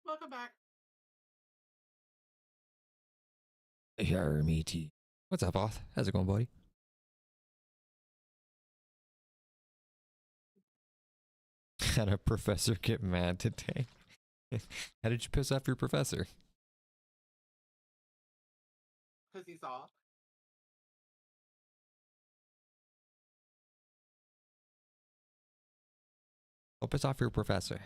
Welcome back. Me. What's up, Oth? How's it going, buddy? Had a professor get mad today. How did you piss off your professor? Because he's off. Don't piss off your professor.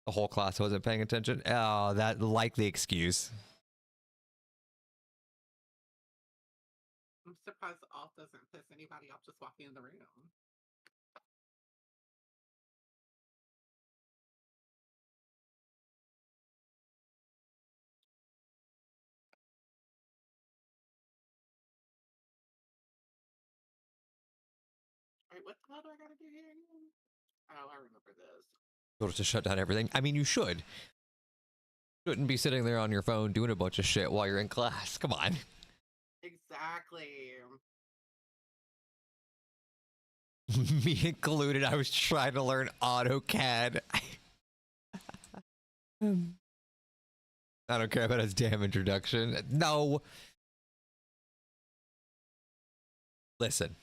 The whole class wasn't paying attention. Oh, that likely excuse. I'm surprised off doesn't piss anybody off just walking in the room. Wait, what the hell do I gotta do here again? Oh, I remember this. Go to shut down everything. I mean, you should. Shouldn't be sitting there on your phone doing a bunch of shit while you're in class. Come on. Exactly. Me included. I was trying to learn AutoCAD. I don't care about his damn introduction. No. Listen,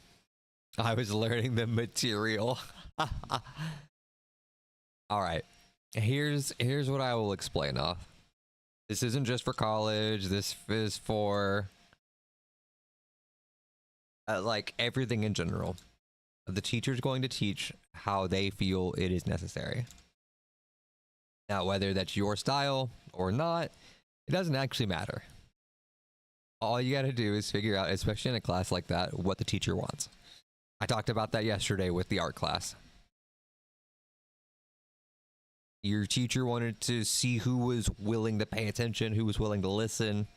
I was learning the material. All right. Here's what I will explain off. This isn't just for college. This is for like everything in general. The teacher's going to teach how they feel it is necessary. Now, whether that's your style or not, it doesn't actually matter. All you got to do is figure out, especially in a class like that, what the teacher wants. I talked about that yesterday with the art class. Your teacher wanted to see who was willing to pay attention, who was willing to listen.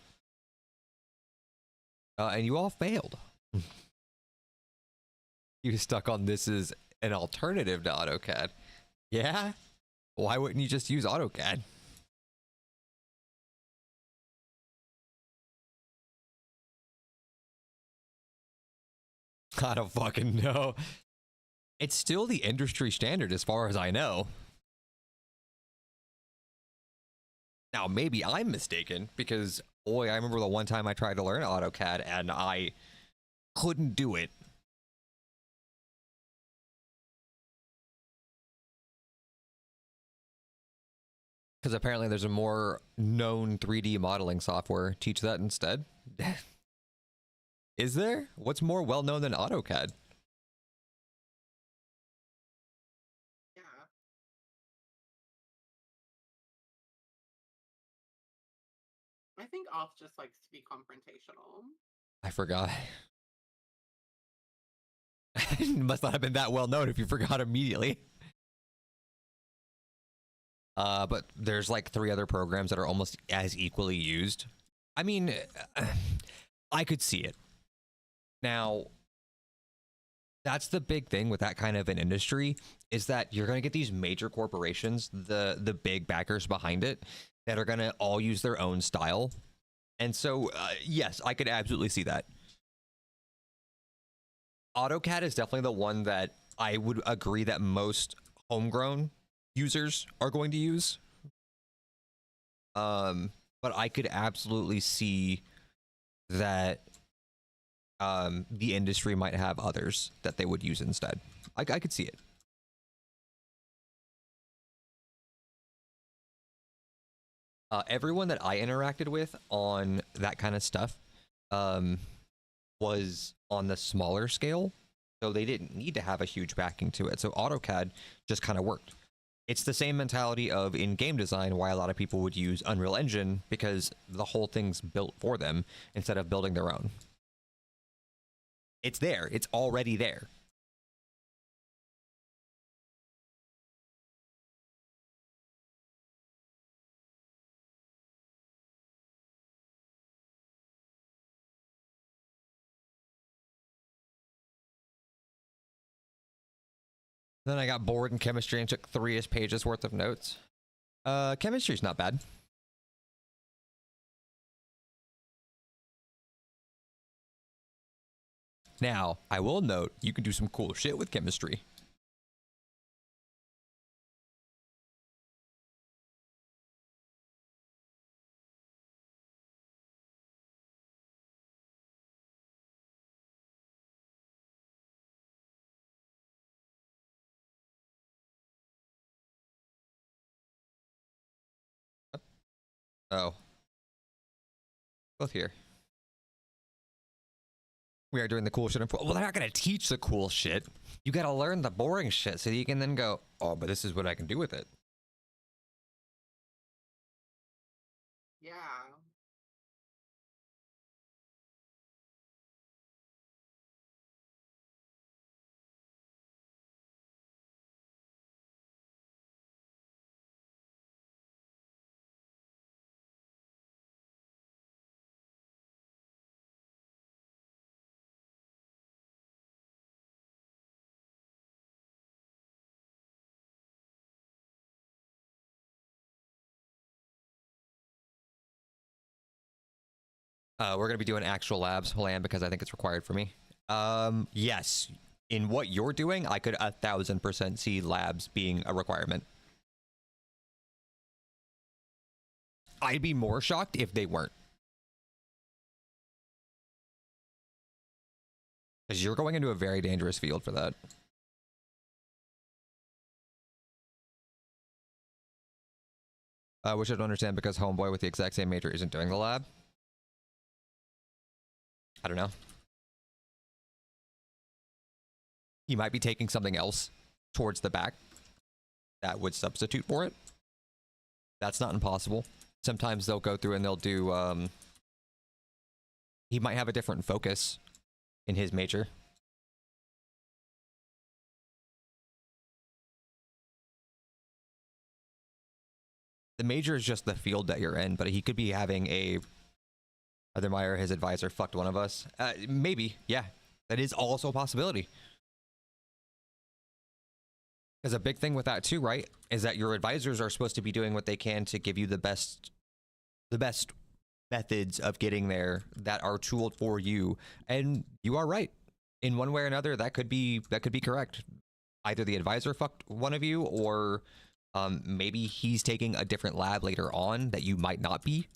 And you all failed. You stuck on this as an alternative to AutoCAD. Yeah? Why wouldn't you just use AutoCAD? I don't fucking know. It's still the industry standard as far as I know. Now, maybe I'm mistaken because, boy, I remember the one time I tried to learn AutoCAD and I couldn't do it. Because apparently there's a more known 3D modeling software. Teach that instead. Is there? What's more well known than AutoCAD? Yeah. I think off just likes to be confrontational. I forgot. It must not have been that well known if you forgot immediately. But there's like 3 other programs that are almost as equally used. I mean, I could see it. Now, that's the big thing with that kind of an industry is that you're going to get these major corporations, the big backers behind it, that are going to all use their own style. And so, yes, I could absolutely see that. AutoCAD is definitely the one that I would agree that most homegrown users are going to use. But I could absolutely see that the industry might have others that they would use instead. I could see it. Everyone that I interacted with on that kind of stuff was on the smaller scale, so they didn't need to have a huge backing to it. So AutoCAD just kind of worked. It's the same mentality of in game design why a lot of people would use Unreal Engine, because the whole thing's built for them instead of building their own. It's there. It's already there. Then I got bored in chemistry and took 3-ish pages worth of notes. Chemistry's not bad. Now, I will note, you can do some cool shit with chemistry. Oh. Both here. We are doing the cool shit. Well, they're not going to teach the cool shit. You got to learn the boring shit so you can then go, oh, but this is what I can do with it. Yeah. We're going to be doing actual labs, land, because I think it's required for me. Yes. In what you're doing, I could 1000% see labs being a requirement. I'd be more shocked if they weren't. Because you're going into a very dangerous field for that. Which I don't understand because Homeboy with the exact same major isn't doing the lab. I don't know. He might be taking something else towards the back that would substitute for it. That's not impossible. Sometimes they'll go through and they'll do, he might have a different focus in his major. The major is just the field that you're in, but he could be having a Othermeyer, his advisor, fucked one of us. Maybe, yeah. That is also a possibility. Because a big thing with that too, right, is that your advisors are supposed to be doing what they can to give you the best methods of getting there that are tooled for you. And you are right. In one way or another, that could be correct. Either the advisor fucked one of you, or maybe he's taking a different lab later on that you might not be.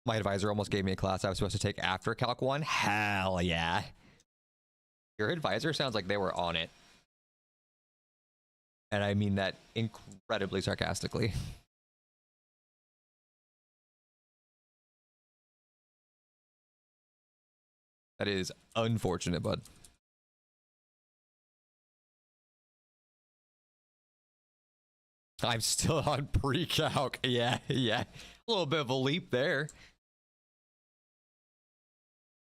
My advisor almost gave me a class I was supposed to take after Calc 1. Hell yeah. Your advisor sounds like they were on it. And I mean that incredibly sarcastically. That is unfortunate, bud. I'm still on pre-calc. Yeah, yeah. A little bit of a leap there.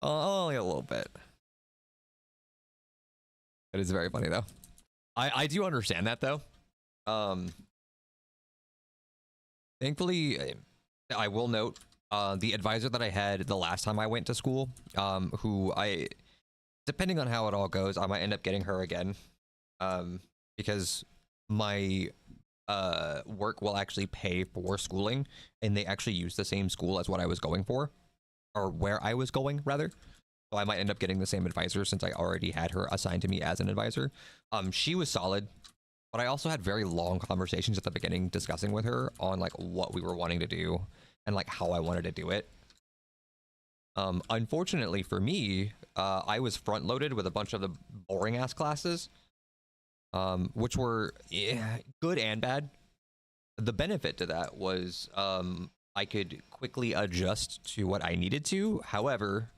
Only a little bit. That is very funny, though. I do understand that, though. Thankfully, I will note, the advisor that I had the last time I went to school, who depending on how it all goes, I might end up getting her again. Because my work will actually pay for schooling, and they actually use the same school as what I was going for, or where I was going, rather. So I might end up getting the same advisor since I already had her assigned to me as an advisor. She was solid, but I also had very long conversations at the beginning discussing with her on like what we were wanting to do and like how I wanted to do it. Unfortunately for me, I was front loaded with a bunch of the boring ass classes, which were good and bad. The benefit to that was I could quickly adjust to what I needed to. However,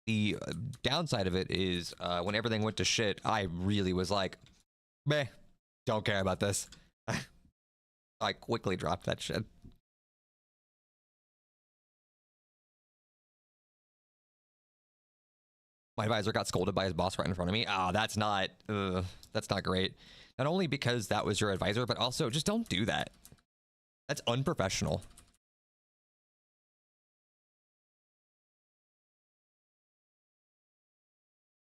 the downside of it is when everything went to shit, I really was like, meh, don't care about this. I quickly dropped that shit. My advisor got scolded by his boss right in front of me. Oh, that's not great. Not only because that was your advisor, but also just don't do that. That's unprofessional.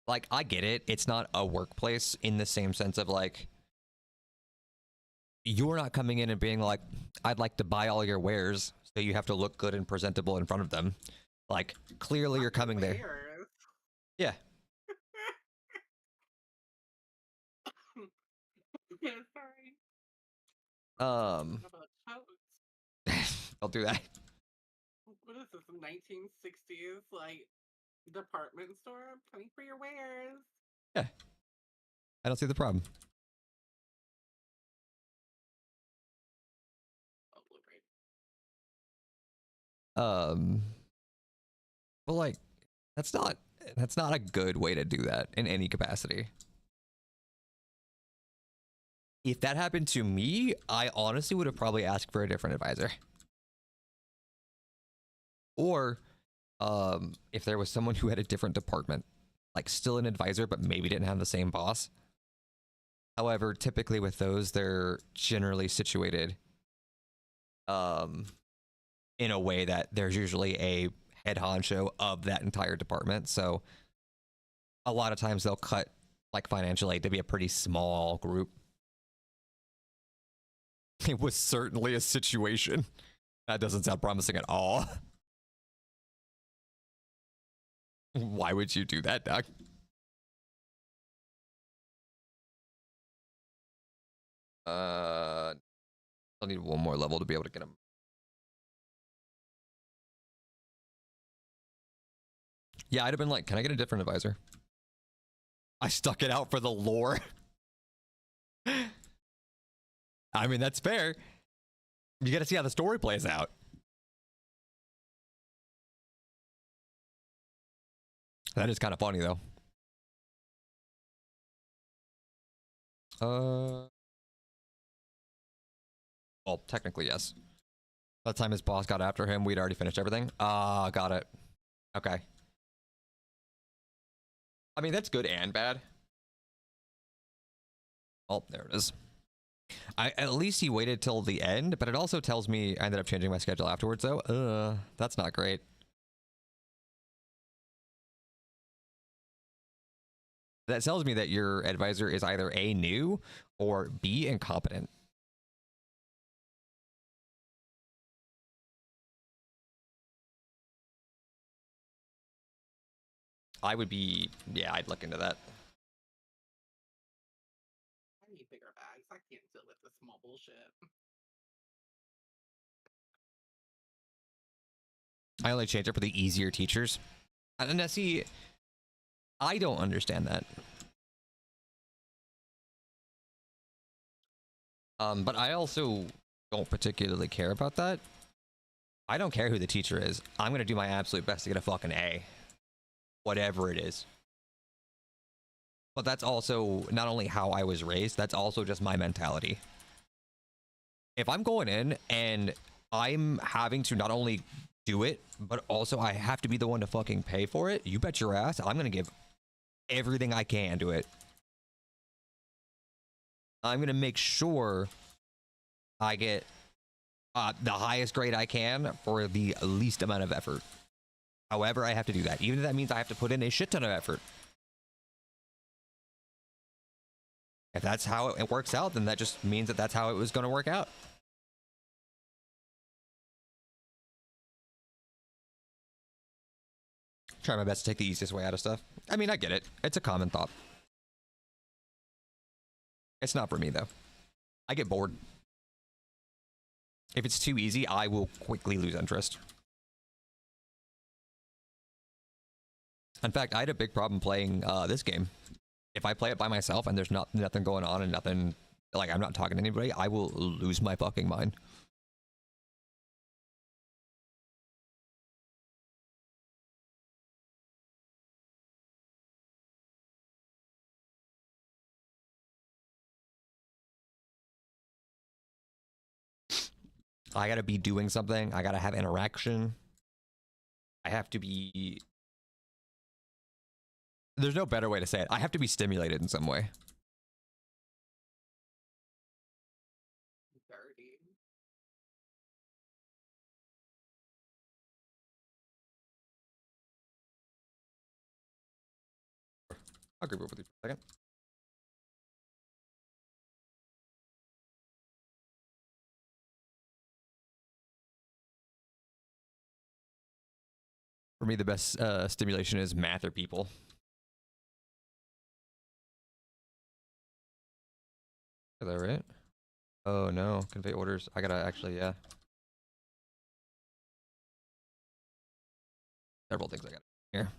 Like, I get it. It's not a workplace in the same sense of like, you're not coming in and being like, I'd like to buy all your wares, so you have to look good and presentable in front of them. Like, clearly you're coming there. Yeah. Sorry. About toads. I'll do that. What is this, 1960s? Like, Department store, plenty for your wares. Yeah, I don't see the problem. Oh, Blu-ray. But like, that's not a good way to do that in any capacity. If that happened to me, I honestly would have probably asked for a different advisor. Or if there was someone who had a different department, like still an advisor, but maybe didn't have the same boss. However, typically with those, they're generally situated in a way that there's usually a head honcho of that entire department. So a lot of times they'll cut like financial aid to be a pretty small group. It was certainly a situation. That doesn't sound promising at all. Why would you do that, Doc? I'll need one more level to be able to get him. Yeah, I'd have been like, can I get a different advisor? I stuck it out for the lore. I mean, that's fair. You got to see how the story plays out. That is kind of funny, though. Well, technically, yes. By the time his boss got after him, we'd already finished everything. Ah, got it. Okay. I mean, that's good and bad. Oh, there it is. At least he waited till the end, but it also tells me I ended up changing my schedule afterwards, though. That's not great. That tells me that your advisor is either A, new, or B, incompetent. I would be, yeah, I'd look into that. I need bigger bags. I can't deal with this small bullshit. I only change it for the easier teachers. And now, see, I don't understand that. But I also don't particularly care about that. I don't care who the teacher is. I'm going to do my absolute best to get a fucking A. Whatever it is. But that's also not only how I was raised, that's also just my mentality. If I'm going in and I'm having to not only do it, but also I have to be the one to fucking pay for it, you bet your ass I'm going to give everything I can to it. I'm going to make sure I get the highest grade I can for the least amount of effort. However, I have to do that. Even if that means I have to put in a shit ton of effort. If that's how it works out, then that just means that that's how it was going to work out. Try my best to take the easiest way out of stuff. I mean, I get it. It's a common thought. It's not for me, though. I get bored. If it's too easy, I will quickly lose interest. In fact, I had a big problem playing this game. If I play it by myself and there's nothing going on and nothing, like I'm not talking to anybody, I will lose my fucking mind. I gotta be doing something. I gotta have interaction. I have to be... There's no better way to say it. I have to be stimulated in some way. Dirty. I'll group up with you for a second. For me, the best stimulation is math or people. Is that right? Oh no, convey orders. I gotta actually, yeah. Several things I got here.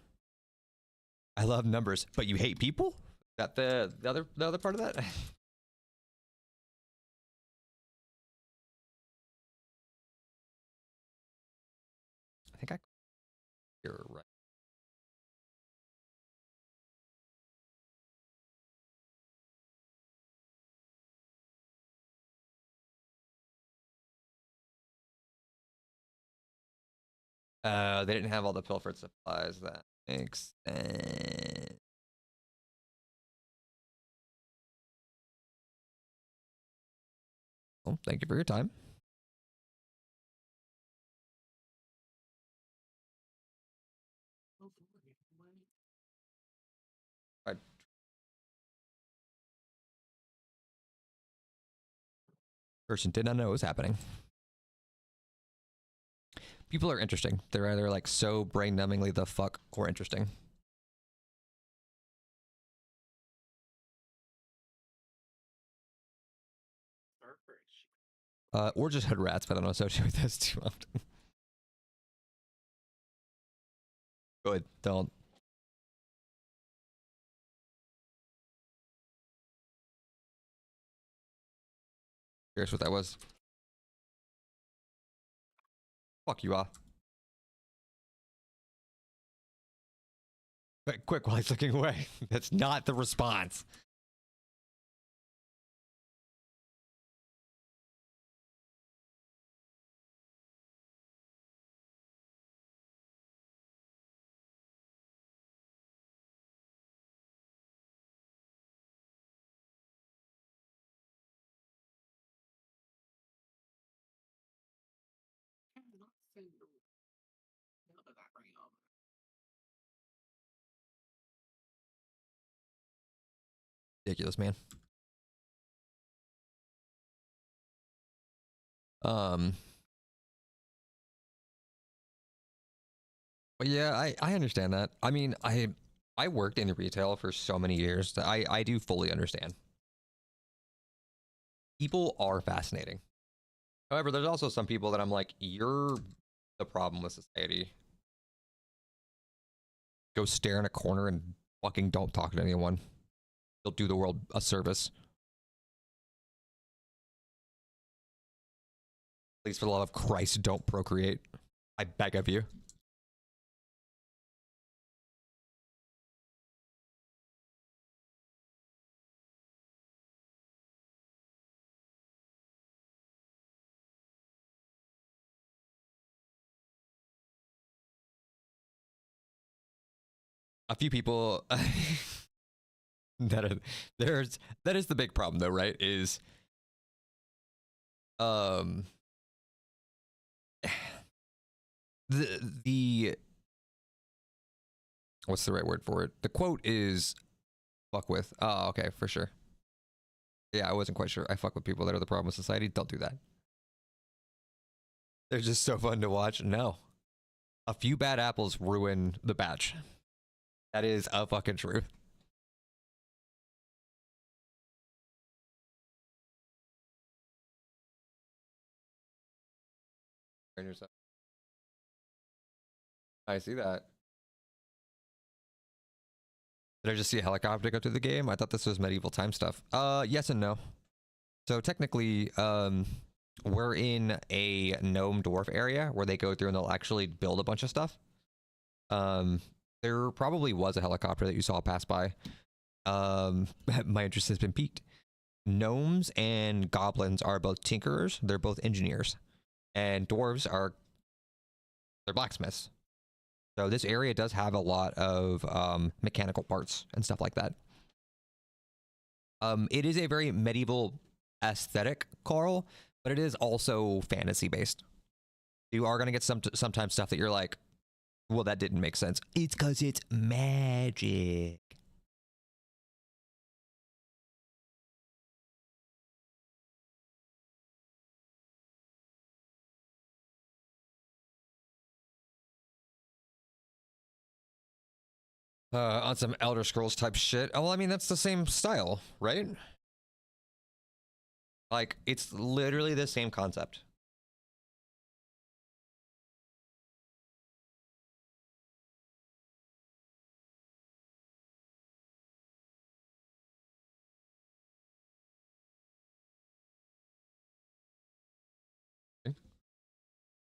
I love numbers, but you hate people? Is that the other part of that? I think you're right. They didn't have all the pilfered supplies. That makes sense. Well, thank you for your time. I person did not know what was happening. People are interesting. They're either like so brain-numbingly the fuck or interesting. Or just hood rats, but I don't associate with those too often. Good, don't. Curious what that was. Fuck you off. But quick while he's looking away. That's not the response. Ridiculous, man. But yeah, I understand that. I mean, I worked in retail for so many years that I do fully understand. People are fascinating. However, there's also some people that I'm like, you're the problem with society. Go stare in a corner and fucking don't talk to anyone. You'll do the world a service. Please, for the love of Christ, don't procreate. I beg of you. A few people that are that is the big problem though, right? Is the what's the right word for it? The quote is fuck with. Oh, okay, for sure. Yeah, I wasn't quite sure. I fuck with people that are the problem with society. Don't do that. They're just so fun to watch. No. A few bad apples ruin the batch. That is a fucking truth. I see that. Did I just see a helicopter go through the game? I thought this was medieval time stuff. Yes and no. So technically, we're in a gnome dwarf area where they go through and they'll actually build a bunch of stuff. There probably was a helicopter that you saw pass by. My interest has been piqued. Gnomes and goblins are both tinkerers. They're both engineers. And dwarves are they're blacksmiths. So this area does have a lot of mechanical parts and stuff like that. It is a very medieval aesthetic, Carl, but it is also fantasy based. You are going to get sometimes stuff that you're like, well, that didn't make sense. It's because it's magic. On some Elder Scrolls type shit. Oh, well, I mean, that's the same style, right? Like, it's literally the same concept.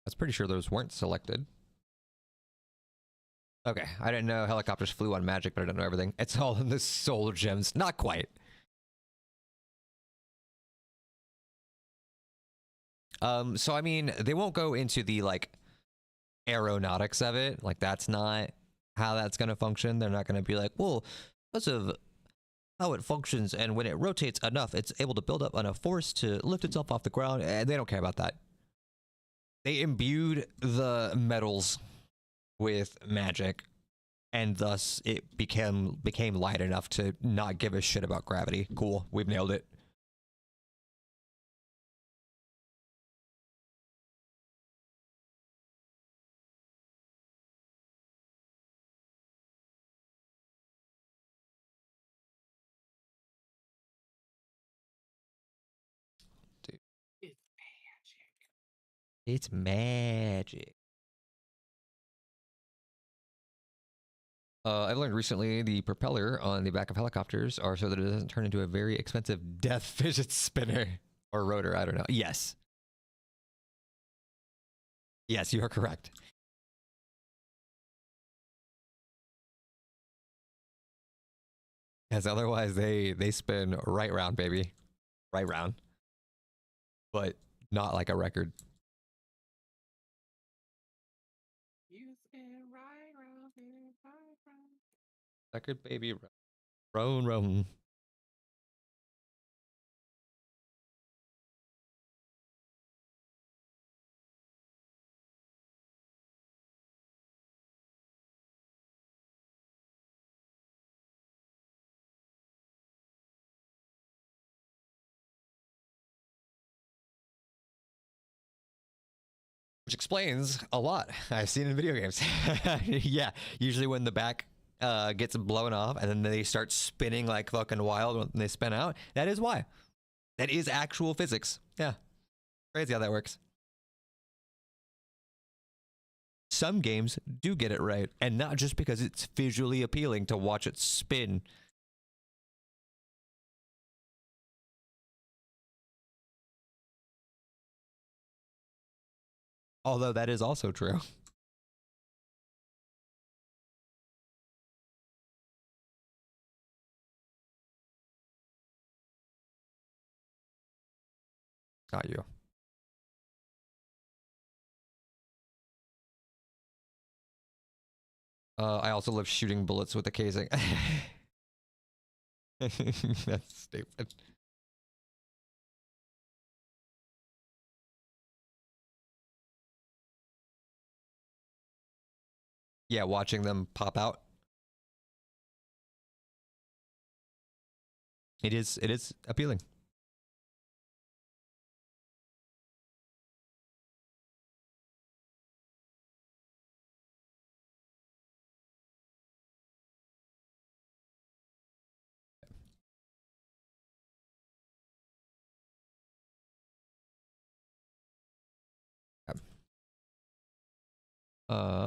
was pretty sure those weren't selected. Okay, I didn't know helicopters flew on magic, but I don't know everything. It's all in the solar gems. Not quite. So I mean, they won't go into the like aeronautics of it. Like that's not how that's gonna function. They're not gonna be like, well, because of how it functions and when it rotates enough, it's able to build up enough force to lift itself off the ground. And they don't care about that. They imbued the metals with magic, and thus it became light enough to not give a shit about gravity. Cool, we've nailed it. Dude, It's magic. it's magic. I've learned recently the propeller on the back of helicopters are so that it doesn't turn into a very expensive death fidget spinner or rotor. I don't know. Yes. Yes, you are correct. Because otherwise they spin right round, baby. Right round. But not like a record. You spin right round, spin right round. Record, baby. Roan, roan. Which explains a lot I've seen in video games. Yeah, usually when the back gets blown off and then they start spinning like fucking wild when they spin out, that is why. That is actual physics. Yeah. Crazy how that works. Some games do get it right, and not just because it's visually appealing to watch it spin. Although that is also true. Not you. I also love shooting bullets with the casing. That's stupid. Yeah, watching them pop out. It is appealing.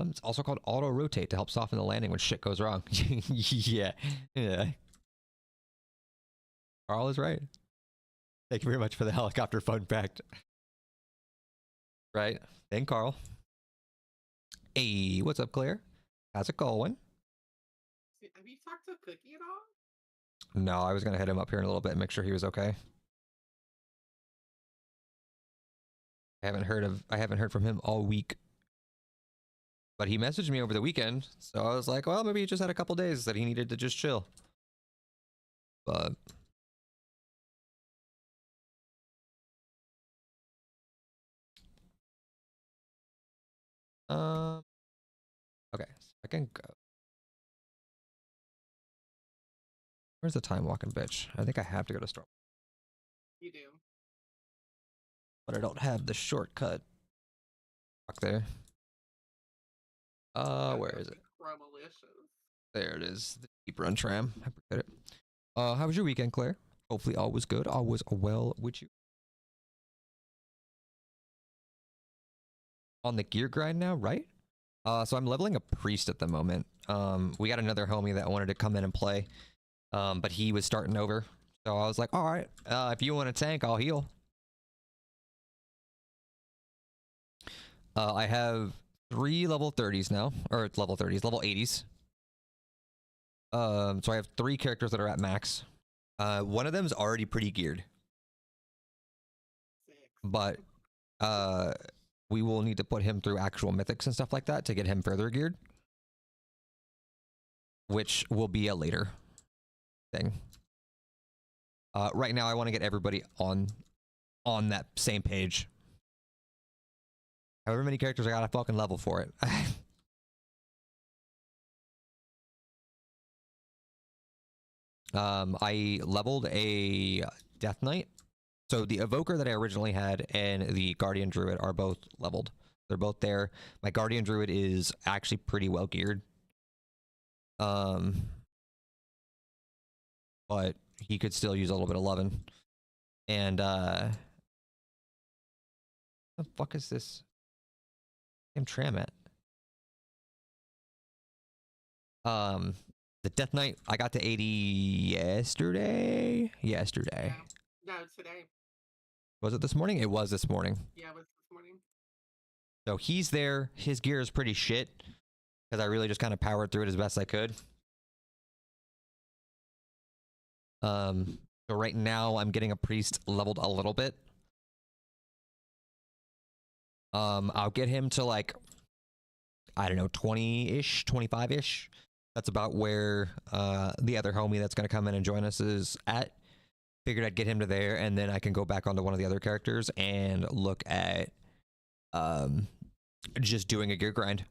It's also called auto rotate to help soften the landing when shit goes wrong. Yeah, yeah. Carl is right. Thank you very much for the helicopter fun fact. Right. Thank Carl. Hey, what's up, Claire? How's it going? Have you talked to Cookie at all? No, I was gonna hit him up here in a little bit and make sure he was okay. I haven't heard from him all week. But he messaged me over the weekend, so I was like, well, maybe he just had a couple days that he needed to just chill. But okay, so I can go. Where's the time walking bitch? I think I have to go to Storm. You do. But I don't have the shortcut. Fuck there. Where is it? Crumalicious. There it is. The deep run tram. I forget it. How was your weekend, Claire? Hopefully all was good. All was well with you. On the gear grind now, right? So I'm leveling a priest at the moment. We got another homie that wanted to come in and play. But he was starting over. So I was like, all right, if you want to tank, I'll heal. I have 3 level 30s now, or level 30s, level 80s. So I have 3 characters that are at max. One of them is already pretty geared, 6. but we will need to put him through actual mythics and stuff like that to get him further geared, which will be a later thing. Right now, I want to get everybody on that same page. However many characters I got, a fucking level for it. I leveled a Death Knight. So the Evoker that I originally had and the Guardian Druid are both leveled. They're both there. My Guardian Druid is actually pretty well geared. But he could still use a little bit of loving. And what the fuck is this? Damn tram at. The Death Knight, I got to 80 yesterday. Yeah. No, today. Was it this morning? It was this morning. Yeah, it was this morning. So he's there. His gear is pretty shit because I really just kind of powered through it as best I could. So right now I'm getting a priest leveled a little bit. I'll get him to like, I don't know, 20-ish, 25-ish. That's about where the other homie that's going to come in and join us is at. Figured I'd get him to there, and then I can go back onto one of the other characters and look at just doing a gear grind.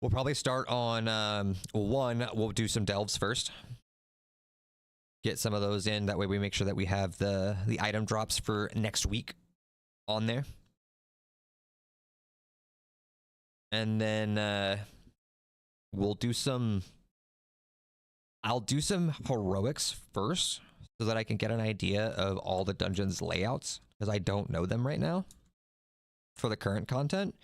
We'll probably start on one. We'll do some delves first. Get some of those in. That way we make sure that we have the item drops for next week on there. And then we'll do some... I'll do some heroics first so that I can get an idea of all the dungeons layouts because I don't know them right now for the current content.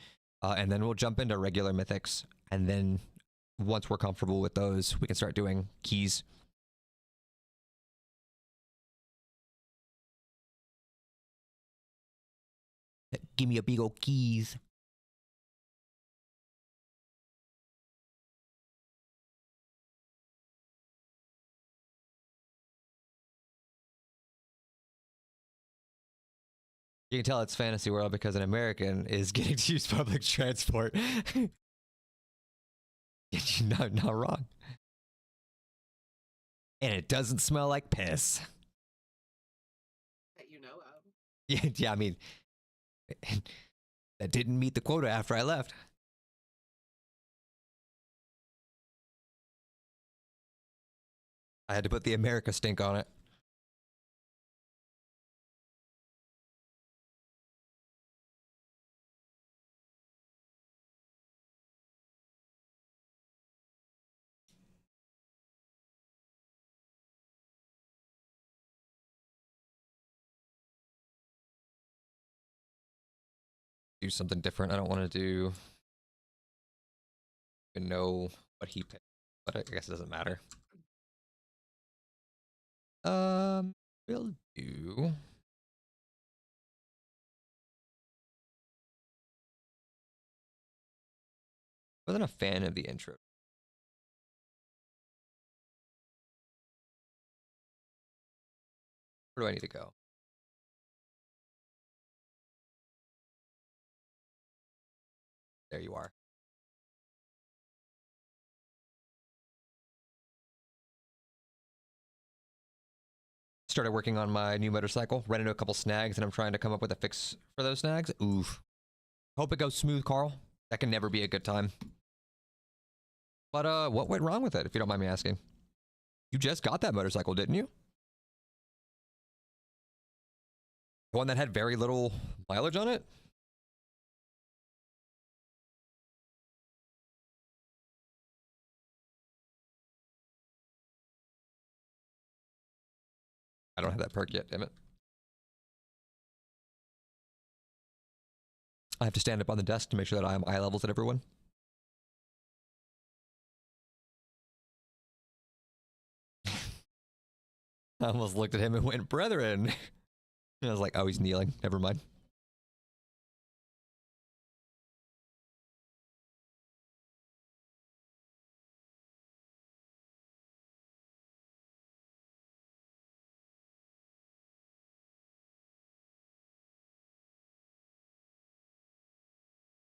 And then we'll jump into regular mythics. And then once we're comfortable with those, we can start doing keys. Give me a big old keys. You can tell it's fantasy world because an American is getting to use public transport. You're not wrong. And it doesn't smell like piss. That you know of. Yeah, I mean, that didn't meet the quota after I left. I had to put the America stink on it. Do something different. I don't want to do... even know what he picked, but I guess it doesn't matter. We'll do... Wasn't a fan of the intro. Where do I need to go? There you are. Started working on my new motorcycle, ran into a couple snags, and I'm trying to come up with a fix for those snags. Oof. Hope it goes smooth, Carl. That can never be a good time. But what went wrong with it, if you don't mind me asking? You just got that motorcycle, didn't you? The one that had very little mileage on it? I don't have that perk yet, damn it. I have to stand up on the desk to make sure that I am eye levels at everyone. I almost looked at him and went, brethren. And I was like, oh, he's kneeling. Never mind.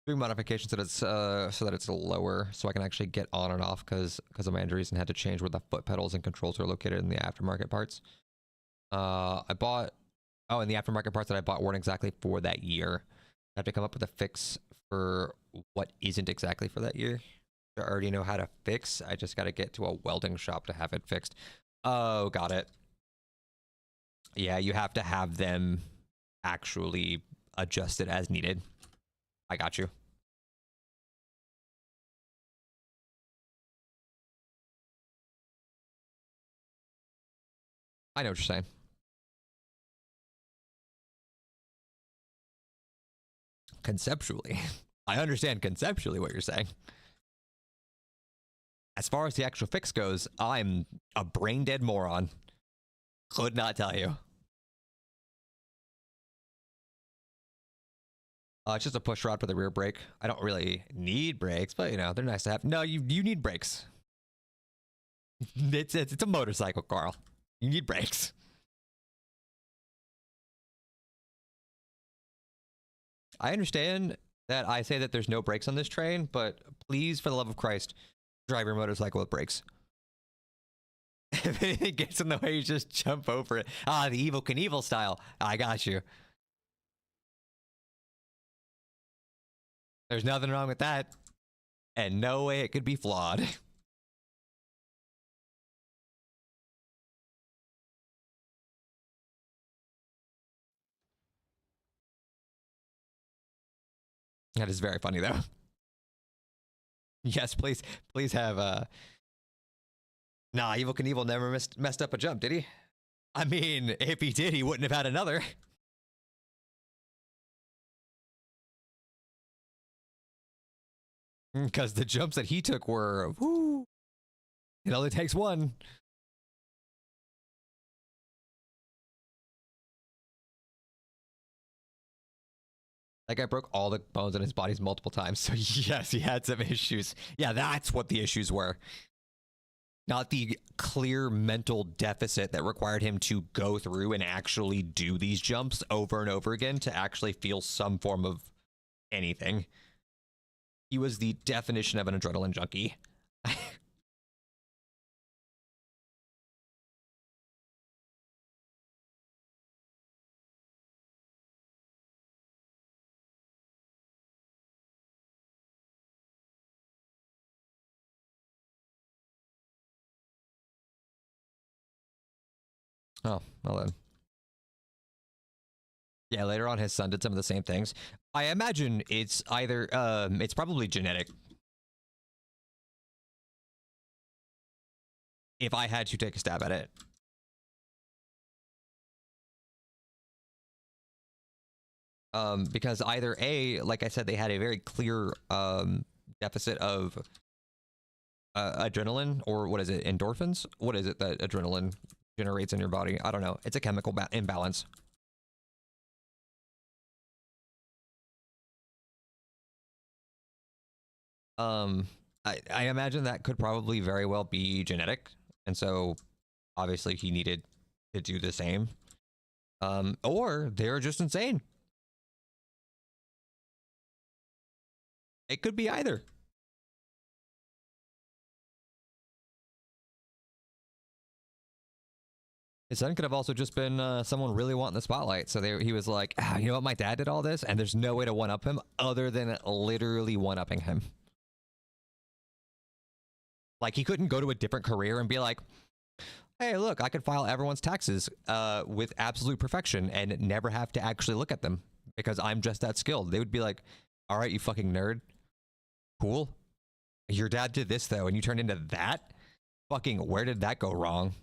Doing modifications so that it's lower, so I can actually get on and off because of my injuries, and had to change where the foot pedals and controls are located in the aftermarket parts. I bought, oh, and the aftermarket parts that I bought weren't exactly for that year. I have to come up with a fix for what isn't exactly for that year. I already know how to fix. I just got to get to a welding shop to have it fixed. Oh, got it. Yeah, you have to have them actually adjust it as needed. I got you. I know what you're saying. Conceptually. I understand conceptually what you're saying. As far as the actual fix goes, I'm a brain dead moron. Could not tell you. It's just a push rod for the rear brake. I don't really need brakes, but you know, they're nice to have. No, you need brakes. It's a motorcycle, Carl. You need brakes. I understand that I say that there's no brakes on this train, but please, for the love of Christ, drive your motorcycle with brakes. If anything gets in the way, you just jump over it. Ah, the Evil Knievel style. I got you. There's nothing wrong with that. And no way it could be flawed. That is very funny, though. Yes, please have, Nah, Evil Knievel never messed up a jump, did he? I mean, if he did, he wouldn't have had another. Because the jumps that he took were, whoo, it only takes one. That guy broke all the bones in his bodies multiple times. So yes, he had some issues. Yeah, that's what the issues were. Not the clear mental deficit that required him to go through and actually do these jumps over and over again to actually feel some form of anything. He was the definition of an adrenaline junkie. Oh, well then. Yeah, later on his son did some of the same things. I imagine it's either, it's probably genetic. If I had to take a stab at it. Because either A, like I said, they had a very clear deficit of adrenaline, or what is it, endorphins? What is it that adrenaline generates in your body? I don't know. It's a chemical imbalance. I imagine that could probably very well be genetic, and so obviously he needed to do the same. Or they're just insane. It could be either. His son could have also just been someone really wanting the spotlight. So he was like, you know what, my dad did all this, and there's no way to one-up him other than literally one-upping him. Like, he couldn't go to a different career and be like, hey, look, I could file everyone's taxes with absolute perfection and never have to actually look at them because I'm just that skilled. They would be like, all right, you fucking nerd. Cool. Your dad did this, though, and you turned into that? Fucking, where did that go wrong?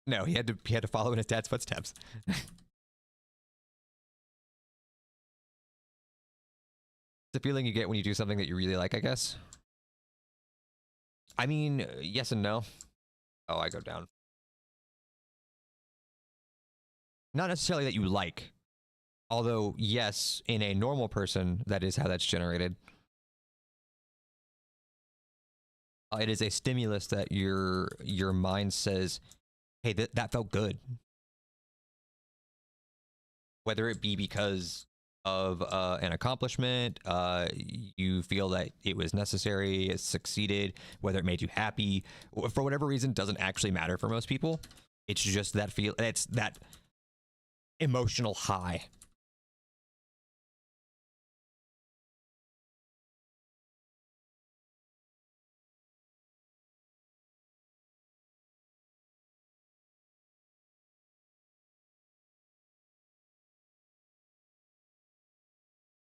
No, he had to follow in his dad's footsteps. It's the feeling you get when you do something that you really like, I guess. I mean, yes and no. Oh, I go down. Not necessarily that you like. Although, yes, in a normal person, that is how that's generated. It is a stimulus that your mind says, hey, that felt good. Whether it be because of an accomplishment. You feel that it was necessary, it succeeded, whether it made you happy, for whatever reason, doesn't actually matter for most people. It's just that it's that emotional high.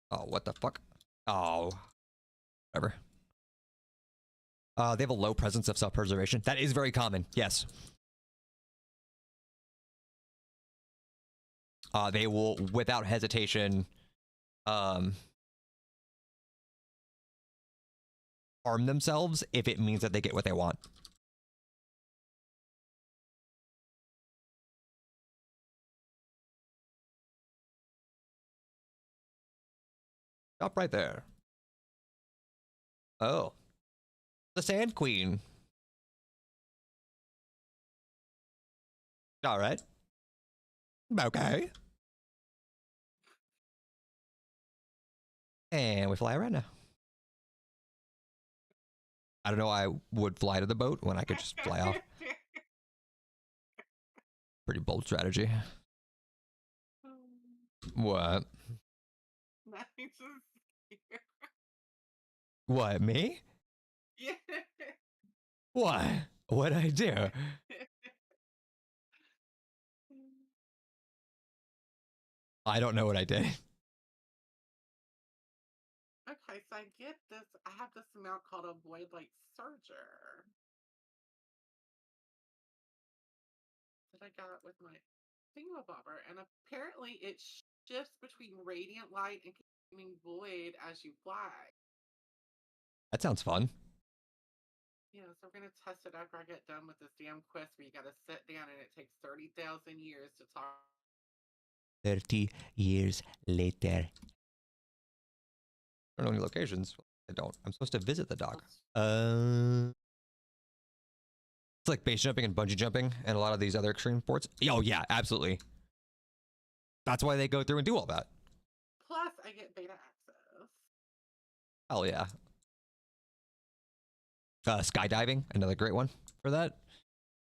Oh, what the fuck? Oh, whatever. They have a low presence of self-preservation. That is very common. Yes. They will, without hesitation, harm themselves if it means that they get what they want. Stop right there. Oh. The Sand Queen. All right. Okay. And we fly around now. I don't know why I would fly to the boat when I could just fly off. Pretty bold strategy. What? What, me? Yeah. What? What'd I do? I don't know what I did. Okay, so I get this. I have this amount called a void light surger that I got with my thingamabobber, and apparently it shifts between radiant light and consuming void as you fly. That sounds fun. Yeah, so we're gonna test it after I get done with this damn quest where you gotta sit down and it takes 30,000 years to talk. 30 years later. I don't know any locations. I don't. I'm supposed to visit the dock. It's like base jumping and bungee jumping and a lot of these other extreme sports. Oh, yeah, absolutely. That's why they go through and do all that. Plus, I get beta access. Hell yeah. Skydiving, another great one for that.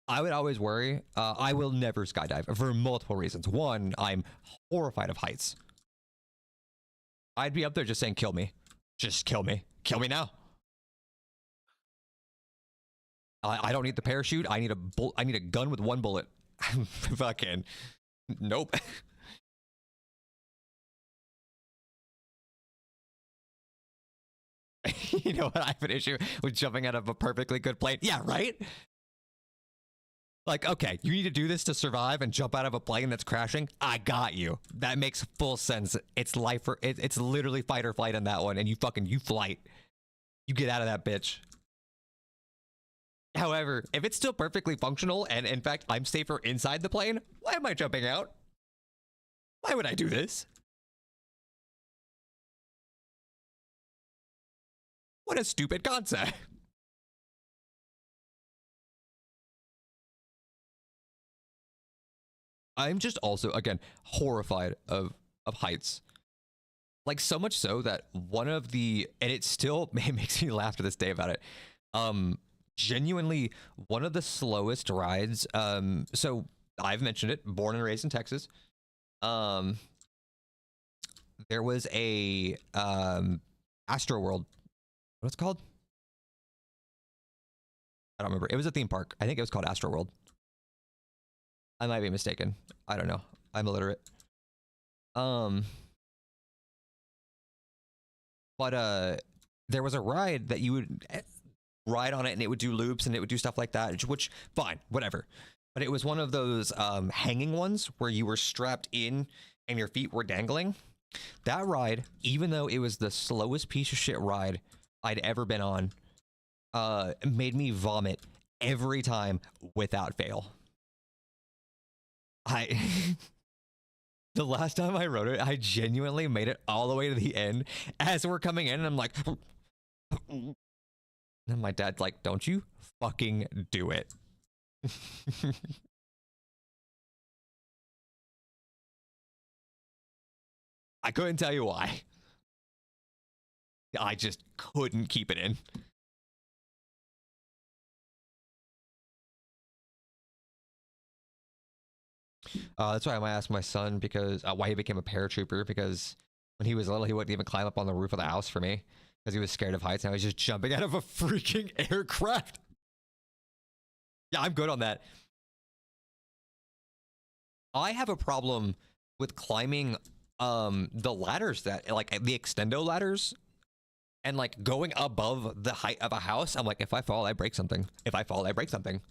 I would always worry. I will never skydive for multiple reasons. One, I'm horrified of heights. I'd be up there just saying, kill me. Just kill me. Kill me now. I don't need the parachute. I need a gun with one bullet. Fucking nope. You know what? I have an issue with jumping out of a perfectly good plane. Yeah, right? Like, okay, you need to do this to survive and jump out of a plane that's crashing. I got you. That makes full sense. It's life or it's literally fight or flight on that one, and you flight. You get out of that bitch. However, if it's still perfectly functional and in fact I'm safer inside the plane, why am I jumping out? Why would I do this? What a stupid concept. I'm just also, again, horrified of heights. Like, so much so that one of the, and it still makes me laugh to this day about it. Genuinely, one of the slowest rides. So I've mentioned it, born and raised in Texas. There was a Astro World. What's it called? I don't remember. It was a theme park. I think it was called Astro World. I might be mistaken. I don't know. I'm illiterate. But there was a ride that you would ride on it and it would do loops and it would do stuff like that, which fine, whatever. But it was one of those hanging ones where you were strapped in and your feet were dangling. That ride, even though it was the slowest piece of shit ride I'd ever been on, made me vomit every time without fail. The last time I rode it, I genuinely made it all the way to the end. As we're coming in, and I'm like, and my dad's like, "Don't you fucking do it." I couldn't tell you why. I just couldn't keep it in. That's why I might ask my son because why he became a paratrooper, because when he was little, he wouldn't even climb up on the roof of the house for me because he was scared of heights. Now he's just jumping out of a freaking aircraft. Yeah, I'm good on that. I have a problem with climbing the ladders that like the extendo ladders and like going above the height of a house. I'm like, if I fall, I break something. If I fall, I break something.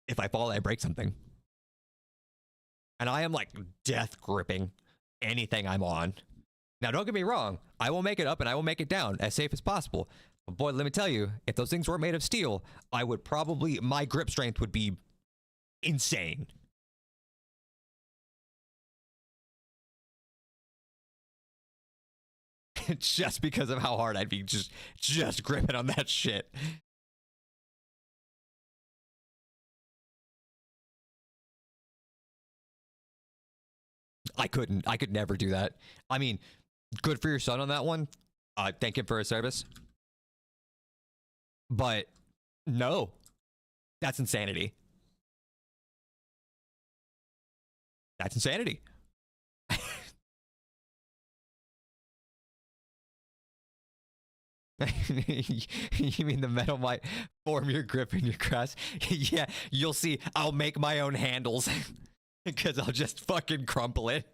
If I fall, I break something. And I am like death gripping anything I'm on. Now, don't get me wrong. I will make it up and I will make it down as safe as possible. But boy, let me tell you, if those things were made of steel, I would probably, my grip strength would be insane. Just because of how hard I'd be just gripping on that shit. I could never do that. I mean, good for your son on that one. Thank him for his service. But no, that's insanity. That's insanity. You mean the metal might form your grip in your grasp? Yeah, you'll see. I'll make my own handles because I'll just fucking crumple it.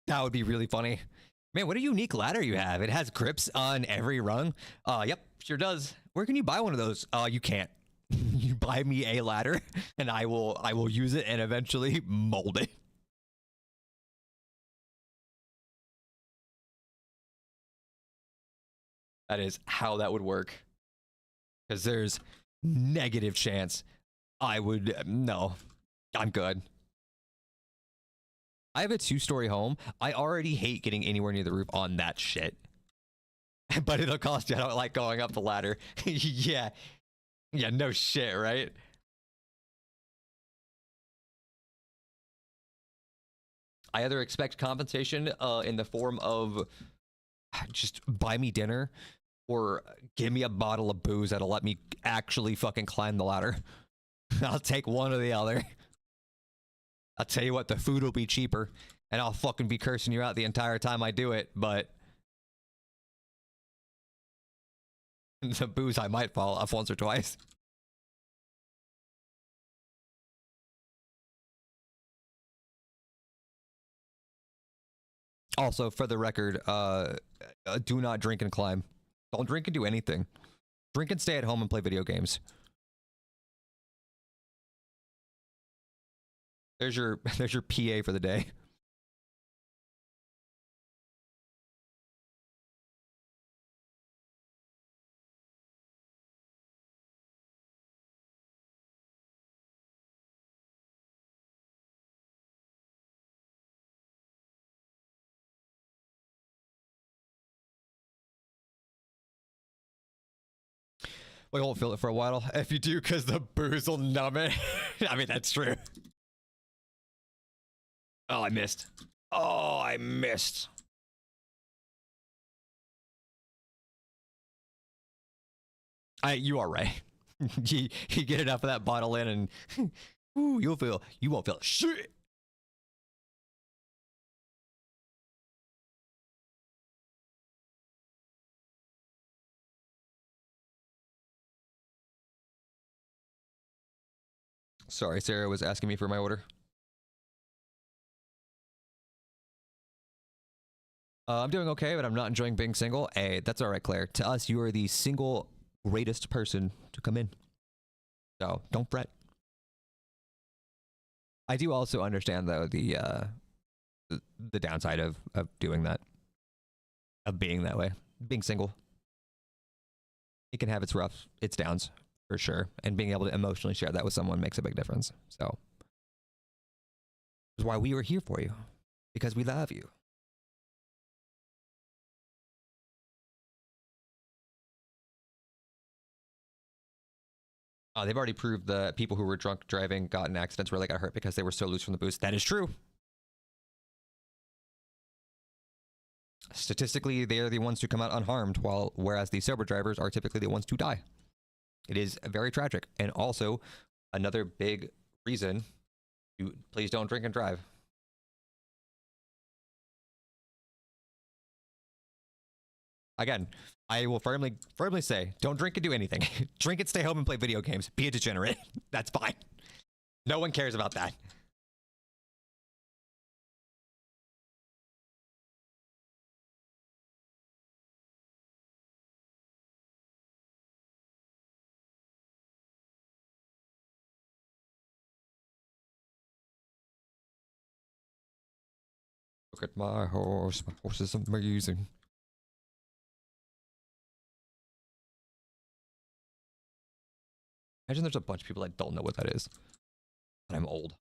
That would be really funny. Man, what a unique ladder you have. It has grips on every rung. Yep, sure does. Where can you buy one of those? You can't. You buy me a ladder and I will use it and eventually mold it. That is how that would work. Because there's negative chance I would no. I'm good. I have a 2-story home. I already hate getting anywhere near the roof on that shit. But it'll cost you. I don't like going up the ladder. Yeah. Yeah, no shit, right? I either expect compensation in the form of just buy me dinner or give me a bottle of booze that'll let me actually fucking climb the ladder. I'll take one or the other. I'll tell you what, the food will be cheaper and I'll fucking be cursing you out the entire time I do it, but the booze I might fall off once or twice. Also, for the record, do not drink and climb. Don't drink and do anything. Drink and stay at home and play video games. There's your PA for the day. We won't feel it for a while. If you do, because the booze will numb it. I mean, that's true. Oh, I missed. Oh, I missed. You are right. you get enough of that bottle in and ooh, you won't feel shit. Sorry, Sarah was asking me for my order. I'm doing okay, but I'm not enjoying being single. Hey, that's all right, Claire. To us, you are the single greatest person to come in. So don't fret. I do also understand though the downside of doing that, of being that way, being single. It can have its roughs, its downs, for sure, and being able to emotionally share that with someone makes a big difference. So that's why we were here for you, because we love you. They've already proved that people who were drunk driving got in accidents where they got hurt because they were so loose from the boost. That is true. Statistically, they are the ones who come out unharmed, whereas the sober drivers are typically the ones to die. It is very tragic. And also, another big reason, please don't drink and drive. Again, I will firmly say, don't drink and do anything. Drink and stay home and play video games. Be a degenerate. That's fine. No one cares about that. Look at my horse. My horse is amazing. Imagine there's a bunch of people that don't know what that is. But I'm old.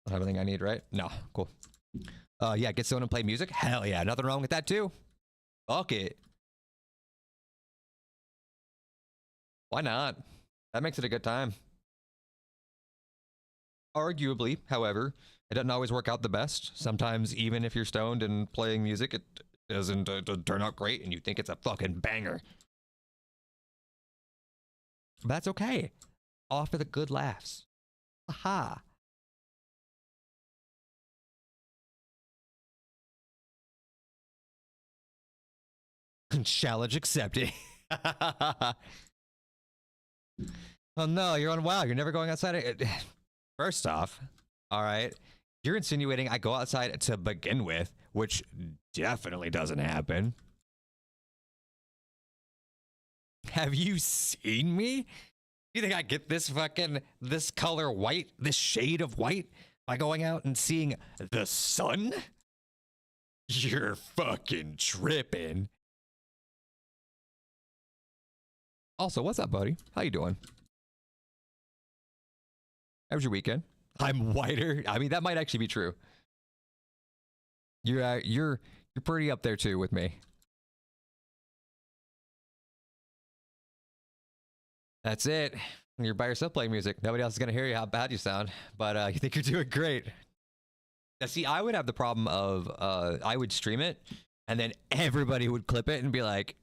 I have everything I need, right? No, cool. Yeah, get someone and play music. Hell yeah, nothing wrong with that too. Fuck it. Why not? That makes it a good time. Arguably, however, it doesn't always work out the best. Sometimes, even if you're stoned and playing music, it doesn't turn out great and you think it's a fucking banger. But that's okay. All for the good laughs. Aha. Challenge accepted. Oh no, you're on WoW. You're never going outside. First off, all right, you're insinuating I go outside to begin with, which definitely doesn't happen. Have you seen me? You think I get this color white, this shade of white by going out and seeing the sun? You're fucking tripping. Also, what's up, buddy? How you doing? How was your weekend? I'm whiter. I mean, that might actually be true. You're pretty up there too with me. That's it. You're by yourself playing music. Nobody else is gonna hear you how bad you sound. But you think you're doing great. Now, see, I would have the problem of I would stream it, and then everybody would clip it and be like,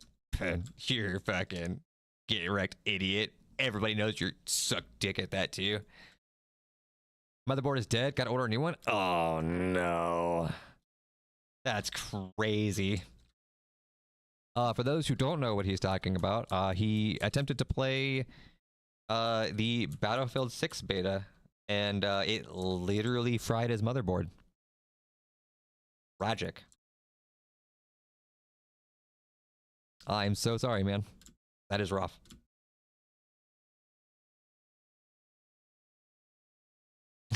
"You're fucking get wrecked, idiot." Everybody knows you're suck dick at that too. Motherboard is dead. Got to order a new one. Oh no, that's crazy. For those who don't know what he's talking about, he attempted to play the Battlefield 6 beta, and it literally fried his motherboard. Tragic. I'm so sorry, man. That is rough.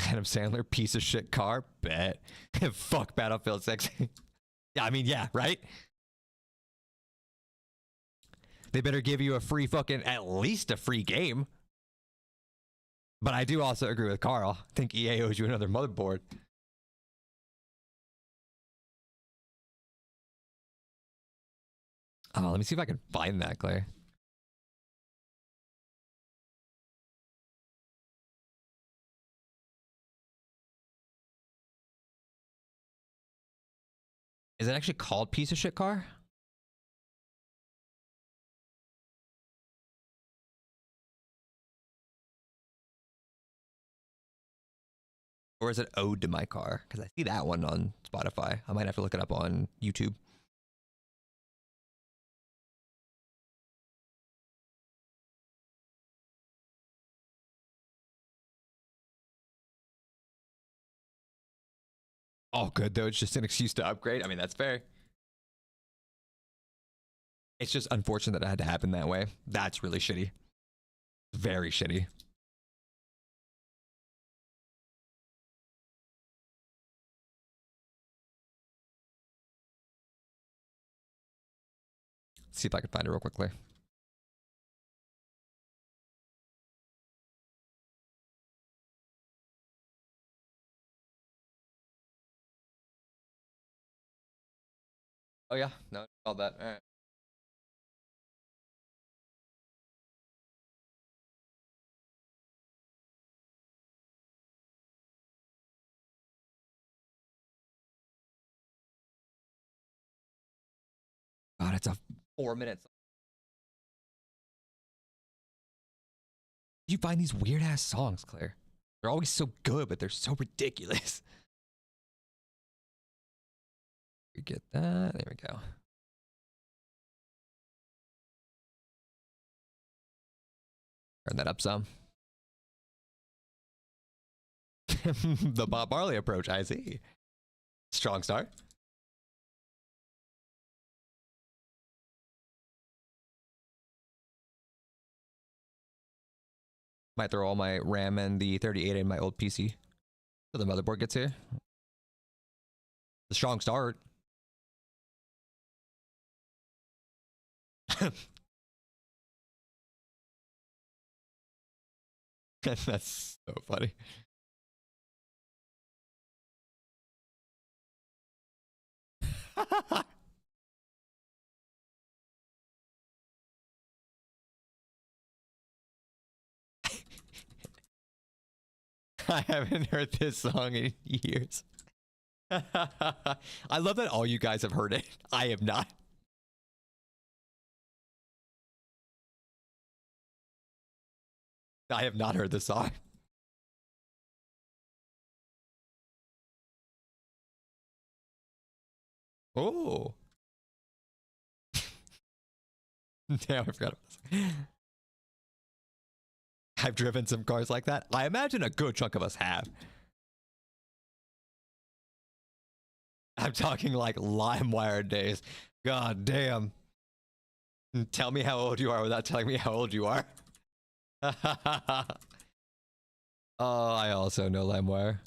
Adam Sandler, piece of shit car, bet. Fuck Battlefield 6. Yeah, I mean, yeah, right? They better give you a free fucking, at least a free game. But I do also agree with Carl. I think EA owes you another motherboard. Oh, let me see if I can find that, Clay. Is it actually called piece of shit car? Or is it Ode to My Car? Because I see that one on Spotify. I might have to look it up on YouTube. Oh, good, though. It's just an excuse to upgrade. I mean, that's fair. It's just unfortunate that it had to happen that way. That's really shitty. Very shitty. Let's see if I can find it real quickly. Oh yeah, no, all that. All right. God, it's a 4 minutes. You find these weird ass songs, Claire. They're always so good, but they're so ridiculous. We get that. There we go. Turn that up some. The Bob Marley approach, I see. Strong start. Might throw all my RAM and the 38 in my old PC. So the motherboard gets here. The strong start. That's so funny. I haven't heard this song in years. I love that all you guys have heard it. I have not. I have not heard this song. Oh. Damn, I forgot about this. I've driven some cars like that. I imagine a good chunk of us have. I'm talking like LimeWire days. God damn. Tell me how old you are without telling me how old you are. Oh, I also know LimeWire.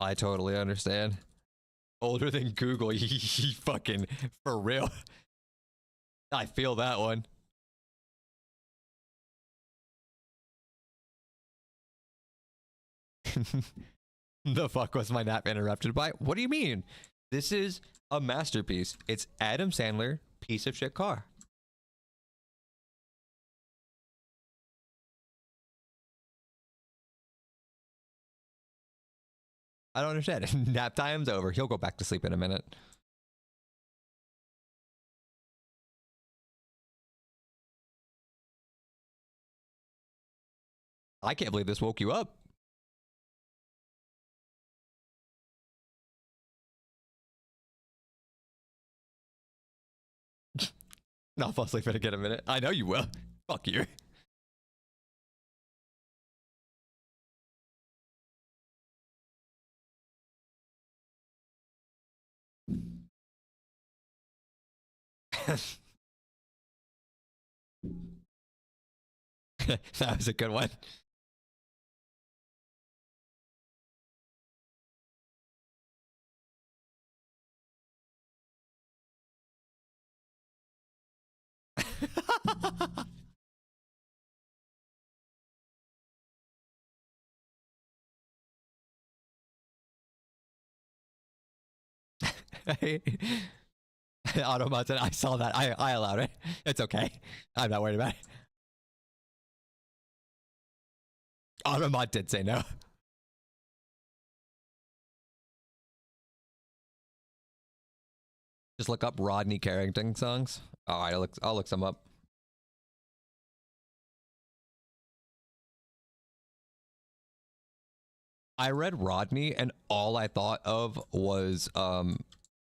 I totally understand. Older than Google, fucking for real. I feel that one. The fuck was my nap interrupted by? What do you mean? This is a masterpiece. It's Adam Sandler, piece of shit car. I don't understand. Nap time's over. He'll go back to sleep in a minute. I can't believe this woke you up. I'll fall asleep in again a minute. I know you will. Fuck you. That was a good one. Automod said, I saw that. I allowed it. It's okay. I'm not worried about it. Automod did say no. Just look up Rodney Carrington songs. All right, I'll look some up. I read Rodney, and all I thought of was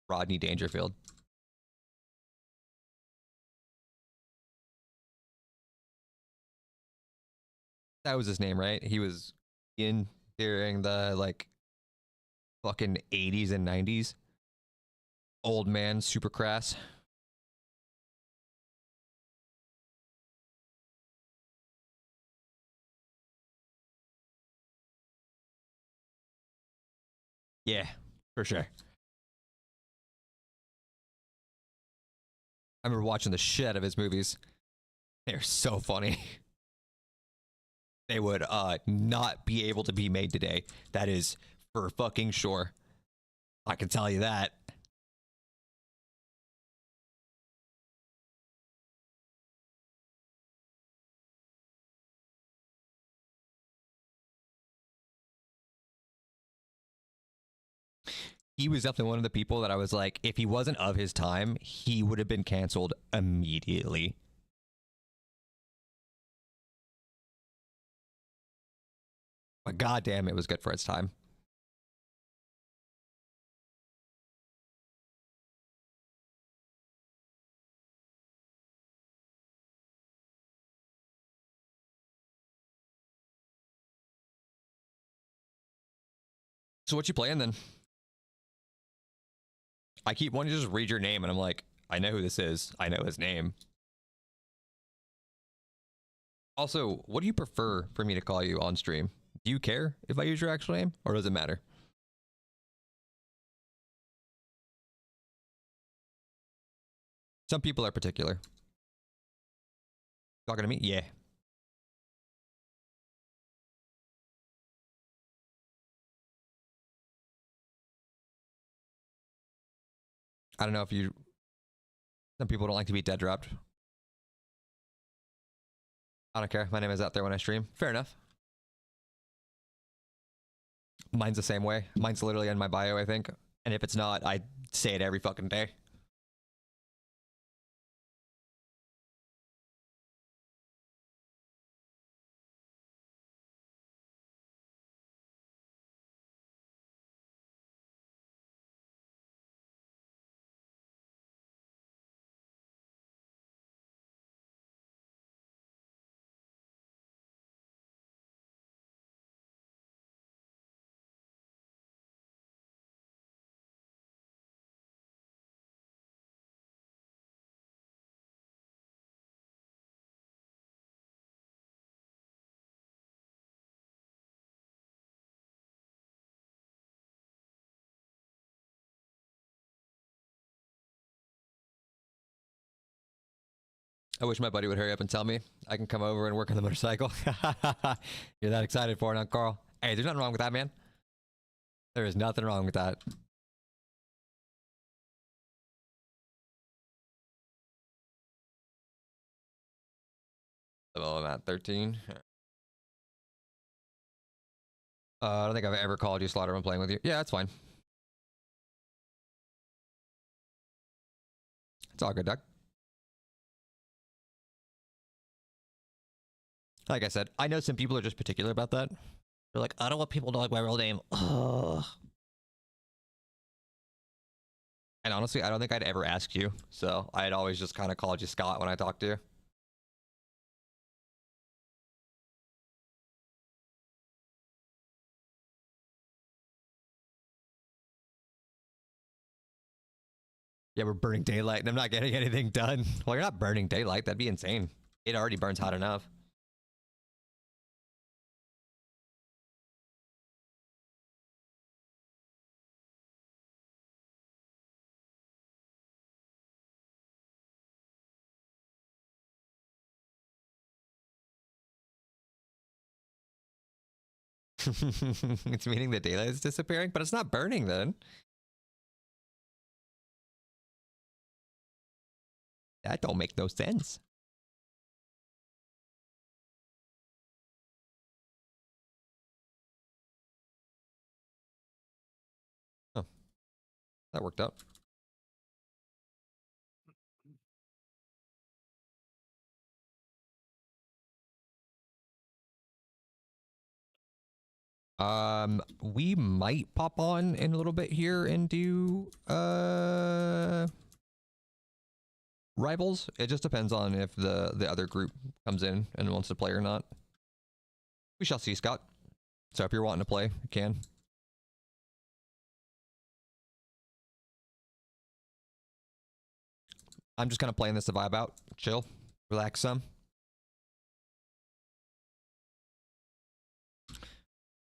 Rodney Dangerfield. That was his name, right? He was in during the like fucking 80s and 90s. Old man, super crass. Yeah, for sure. I remember watching the shit out of his movies. They're so funny. They would not be able to be made today. That is for fucking sure. I can tell you that. He was definitely one of the people that I was like, if he wasn't of his time, he would have been canceled immediately. But goddamn, it was good for its time. So what you playing then? I keep wanting to just read your name, and I'm like, I know who this is. I know his name. Also, what do you prefer for me to call you on stream? Do you care if I use your actual name, or does it matter? Some people are particular. Talking to me? Yeah. I don't know if you... Some people don't like to be dead dropped. I don't care. My name is out there when I stream. Fair enough. Mine's the same way. Mine's literally in my bio, I think. And if it's not, I say it every fucking day. I wish my buddy would hurry up and tell me I can come over and work on the motorcycle. You're that excited for it, huh, Carl? Hey, there's nothing wrong with that, man. There is nothing wrong with that. Level I'm at 13. I don't think I've ever called you Slaughter when playing with you. Yeah, that's fine. It's all good, Doug. Like I said, I know some people are just particular about that. They're like, I don't want people to know like my real name. Ugh. And honestly, I don't think I'd ever ask you. So I'd always just kind of called you Scott when I talked to you. Yeah, we're burning daylight and I'm not getting anything done. Well, you're not burning daylight. That'd be insane. It already burns hot enough. It's meaning the daylight is disappearing, but it's not burning then. That don't make no sense. Oh, that worked out. We might pop on in a little bit here and do rivals. It just depends on if the other group comes in and wants to play or not. We shall see, Scott. So if you're wanting to play, you can. I'm just kind of playing this to vibe out, chill, relax some.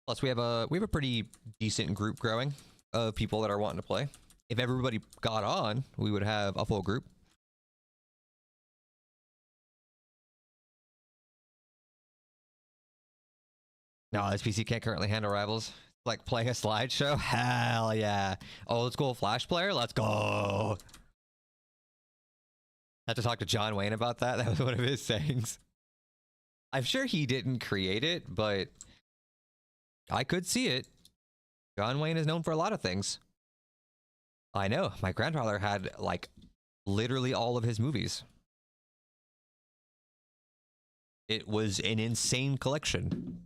Plus, we have a pretty decent group growing of people that are wanting to play. If everybody got on, we would have a full group. No, this PC can't currently handle rivals. Like playing a slideshow? Hell yeah. Old school Flash player? Let's go. I had to talk to John Wayne about that. That was one of his sayings. I'm sure he didn't create it, but I could see it. John Wayne is known for a lot of things. I know. My grandfather had, like, literally all of his movies. It was an insane collection.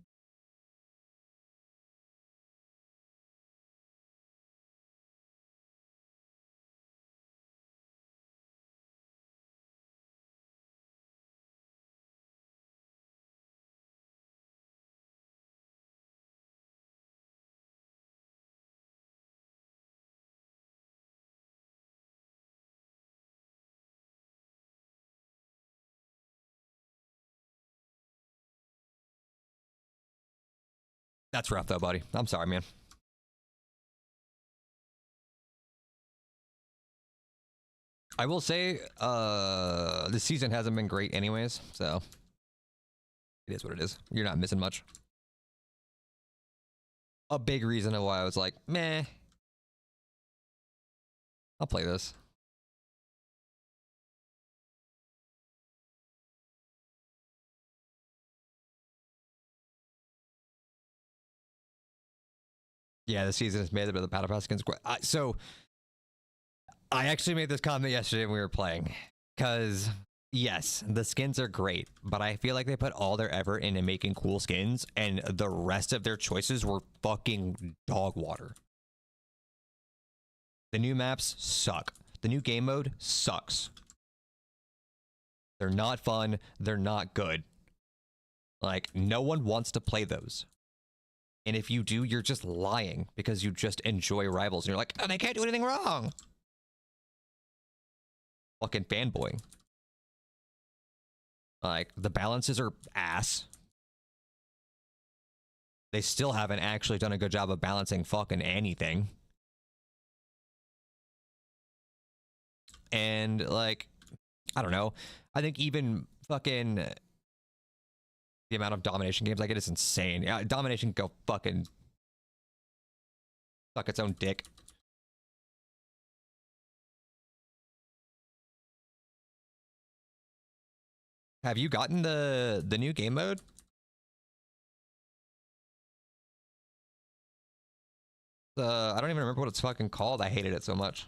That's rough though, buddy. I'm sorry, man. I will say, this season hasn't been great anyways, so it is what it is. You're not missing much. A big reason of why I was like, meh, I'll play this. Yeah, the season is made up of the battle pass skins. So I actually made this comment yesterday when we were playing, because yes, the skins are great, but I feel like they put all their effort into making cool skins, and the rest of their choices were fucking dog water. The new maps suck. The new game mode sucks. They're not fun. They're not good. Like, no one wants to play those. And if you do, you're just lying because you just enjoy Rivals. And you're like, oh, they can't do anything wrong. Fucking fanboy. Like, the balances are ass. They still haven't actually done a good job of balancing fucking anything. And, like, I don't know. I think even fucking the amount of domination games I get is insane. Yeah, domination can go fucking suck its own dick. Have you gotten the new game mode? I don't even remember what it's fucking called. I hated it so much.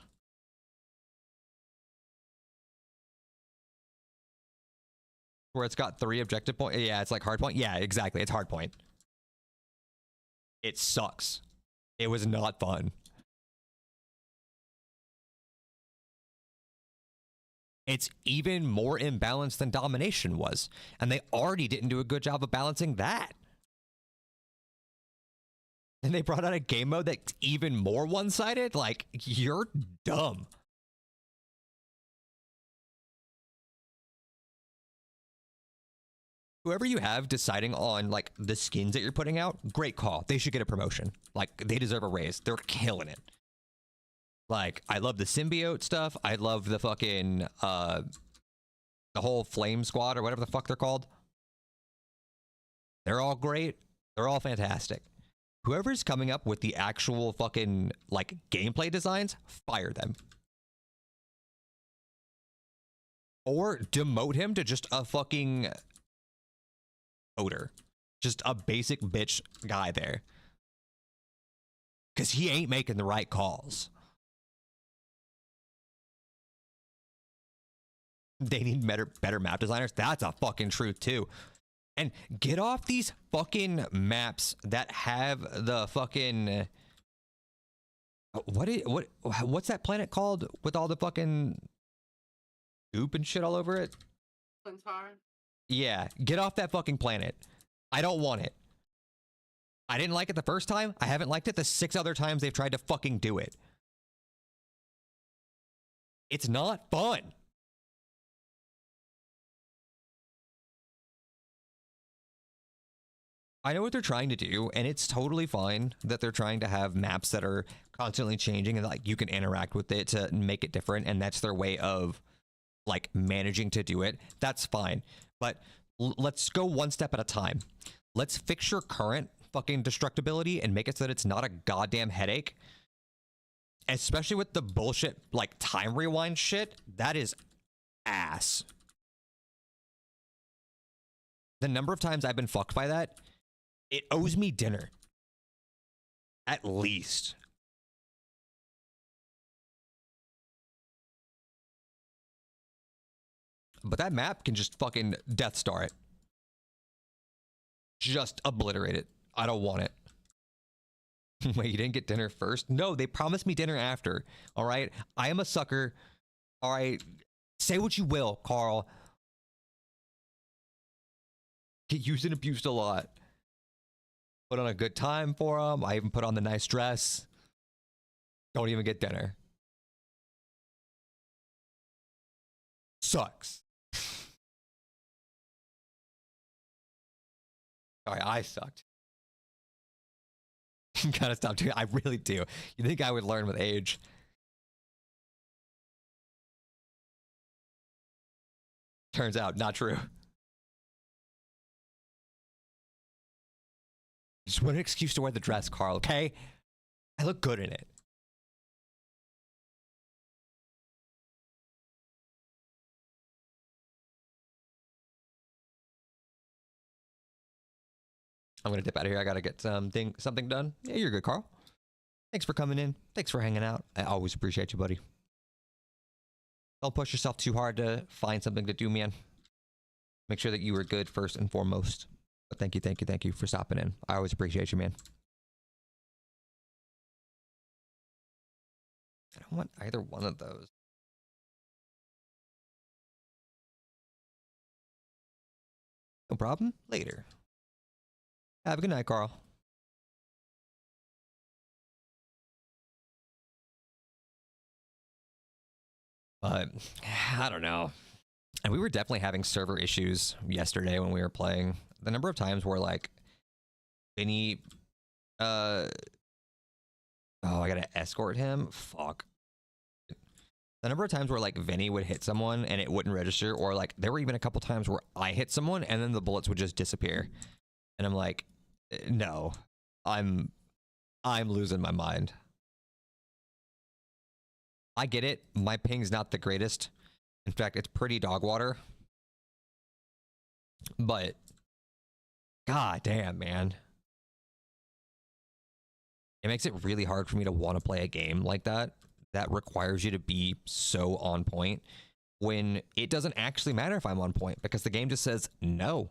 Where it's got 3 objective points. Yeah, it's like hard point. Yeah, exactly. It's hard point. It sucks. It was not fun. It's even more imbalanced than domination was. And they already didn't do a good job of balancing that. And they brought out a game mode that's even more one-sided? Like, you're dumb. Whoever you have deciding on, like, the skins that you're putting out, great call. They should get a promotion. Like, they deserve a raise. They're killing it. Like, I love the symbiote stuff. I love the fucking, the whole flame squad or whatever the fuck they're called. They're all great. They're all fantastic. Whoever's coming up with the actual fucking, like, gameplay designs, fire them. Or demote him to just a fucking coder. Just a basic bitch guy there. Because he ain't making the right calls. They need better map designers. That's a fucking truth too. And get off these fucking maps that have the fucking what's that planet called with all the fucking goop and shit all over it? Quintar. Yeah, get off that fucking planet. I don't want it. I didn't like it the first time. I haven't liked it the 6 other times they've tried to fucking do it. It's not fun. I know what they're trying to do, and it's totally fine that they're trying to have maps that are constantly changing and like you can interact with it to make it different, and that's their way of like managing to do it. That's fine. But let's go one step at a time. Let's fix your current fucking destructibility and make it so that it's not a goddamn headache, especially with the bullshit like time rewind shit, that is ass. The number of times I've been fucked by that, it owes me dinner. At least. But that map can just fucking Death Star it. Just obliterate it. I don't want it. Wait, you didn't get dinner first? No, they promised me dinner after. All right? I am a sucker. All right? Say what you will, Carl. Get used and abused a lot. Put on a good time for them. I even put on the nice dress. Don't even get dinner. Sucks. Sorry, I sucked. Gotta stop doing it. I really do. You think I would learn with age? Turns out, not true. Just want an excuse to wear the dress, Carl, okay? I look good in it. I'm gonna dip out of here. I gotta get something done. Yeah, you're good, Carl. Thanks for coming in. Thanks for hanging out. I always appreciate you, buddy. Don't push yourself too hard to find something to do, man. Make sure that you are good first and foremost. But thank you for stopping in. I always appreciate you, man. I don't want either one of those. No problem. Later. Have a good night, Carl. But I don't know. And we were definitely having server issues yesterday when we were playing. The number of times where like Vinny oh, I gotta escort him. Fuck. The number of times where like Vinny would hit someone and it wouldn't register, or like there were even a couple times where I hit someone and then the bullets would just disappear. And I'm like, no, I'm losing my mind. I get it. My ping's not the greatest. In fact, it's pretty dog water. But god damn, man. It makes it really hard for me to want to play a game like that requires you to be so on point when it doesn't actually matter if I'm on point because the game just says no.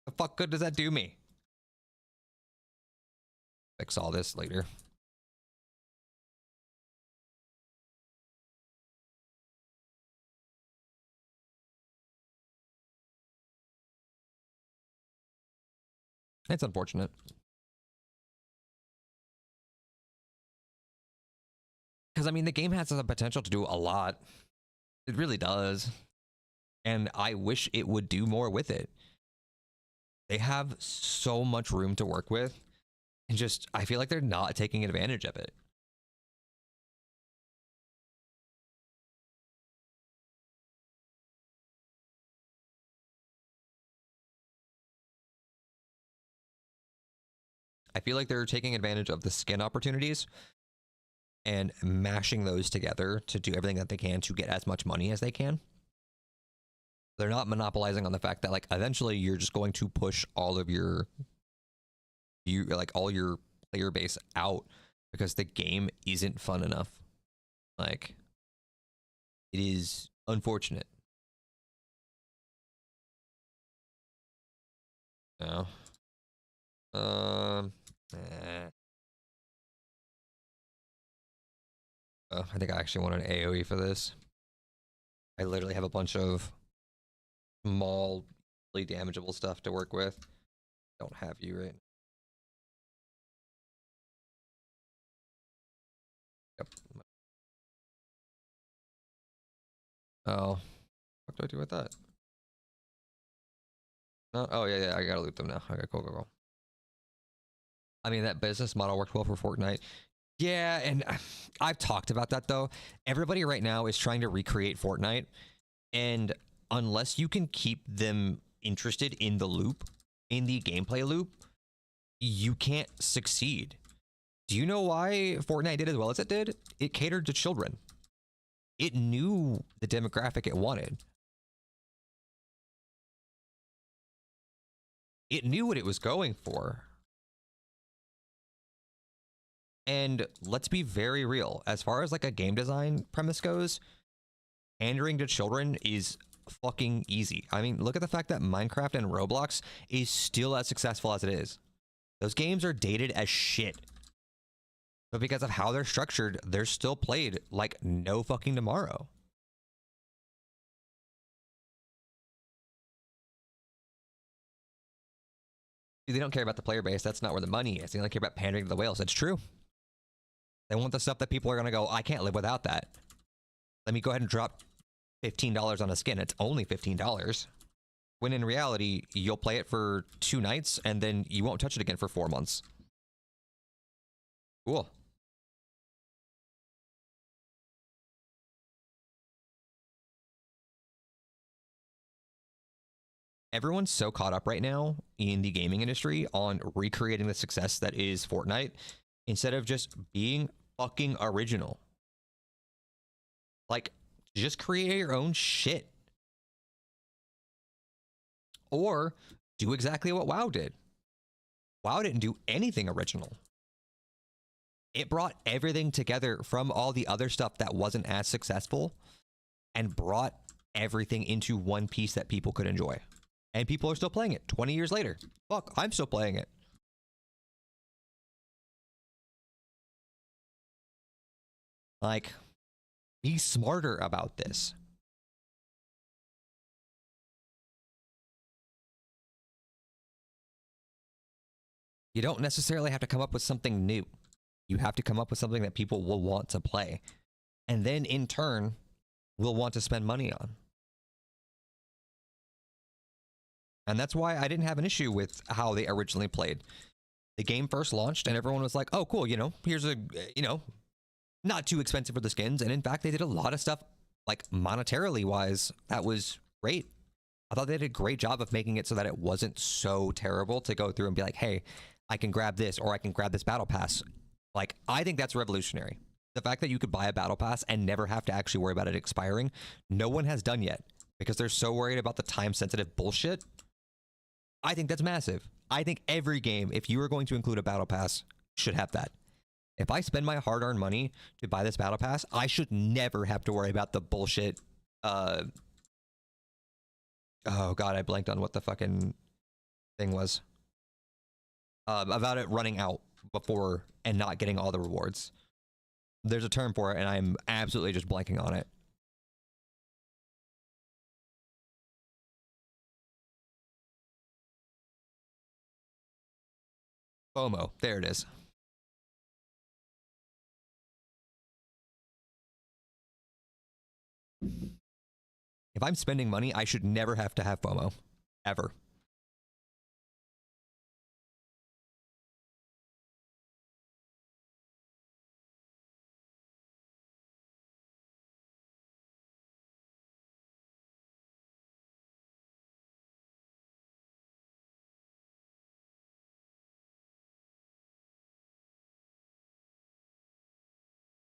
The fuck good does that do me? Fix all this later. It's unfortunate. Because, I mean, the game has the potential to do a lot. It really does. And I wish it would do more with it. They have so much room to work with. And just, I feel like they're not taking advantage of it. I feel like they're taking advantage of the skin opportunities and mashing those together to do everything that they can to get as much money as they can. They're not monopolizing on the fact that like eventually you're just going to push all of your all your player base out because the game isn't fun enough. Like it is unfortunate. No. I think I actually want an AoE for this. I literally have a bunch of small, really damageable stuff to work with. Don't have you right. Yep. Oh, what do I do with that? No. Oh yeah, I gotta loot them now. Okay, cool. I mean, that business model worked well for Fortnite. Yeah, and I've talked about that though. Everybody right now is trying to recreate Fortnite, and unless you can keep them interested in the loop, in the gameplay loop, you can't succeed. Do you know why Fortnite did as well as it did? It catered to children. It knew the demographic it wanted. It knew what it was going for. And let's be very real. As far as like a game design premise goes, pandering to children is fucking easy. I mean, look at the fact that Minecraft and Roblox is still as successful as it is. Those games are dated as shit. But because of how they're structured, they're still played like no fucking tomorrow. They don't care about the player base. That's not where the money is. They only care about pandering to the whales. It's true. They want the stuff that people are going to go, I can't live without that. Let me go ahead and drop $15 on a skin. It's only $15. When in reality, you'll play it for 2 nights and then you won't touch it again for 4 months. Cool. Everyone's so caught up right now in the gaming industry on recreating the success that is Fortnite instead of just being fucking original. Like, just create your own shit. Or do exactly what WoW did. WoW didn't do anything original. It brought everything together from all the other stuff that wasn't as successful and brought everything into one piece that people could enjoy. And people are still playing it 20 years later. Fuck, I'm still playing it. Like, be smarter about this. You don't necessarily have to come up with something new. You have to come up with something that people will want to play. And then in turn, will want to spend money on. And that's why I didn't have an issue with how they originally played. The game first launched and everyone was like, oh, cool, you know, here's a, you know, not too expensive for the skins. And in fact, they did a lot of stuff, like monetarily wise, that was great. I thought they did a great job of making it so that it wasn't so terrible to go through and be like, hey, I can grab this or I can grab this battle pass. Like, I think that's revolutionary. The fact that you could buy a battle pass and never have to actually worry about it expiring, no one has done yet because they're so worried about the time-sensitive bullshit. I think that's massive. I think every game, if you are going to include a battle pass, should have that. If I spend my hard-earned money to buy this battle pass, I should never have to worry about the bullshit. Oh god, I blanked on what the fucking thing was. About it running out before and not getting all the rewards. There's a term for it, and I'm absolutely just blanking on it. FOMO. There it is. If I'm spending money, I should never have to have FOMO. Ever.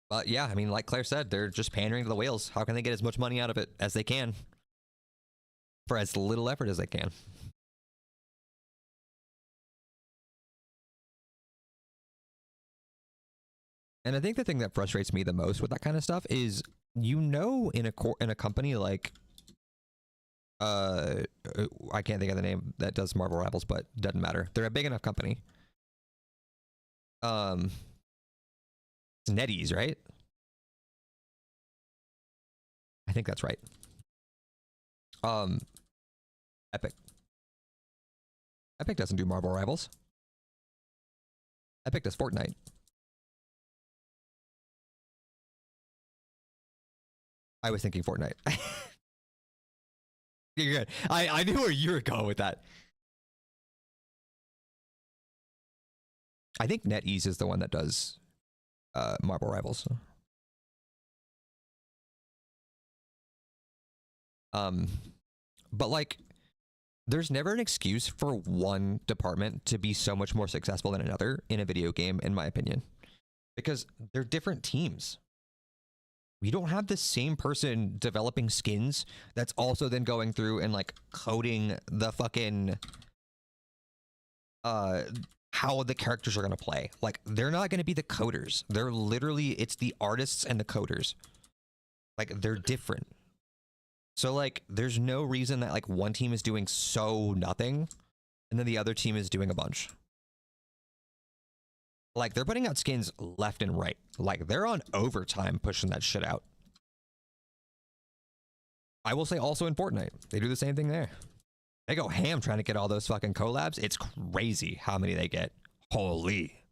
But yeah, I mean, like Claire said, they're just pandering to the whales. How can they get as much money out of it as they can? For as little effort as they can. And I think the thing that frustrates me the most with that kind of stuff is, you know, in a company like I can't think of the name that does Marvel Rivals, but doesn't matter. They're a big enough company. It's NetEase, right? I think that's right. Epic. Epic doesn't do Marvel Rivals. Epic does Fortnite. I was thinking Fortnite. You're good. I knew where you were going with that. I think NetEase is the one that does Marvel Rivals. But like, there's never an excuse for one department to be so much more successful than another in a video game, in my opinion, because they're different teams. We don't have the same person developing skins that's also then going through and like coding the fucking how the characters are going to play. Like, they're not going to be the coders. They're literally, it's the artists and the coders. Like, they're different. So like, there's no reason that like one team is doing so nothing and then the other team is doing a bunch. Like, they're putting out skins left and right. Like, they're on overtime pushing that shit out. I will say also in Fortnite, they do the same thing there. They go ham trying to get all those fucking collabs. It's crazy how many they get. Holy.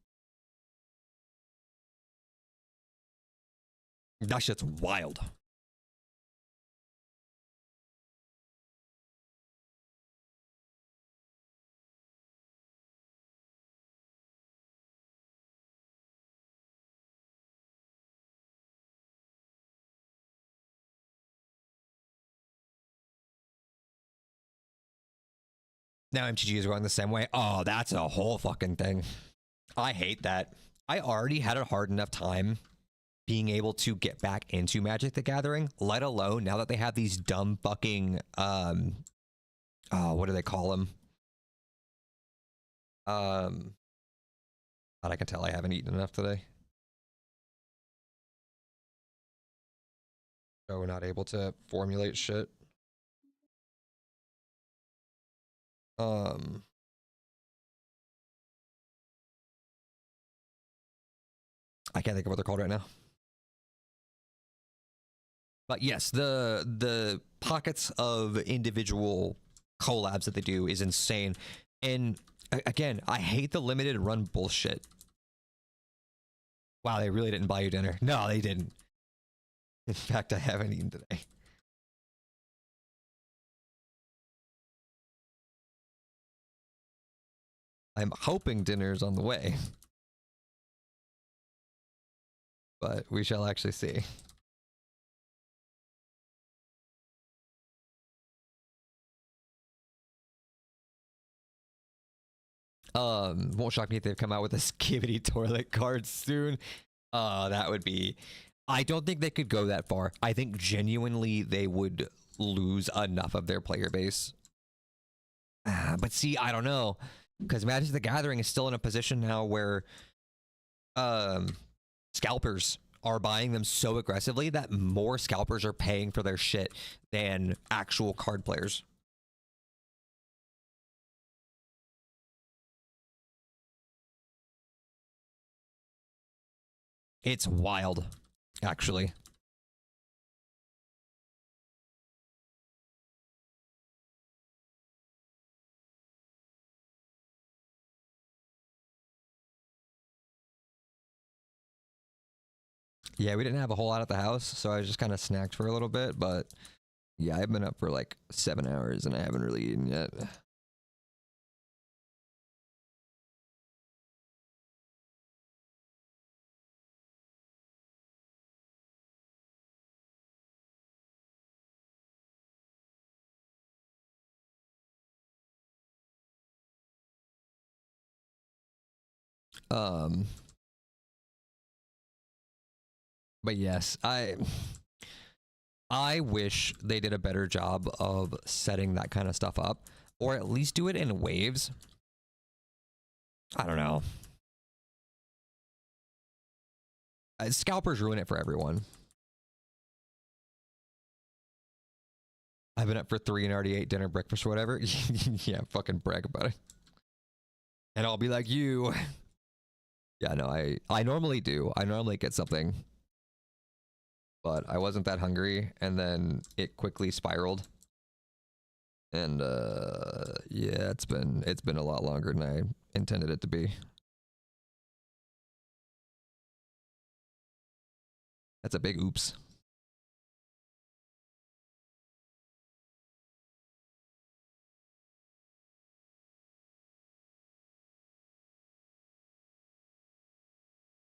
That shit's wild. Now MTG is going the same way. Oh, that's a whole fucking thing. I hate that. I already had a hard enough time being able to get back into Magic the Gathering, let alone now that they have these dumb fucking what do they call them? But I can tell I haven't eaten enough today. So we're not able to formulate shit. I can't think of what they're called right now. But yes, the pockets of individual collabs that they do is insane. And again, I hate the limited run bullshit. Wow, they really didn't buy you dinner. No, they didn't. In fact, I haven't eaten today. I'm hoping dinner's on the way. But we shall actually see. Won't shock me if they've come out with a skivvy toilet card soon. That would be... I don't think they could go that far. I think genuinely they would lose enough of their player base. But see, I don't know. Because Magic the Gathering is still in a position now where scalpers are buying them so aggressively that more scalpers are paying for their shit than actual card players. It's wild, actually. Yeah, we didn't have a whole lot at the house, so I just kind of snacked for a little bit, but yeah, I've been up for like 7 hours and I haven't really eaten yet. But yes, I wish they did a better job of setting that kind of stuff up, or at least do it in waves. I don't know. Scalpers ruin it for everyone. I've been up for 3 and already ate dinner, breakfast, or whatever. Yeah, fucking brag about it. And I'll be like you. Yeah, no, I normally do. I normally get something. But I wasn't that hungry, and then it quickly spiraled. And yeah, it's been a lot longer than I intended it to be. That's a big oops.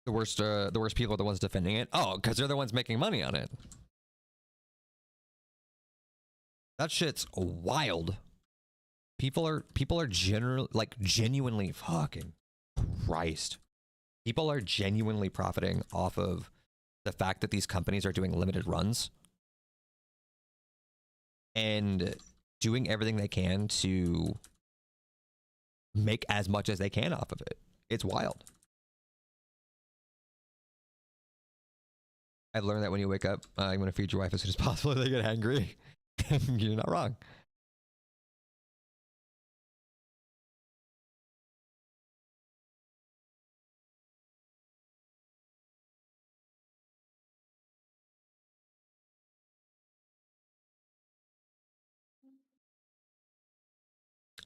The worst people are the ones defending it. Oh, because they're the ones making money on it. That shit's wild. people are generally like genuinely fucking Christ. People are genuinely profiting off of the fact that these companies are doing limited runs and doing everything they can to make as much as they can off of it. It's wild. I've learned that when you wake up, you want to feed your wife as soon as possible if they get angry. You're not wrong.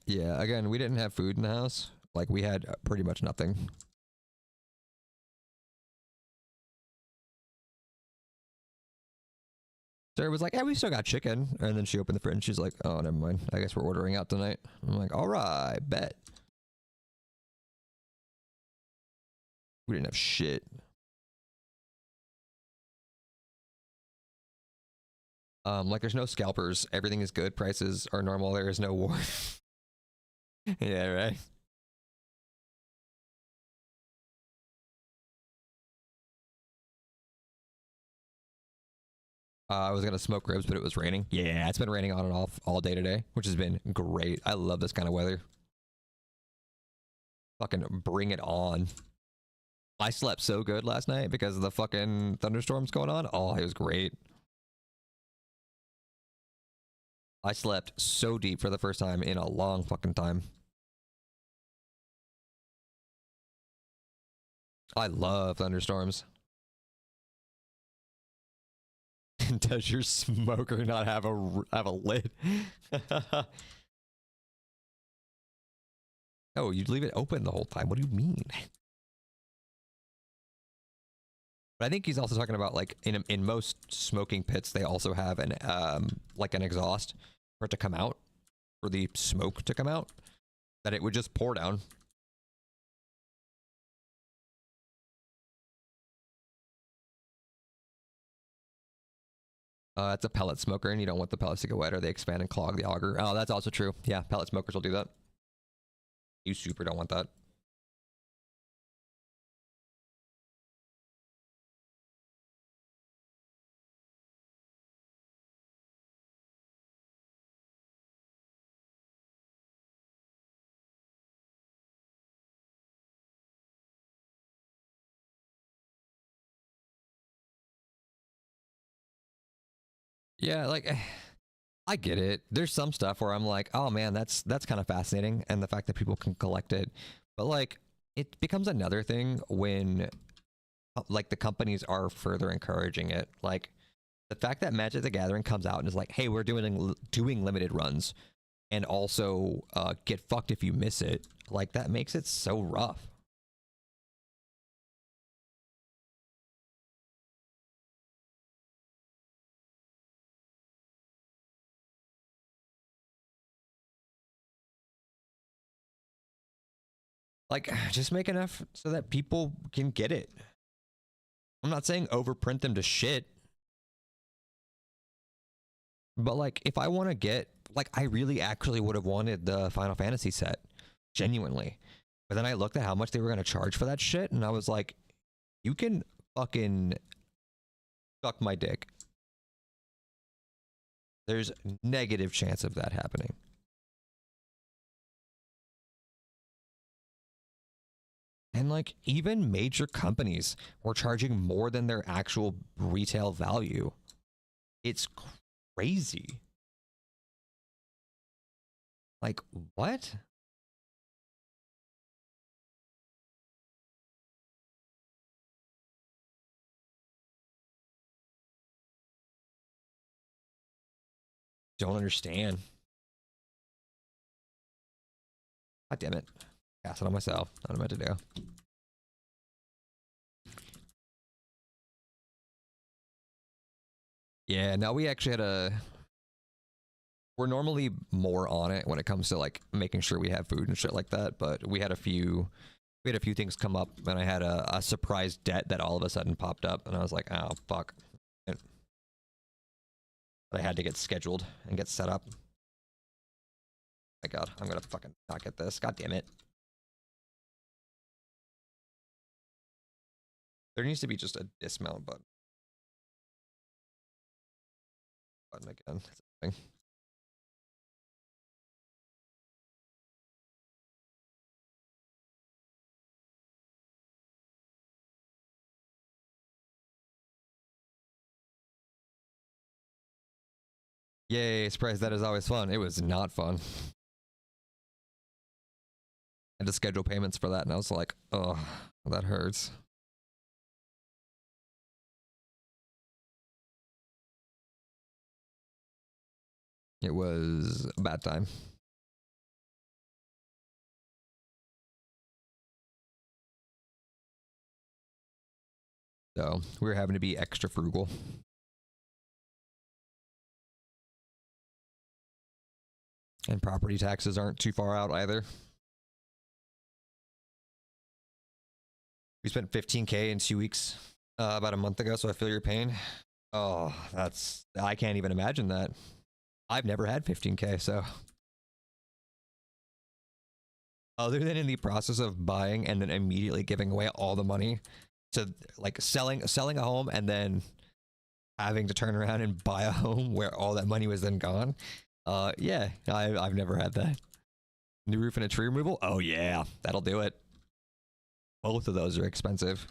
Yeah, again, we didn't have food in the house. Like, we had pretty much nothing. Sarah was like, yeah, we still got chicken. And then she opened the fridge. She's like, oh, never mind. I guess we're ordering out tonight. I'm like, all right, bet. We didn't have shit. Like, there's no scalpers. Everything is good. Prices are normal. There is no war. Yeah, right. I was gonna smoke ribs, but it was raining. Yeah, it's been raining on and off all day today, which has been great. I love this kind of weather. Fucking bring it on. I slept so good last night because of the fucking thunderstorms going on. Oh, it was great. I slept so deep for the first time in a long fucking time. I love thunderstorms. Does your smoker not have a lid? Oh, you leave it open the whole time. What do you mean? But I think he's also talking about like in most smoking pits they also have an like an exhaust for it to come out, for the smoke to come out, that it would just pour down. It's a pellet smoker, and you don't want the pellets to get wet or they expand and clog the auger. Oh, that's also true. Yeah, pellet smokers will do that. You super don't want that. Yeah, like I get it. There's some stuff where I'm like, oh man, that's kind of fascinating, and the fact that people can collect it. But like, it becomes another thing when like the companies are further encouraging it. Like the fact that Magic the Gathering comes out and is like, hey, we're doing limited runs, and also get fucked if you miss it. Like that makes it so rough. Like, just make enough so that people can get it. I'm not saying overprint them to shit. But like, if I want to get, like, I really actually would have wanted the Final Fantasy set, genuinely. But then I looked at how much they were going to charge for that shit, and I was like, you can fucking suck my dick. There's negative chance of that happening. And like, even major companies were charging more than their actual retail value. It's crazy. Like, what? Don't understand. God damn it. Cast it on myself. Not what I meant to do. Yeah, now we actually had a... We're normally more on it when it comes to like making sure we have food and shit like that, but we had a few things come up, and I had a surprise debt that all of a sudden popped up, and I was like, oh fuck. But I had to get scheduled and get set up. My God, I'm gonna fucking not get this. God damn it. There needs to be just a dismount button. Again. Yay, surprise, that is always fun. It was not fun. I had to schedule payments for that, and I was like, oh, that hurts. It was a bad time. So we were having to be extra frugal. And property taxes aren't too far out either. We spent 15K in 2 weeks about a month ago, so I feel your pain. Oh, I can't even imagine that. I've never had 15K, so. Other than in the process of buying and then immediately giving away all the money to like selling a home and then having to turn around and buy a home where all that money was then gone. Yeah, I've never had that. New roof and a tree removal? Oh yeah, that'll do it. Both of those are expensive.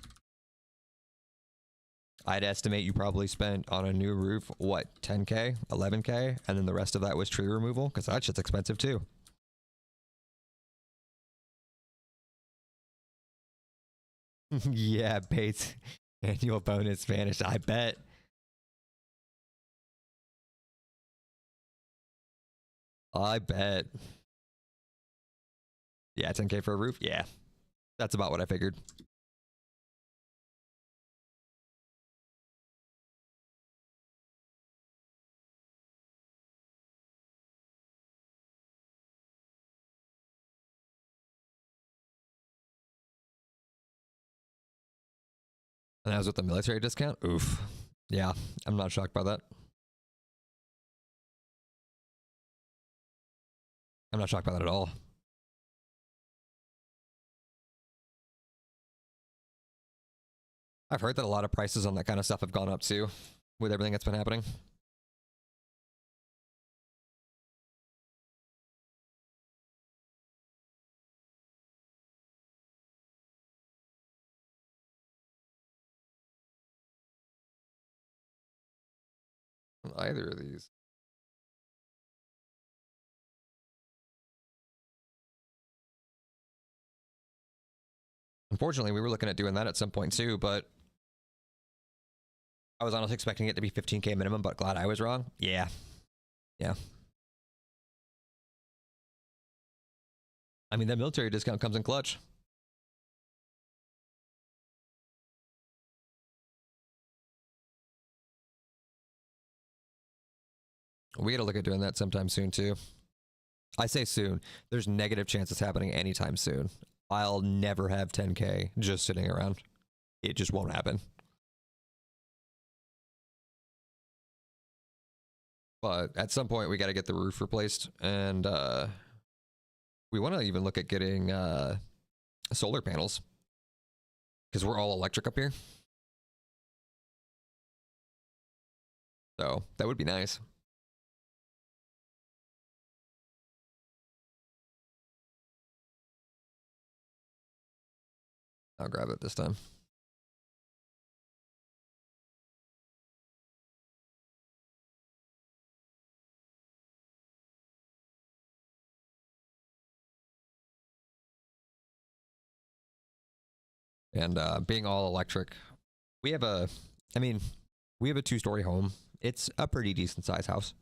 I'd estimate you probably spent on a new roof, what, 10K, 11K, and then the rest of that was tree removal? Because that shit's expensive too. Yeah, Bates. Annual bonus vanished. I bet. I bet. Yeah, 10K for a roof? Yeah. That's about what I figured. And that was with the military discount? Oof. Yeah, I'm not shocked by that. I'm not shocked by that at all. I've heard that a lot of prices on that kind of stuff have gone up too, with everything that's been happening. Either of these. Unfortunately, we were looking at doing that at some point too, but I was honestly expecting it to be 15K minimum, but glad I was wrong. Yeah. Yeah. I mean, that military discount comes in clutch. We got to look at doing that sometime soon too. I say soon. There's negative chances happening anytime soon. I'll never have 10K just sitting around. It just won't happen. But at some point, we got to get the roof replaced, and we want to even look at getting solar panels because we're all electric up here. So that would be nice. I'll grab it this time. And being all electric, we have a, I mean, we have a 2-story home. It's a pretty decent size house.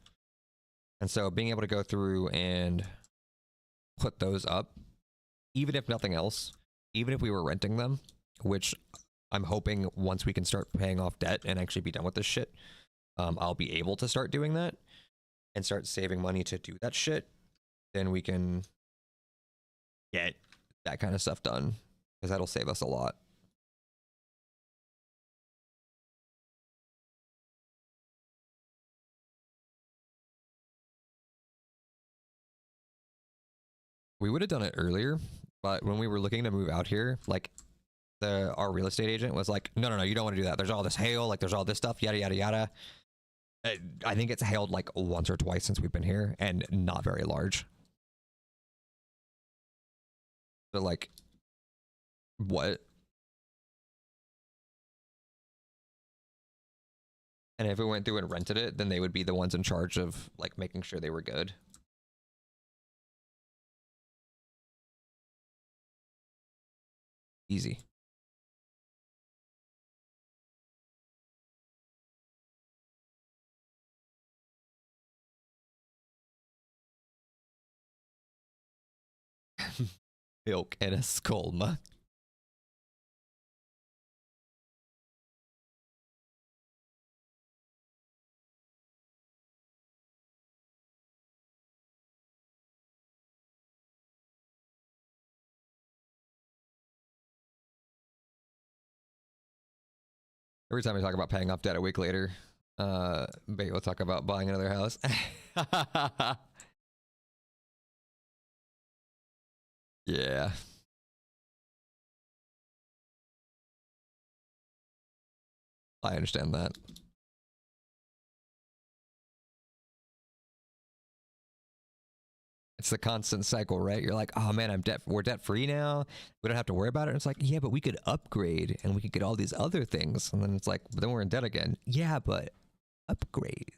And so being able to go through and put those up, even if nothing else, even if we were renting them, which I'm hoping once we can start paying off debt and actually be done with this shit, I'll be able to start doing that and start saving money to do that shit. Then we can get that kind of stuff done because that'll save us a lot. We would have done it earlier, but when we were looking to move out here, like our real estate agent was like, no, no, no, you don't want to do that. There's all this hail, like there's all this stuff, yada yada yada. I think it's hailed like once or twice since we've been here, and not very large. So like, what? And if we went through and rented it, then they would be the ones in charge of like making sure they were good. Easy. Milk and a skolma. Every time we talk about paying off debt a week later, we'll talk about buying another house. Yeah. I understand that. It's the constant cycle, right? You're like, oh man, we're debt free now. We don't have to worry about it. And it's like, yeah, but we could upgrade and we could get all these other things. And then it's like, but then we're in debt again. Yeah, but upgrade.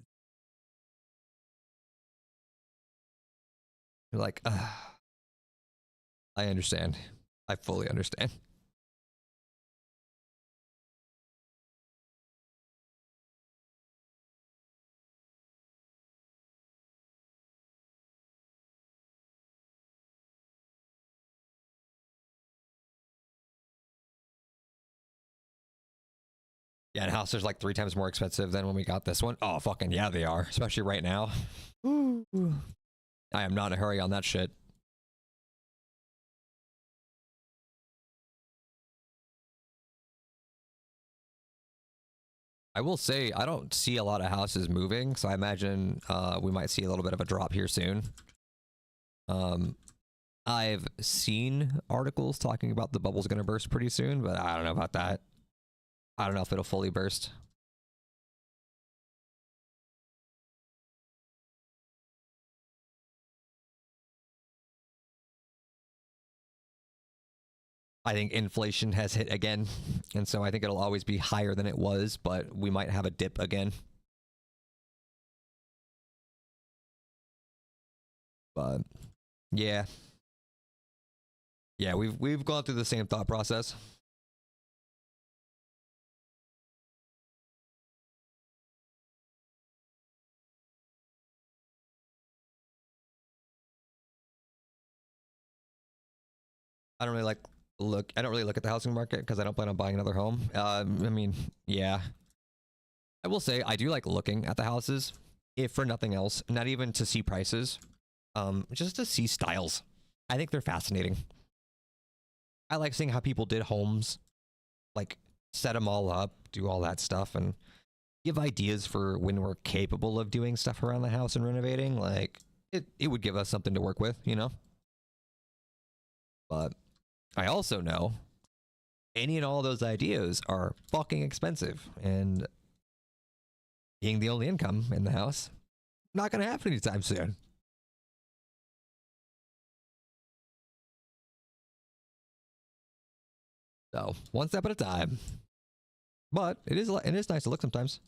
You're like, I understand. I fully understand. Yeah, and houses are like 3 times more expensive than when we got this one. Oh, fucking yeah, they are. Especially right now. Ooh. I am not in a hurry on that shit. I will say, I don't see a lot of houses moving, so I imagine we might see a little bit of a drop here soon. I've seen articles talking about the bubble's going to burst pretty soon, but I don't know about that. I don't know if it'll fully burst. I think inflation has hit again, and so I think it'll always be higher than it was, but we might have a dip again. But yeah. Yeah, we've gone through the same thought process. I don't really look at the housing market because I don't plan on buying another home. I mean, yeah. I will say I do like looking at the houses, if for nothing else, not even to see prices, just to see styles. I think they're fascinating. I like seeing how people did homes, like set them all up, do all that stuff, and give ideas for when we're capable of doing stuff around the house and renovating. Like it would give us something to work with, you know? But I also know any and all those ideas are fucking expensive, and being the only income in the house, not gonna happen anytime soon. So one step at a time. But it is nice to look sometimes.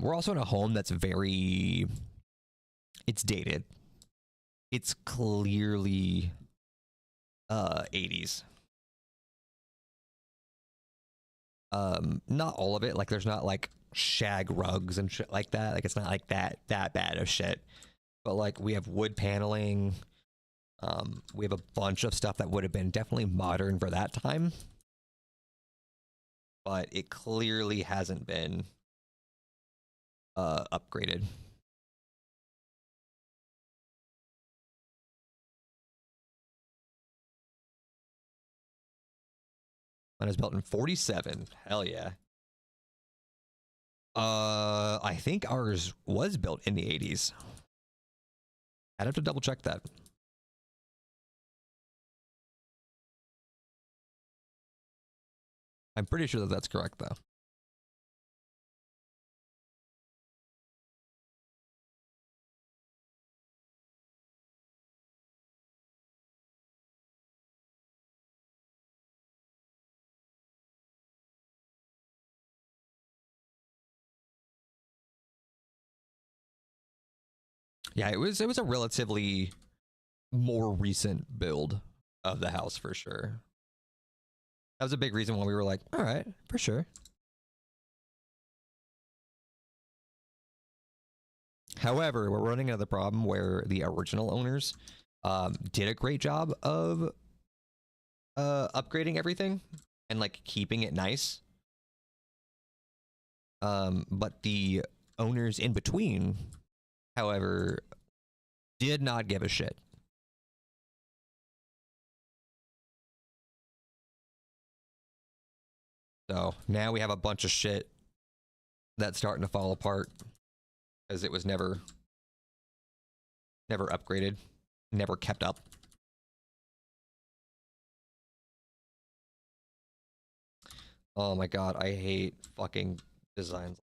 We're also in a home that's it's dated. It's clearly 80s. Not all of it. Like there's not like shag rugs and shit like that. Like it's not like that bad of shit. But like we have wood paneling. We have a bunch of stuff that would have been definitely modern for that time. But it clearly hasn't been upgraded. Mine is built in 47. Hell yeah. I think ours was built in the 80s. I'd have to double check that. I'm pretty sure that that's correct, though. Yeah, it was a relatively more recent build of the house for sure. That was a big reason why we were like, all right, for sure. However, we're running into the problem where the original owners did a great job of upgrading everything and like keeping it nice. But the owners in between, however, did not give a shit. So now we have a bunch of shit that's starting to fall apart because it was never upgraded, never kept up. Oh my god, I hate fucking designs.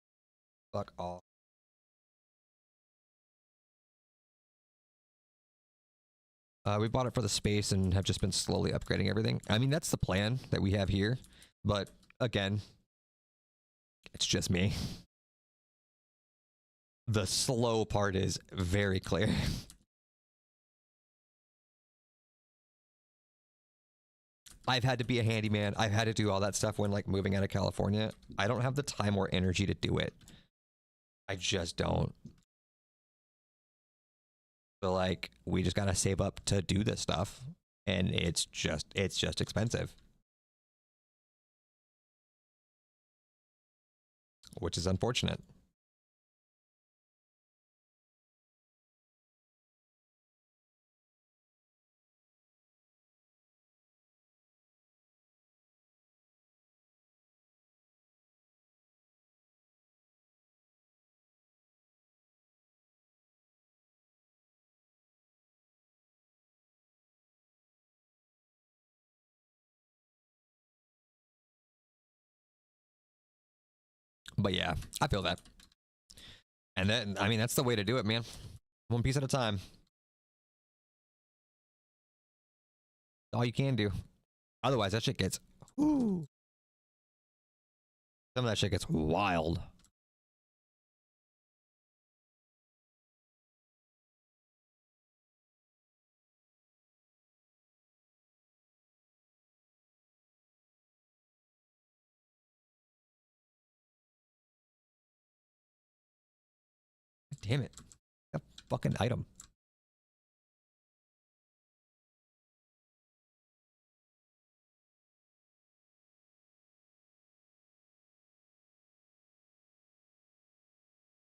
Fuck off. We bought it for the space and have just been slowly upgrading everything. I mean, that's the plan that we have here. But again, it's just me. The slow part is very clear. I've had to be a handyman. I've had to do all that stuff when like moving out of California. I don't have the time or energy to do it. I just don't. So like we just gotta save up to do this stuff. And it's just expensive. Which is unfortunate. But yeah, I feel that. And then, I mean, that's the way to do it, man. One piece at a time. All you can do. Otherwise, that shit gets. Ooh. Some of that shit gets wild. Damn it. That fucking item.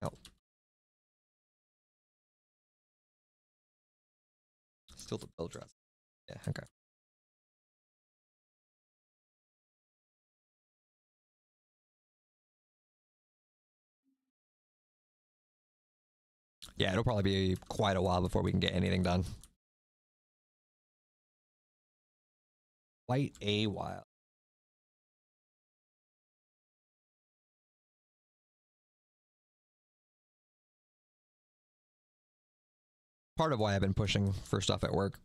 Oh. Still the bill dress. Yeah, okay. Yeah, it'll probably be quite a while before we can get anything done. Quite a while. Part of why I've been pushing for stuff at work.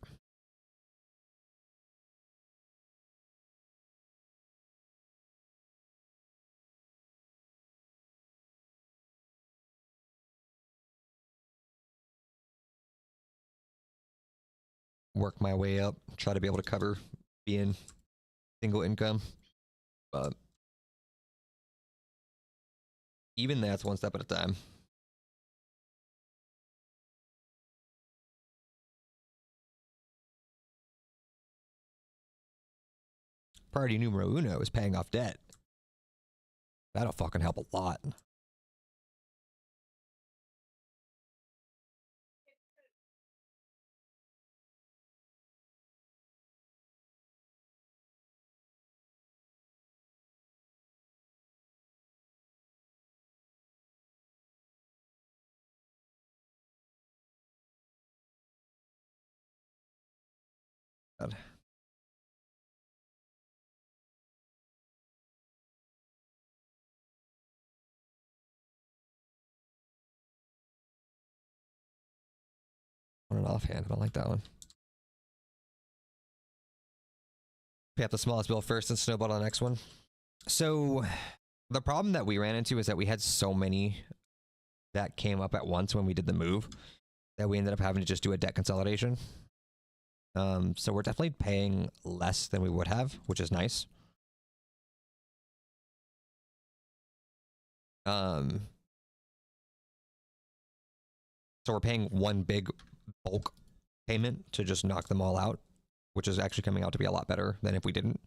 Work my way up. Try to be able to cover being single income. But even that's one step at a time. Priority numero uno is paying off debt. That'll fucking help a lot. God. On an offhand, I don't like that one. Pay up the smallest bill first and snowball on the next one. So the problem that we ran into is that we had so many that came up at once when we did the move that we ended up having to just do a debt consolidation. So we're definitely paying less than we would have, which is nice. So we're paying one big bulk payment to just knock them all out, which is actually coming out to be a lot better than if we didn't.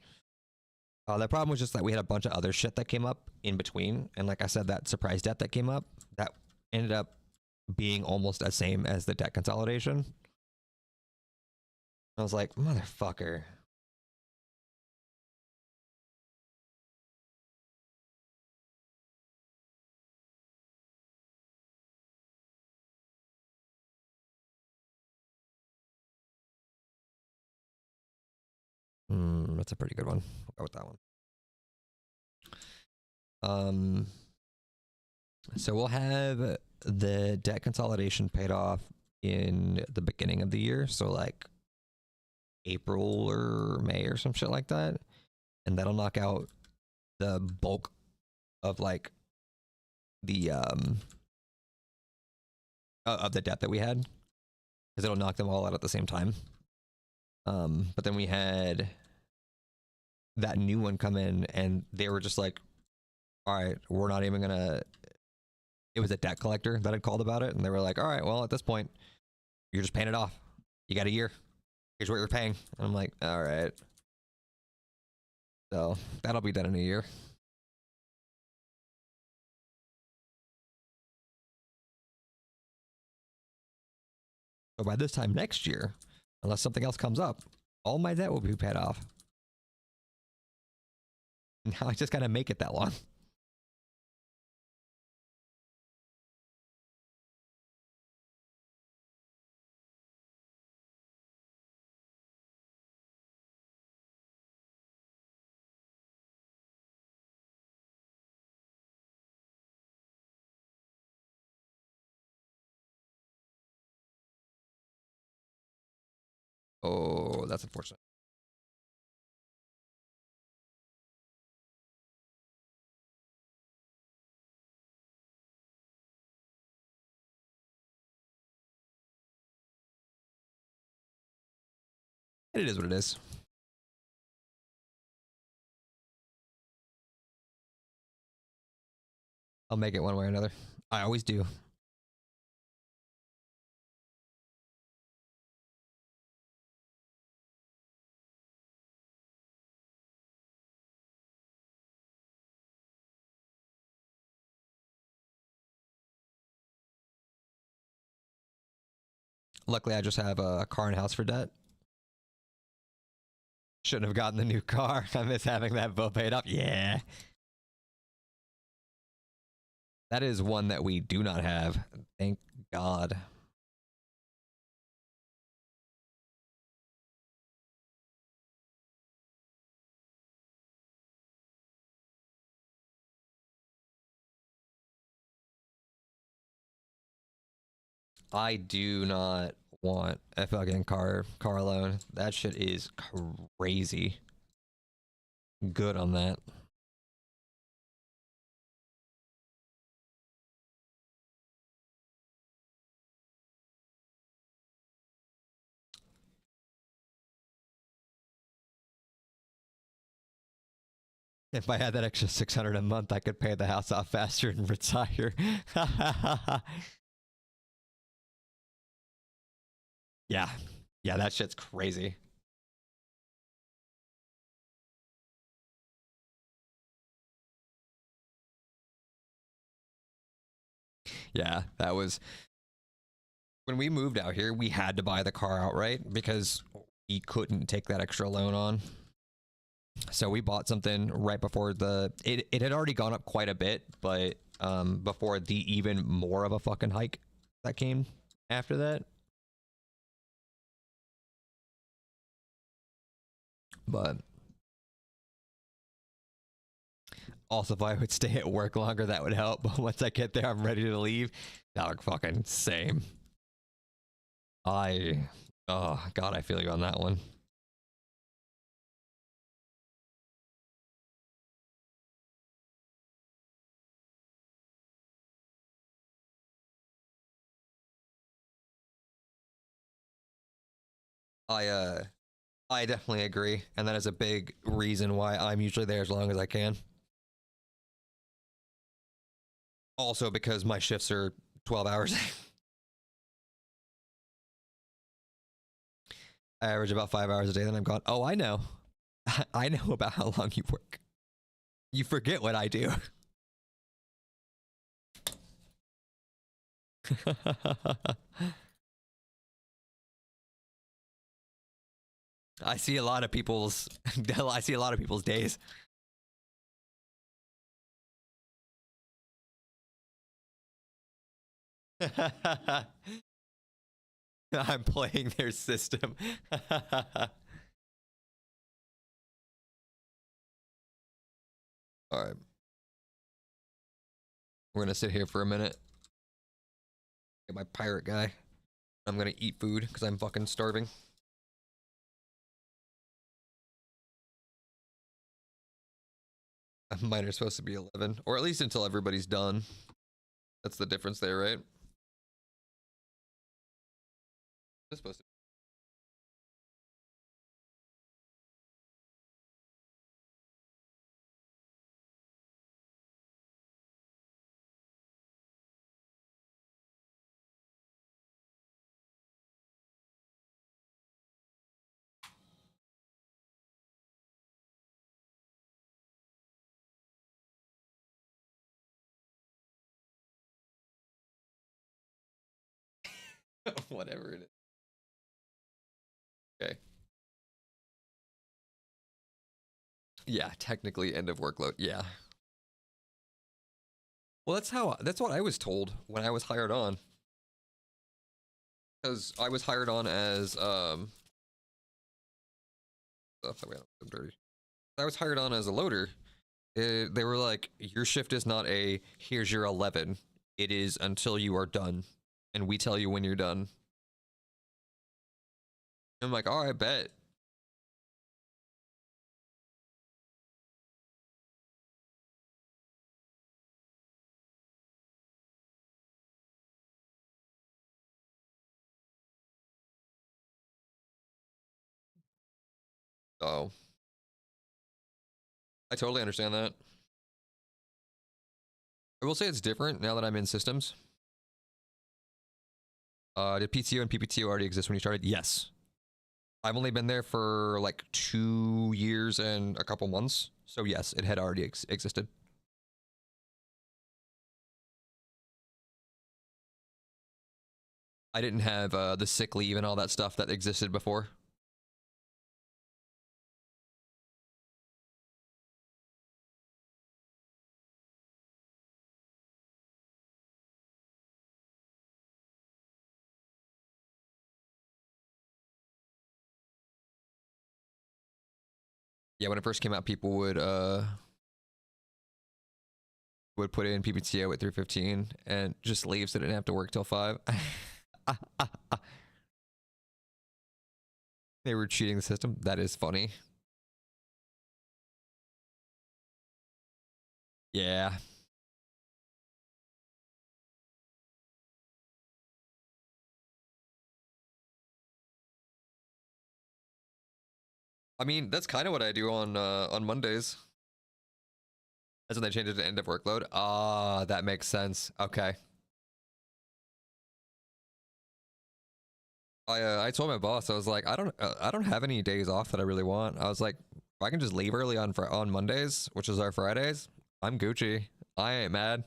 The problem was just that we had a bunch of other shit that came up in between. And like I said, that surprise debt that came up, that ended up being almost the same as the debt consolidation. I was like, motherfucker. That's a pretty good one. We'll go with that one. So we'll have the debt consolidation paid off in the beginning of the year. So like April or May or some shit like that. And that'll knock out the bulk of like the of the debt that we had, because it'll knock them all out at the same time. But then we had that new one come in and they were just like, all right, we're not even gonna, it was a debt collector that had called about it, and they were like, all right, well, at this point you're just paying it off, you got a year, here's what you're paying. And I'm like, all right, so that'll be done in a year. So by this time next year, unless something else comes up, all my debt will be paid off. Now I just gotta make it that long. Oh, that's unfortunate. It is what it is. I'll make it one way or another. I always do. Luckily, I just have a car and house for debt. Shouldn't have gotten the new car. I miss having that bill paid off. Yeah. That is one that we do not have. Thank God. I do not want a fucking car loan. That shit is crazy. Good on that. If I had that extra 600 a month, I could pay the house off faster and retire. Yeah. Yeah, that shit's crazy. Yeah, that was when we moved out here, we had to buy the car outright because we couldn't take that extra loan on. So we bought something right before it had already gone up quite a bit, but before the even more of a fucking hike that came after that. But also, if I would stay at work longer, that would help. But once I get there, I'm ready to leave. That would fucking same. Oh god, I feel you on that one. I uh I definitely agree, and that is a big reason why I'm usually there as long as I can. Also because my shifts are 12 hours. I average about 5 hours a day, then I'm gone. Oh, I know. I know about how long you work. You forget what I do. I see a lot of people's I see a lot of people's days. I'm playing their system. All right. We're gonna sit here for a minute. Get my pirate guy. I'm gonna eat food because I'm fucking starving. Mine are supposed to be 11, or at least until everybody's done. That's the difference there, right? It's supposed to. Whatever it is. Okay. Yeah, technically end of workload. Yeah. Well, that's what I was told when I was hired on. Because I was hired on as stuff that we have dirty. I was hired on as a loader. They were like, your shift is not a here's your 11. It is until you are done, and we tell you when you're done. I'm like, oh, I bet. Oh, I totally understand that. I will say it's different now that I'm in systems. Did PTO and PPTO already exist when you started? Yes. I've only been there for like 2 years and a couple months. So yes, it had already existed. I didn't have the sick leave and all that stuff that existed before. Yeah, when it first came out, people would put in PPTO at 3:15 and just leave so they didn't have to work till 5. They were cheating the system. That is funny. Yeah. I mean, that's kind of what I do on Mondays. That's when they changed it to end of workload. Ah, that makes sense. Okay. I told my boss, I was like, I don't have any days off that I really want. I was like, if I can just leave early on Mondays, which is our Fridays, I'm Gucci. I ain't mad.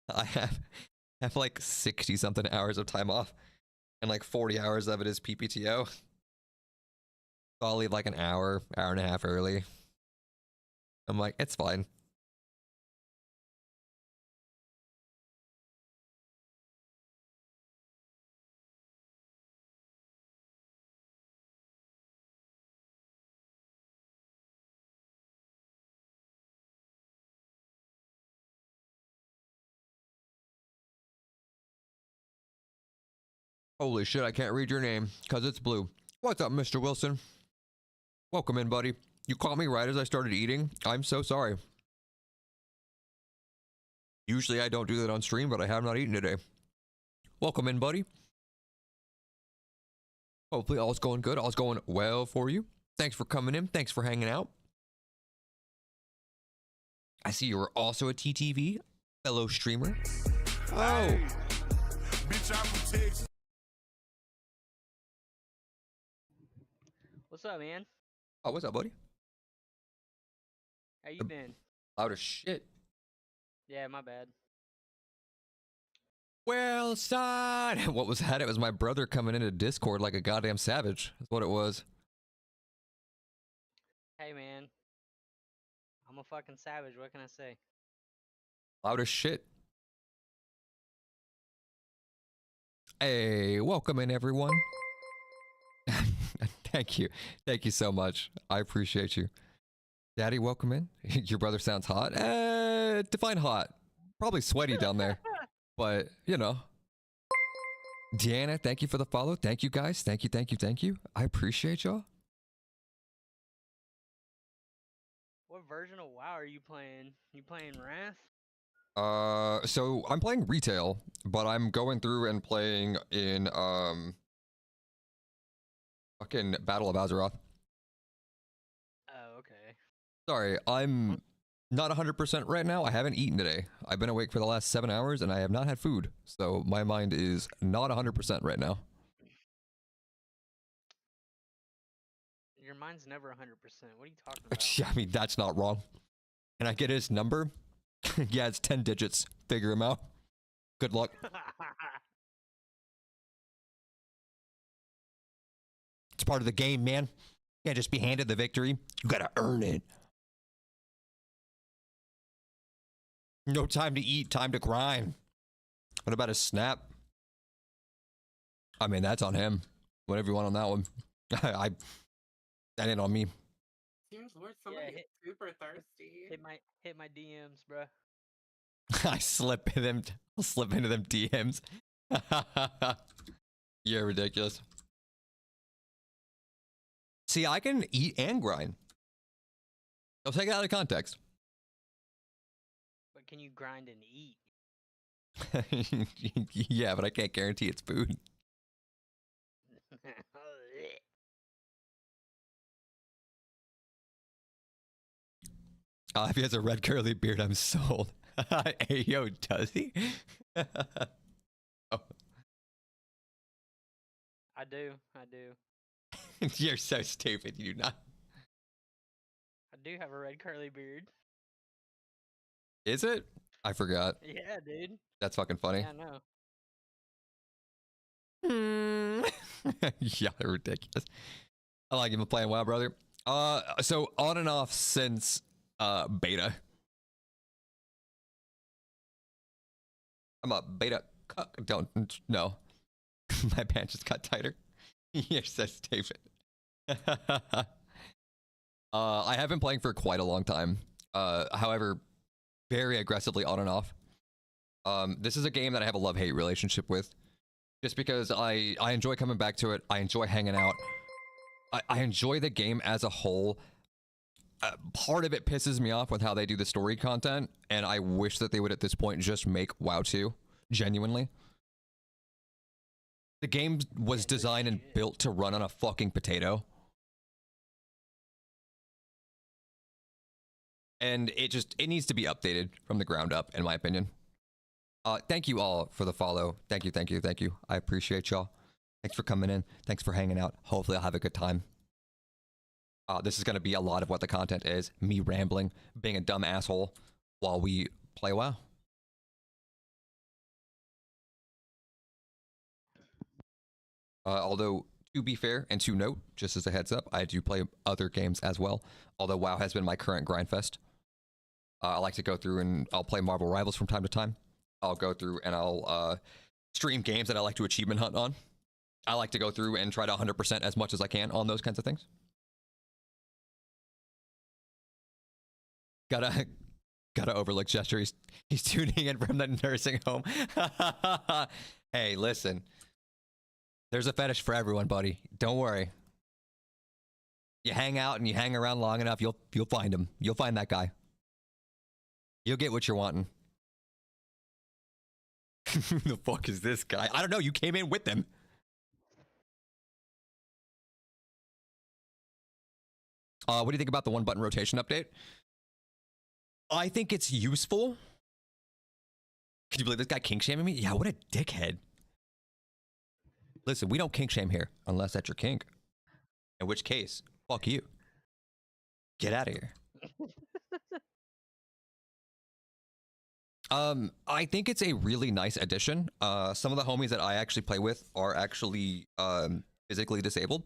I have like 60 something hours of time off, and like 40 hours of it is PPTO. So I'll leave like an hour and a half early. I'm like, it's fine. Holy shit, I can't read your name because it's blue. What's up, Mr. Wilson? Welcome in, buddy. You caught me right as I started eating. I'm so sorry. Usually I don't do that on stream, but I have not eaten today. Welcome in, buddy. Hopefully all's going good. All's going well for you. Thanks for coming in. Thanks for hanging out. I see you were also a TTV, fellow streamer. Oh. What's up, man? Oh, what's up, buddy? How you been? Loud as shit. Yeah, my bad. Well, son. What was that? It was my brother coming into Discord like a goddamn savage. That's what it was. Hey, man. I'm a fucking savage. What can I say? Loud as shit. Hey, welcome in, everyone. Thank you. Thank you so much. I appreciate you. Daddy, welcome in. Your brother sounds hot. Define hot. Probably sweaty down there. But, you know. Deanna, thank you for the follow. Thank you, guys. Thank you, thank you, thank you. I appreciate y'all. What version of WoW are you playing? You playing Wrath? So I'm playing retail, but I'm going through and playing in, fucking Battle of Azeroth. Oh, okay. Sorry, I'm not 100% right now. I haven't eaten today. I've been awake for the last 7 hours and I have not had food. So my mind is not 100% right now. Your mind's never 100%. What are you talking about? Yeah, I mean, that's not wrong. Can I get his number? Yeah, it's 10 digits. Figure him out. Good luck. It's part of the game, man. Can't just be handed the victory. You gotta earn it. No time to eat, time to grind. What about a snap? I mean, that's on him. Whatever you want on that one. That ain't on me. Dear Lord, somebody is super thirsty. Hit my DMs, bruh. I I'll slip into them DMs. You're ridiculous. See, I can eat and grind. I'll take it out of context. But can you grind and eat? Yeah, but I can't guarantee it's food. If he has a red curly beard, I'm sold. Hey, yo, does he? Oh. I do. You're so stupid. You do not. I do have a red curly beard. Is it? I forgot. Yeah, dude. That's fucking funny. Yeah, I know. Yeah, they're ridiculous. I like him playing WoW, brother. So on and off since beta. I'm a beta cuck. Don't no. My pants just got tighter. You're so stupid. I have been playing for quite a long time. However, very aggressively on and off. This is a game that I have a love-hate relationship with. Just because I enjoy coming back to it. I enjoy hanging out. I enjoy the game as a whole. Part of it pisses me off with how they do the story content, and I wish that they would at this point just make WoW 2, genuinely. The game was designed and built to run on a fucking potato. And it needs to be updated from the ground up, in my opinion. Thank you all for the follow. Thank you, thank you, thank you. I appreciate y'all. Thanks for coming in. Thanks for hanging out. Hopefully I'll have a good time. This is going to be a lot of what the content is. Me rambling, being a dumb asshole while we play WoW. Although, to be fair and to note, just as a heads up, I do play other games as well. Although WoW has been my current grindfest. I like to go through and I'll play Marvel Rivals from time to time. I'll go through and I'll stream games that I like to achievement hunt on. I like to go through and try to 100% as much as I can on those kinds of things. Gotta overlook gesture. He's tuning in from the nursing home. Hey, listen. There's a fetish for everyone, buddy. Don't worry. You hang out and you hang around long enough, you'll find him. You'll find that guy. You'll get what you're wanting. Who the fuck is this guy? I don't know. You came in with them. What do you think about the one button rotation update? I think it's useful. Can you believe this guy kink shaming me? Yeah, what a dickhead. Listen, we don't kink shame here unless that's your kink. In which case, fuck you. Get out of here. I think it's a really nice addition. Some of the homies that I actually play with are actually physically disabled.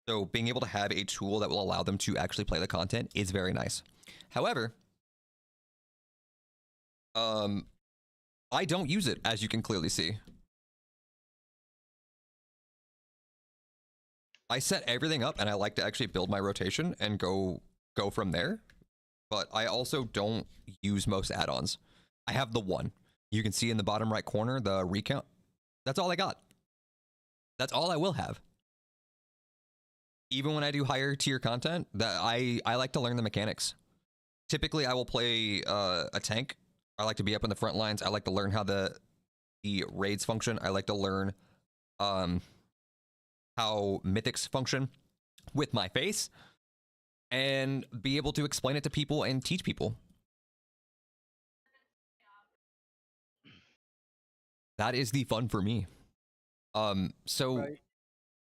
So being able to have a tool that will allow them to actually play the content is very nice. However, I don't use it, as you can clearly see. I set everything up and I like to actually build my rotation and go from there. But I also don't use most add-ons. I have the one. You can see in the bottom right corner, the recount. That's all I got. That's all I will have. Even when I do higher tier content, that I like to learn the mechanics. Typically, I will play a tank. I like to be up in the front lines. I like to learn how the raids function. I like to learn how mythics function with my face and be able to explain it to people and teach people. That is the fun for me. So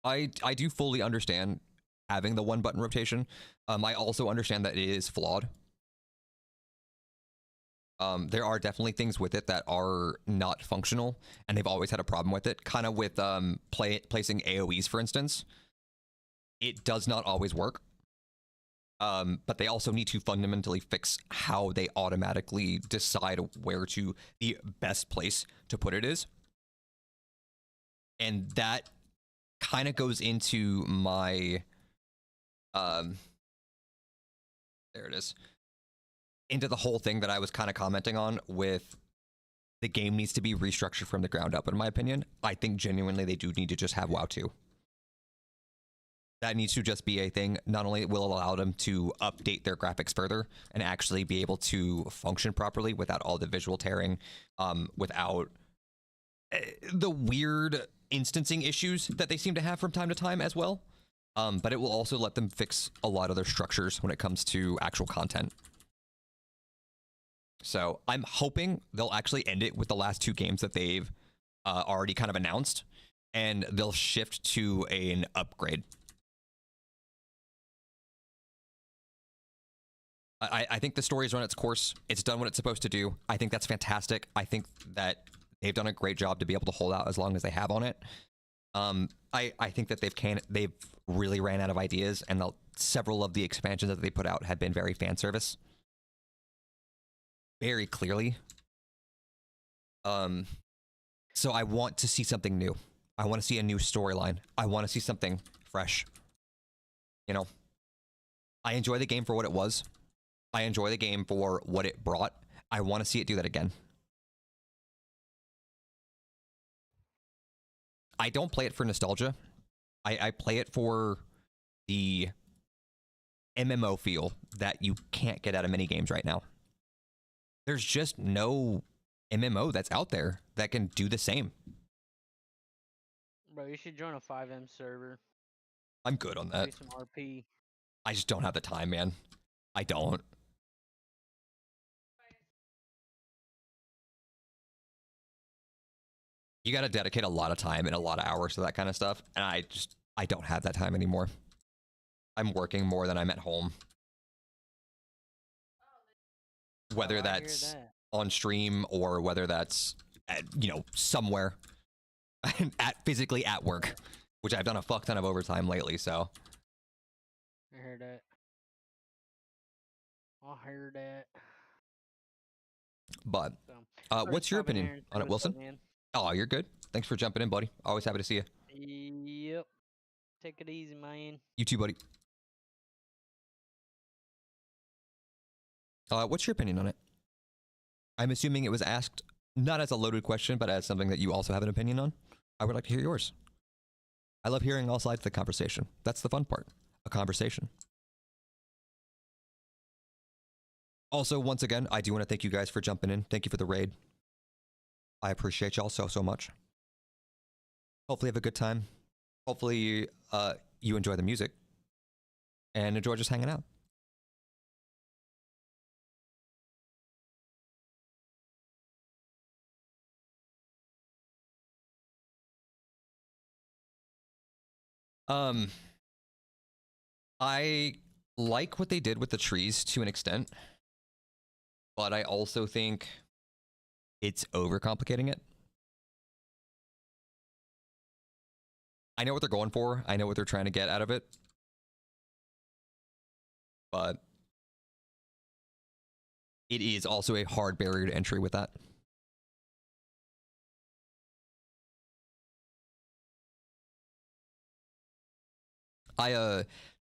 right. I do fully understand having the one button rotation. I also understand that it is flawed. There are definitely things with it that are not functional, and they've always had a problem with it. Kind of with placing AoEs, for instance. It does not always work. But they also need to fundamentally fix how they automatically decide where to the best place to put it is. And that kind of goes into my there it is. Into the whole thing that I was kind of commenting on with the game needs to be restructured from the ground up, in my opinion. I think genuinely they do need to just have WoW 2. That needs to just be a thing. Not only will allow them to update their graphics further and actually be able to function properly without all the visual tearing, without the weird instancing issues that they seem to have from time to time as well. But it will also let them fix a lot of their structures when it comes to actual content. So I'm hoping they'll actually end it with the last 2 games that they've already kind of announced, and they'll shift to an upgrade. I think the story's run its course. It's done what it's supposed to do. I think that's fantastic. I think that they've done a great job to be able to hold out as long as they have on it. I think that they've really ran out of ideas, and several of the expansions that they put out have been very fan service. Very clearly. So I want to see something new. I want to see a new storyline. I want to see something fresh. You know, I enjoy the game for what it was. I enjoy the game for what it brought. I want to see it do that again. I don't play it for nostalgia. I play it for the MMO feel that you can't get out of many games right now. There's just no MMO that's out there that can do the same. Bro, you should join a 5M server. I'm good on that. Do some RP. I just don't have the time, man. I don't. You got to dedicate a lot of time and a lot of hours to that kind of stuff. And I don't have that time anymore. I'm working more than I'm at home. Whether that's on stream or whether that's at, somewhere physically at work, which I've done a fuck ton of overtime lately. So I heard that. I heard that. But what's your opinion on it, Wilson? Oh, you're good. Thanks for jumping in, buddy. Always happy to see you. Yep. Take it easy, man. You too, buddy. What's your opinion on it? I'm assuming it was asked not as a loaded question, but as something that you also have an opinion on. I would like to hear yours. I love hearing all sides of the conversation. That's the fun part. A conversation. Also, once again, I do want to thank you guys for jumping in. Thank you for the raid. I appreciate y'all so much. Hopefully you have a good time. Hopefully you enjoy the music. And enjoy just hanging out. I like what they did with the trees to an extent, but I also think it's overcomplicating it. I know what they're going for. I know what they're trying to get out of it. But it is also a hard barrier to entry with that.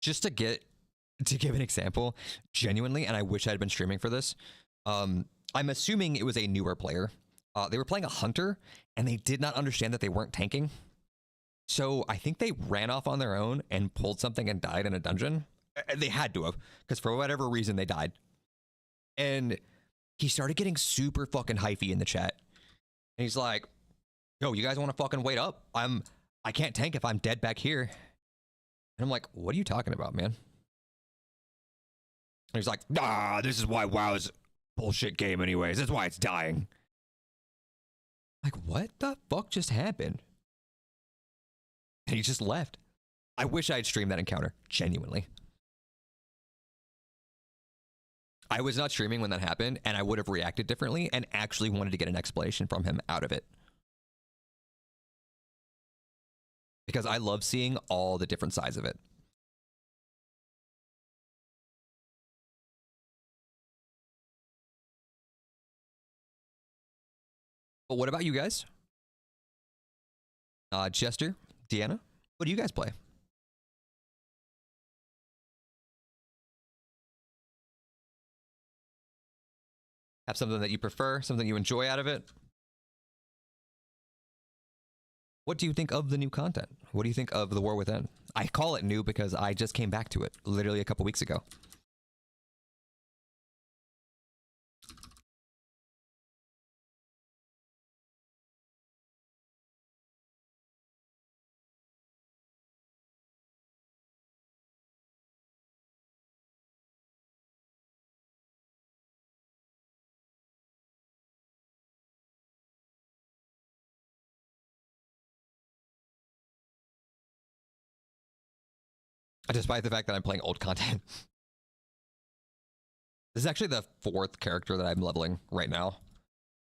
Just to give an example, genuinely, and I wish I had been streaming for this. I'm assuming it was a newer player. They were playing a hunter, and they did not understand that they weren't tanking. So I think they ran off on their own and pulled something and died in a dungeon. They had to have, because for whatever reason they died. And he started getting super fucking hyphy in the chat. And he's like, yo, you guys want to fucking wait up? I can't tank if I'm dead back here. And I'm like, what are you talking about, man? And he's like, nah, this is why WoW's a bullshit game anyways. That's why it's dying. Like, what the fuck just happened? And he just left. I wish I had streamed that encounter, genuinely. I was not streaming when that happened, and I would have reacted differently and actually wanted to get an explanation from him out of it. Because I love seeing all the different sides of it. But what about you guys? Jester, Deanna, what do you guys play? Have something that you prefer, something you enjoy out of it? What do you think of the new content? What do you think of The War Within? I call it new because I just came back to it literally a couple weeks ago. Despite the fact that I'm playing old content. This is actually the 4th character that I'm leveling right now.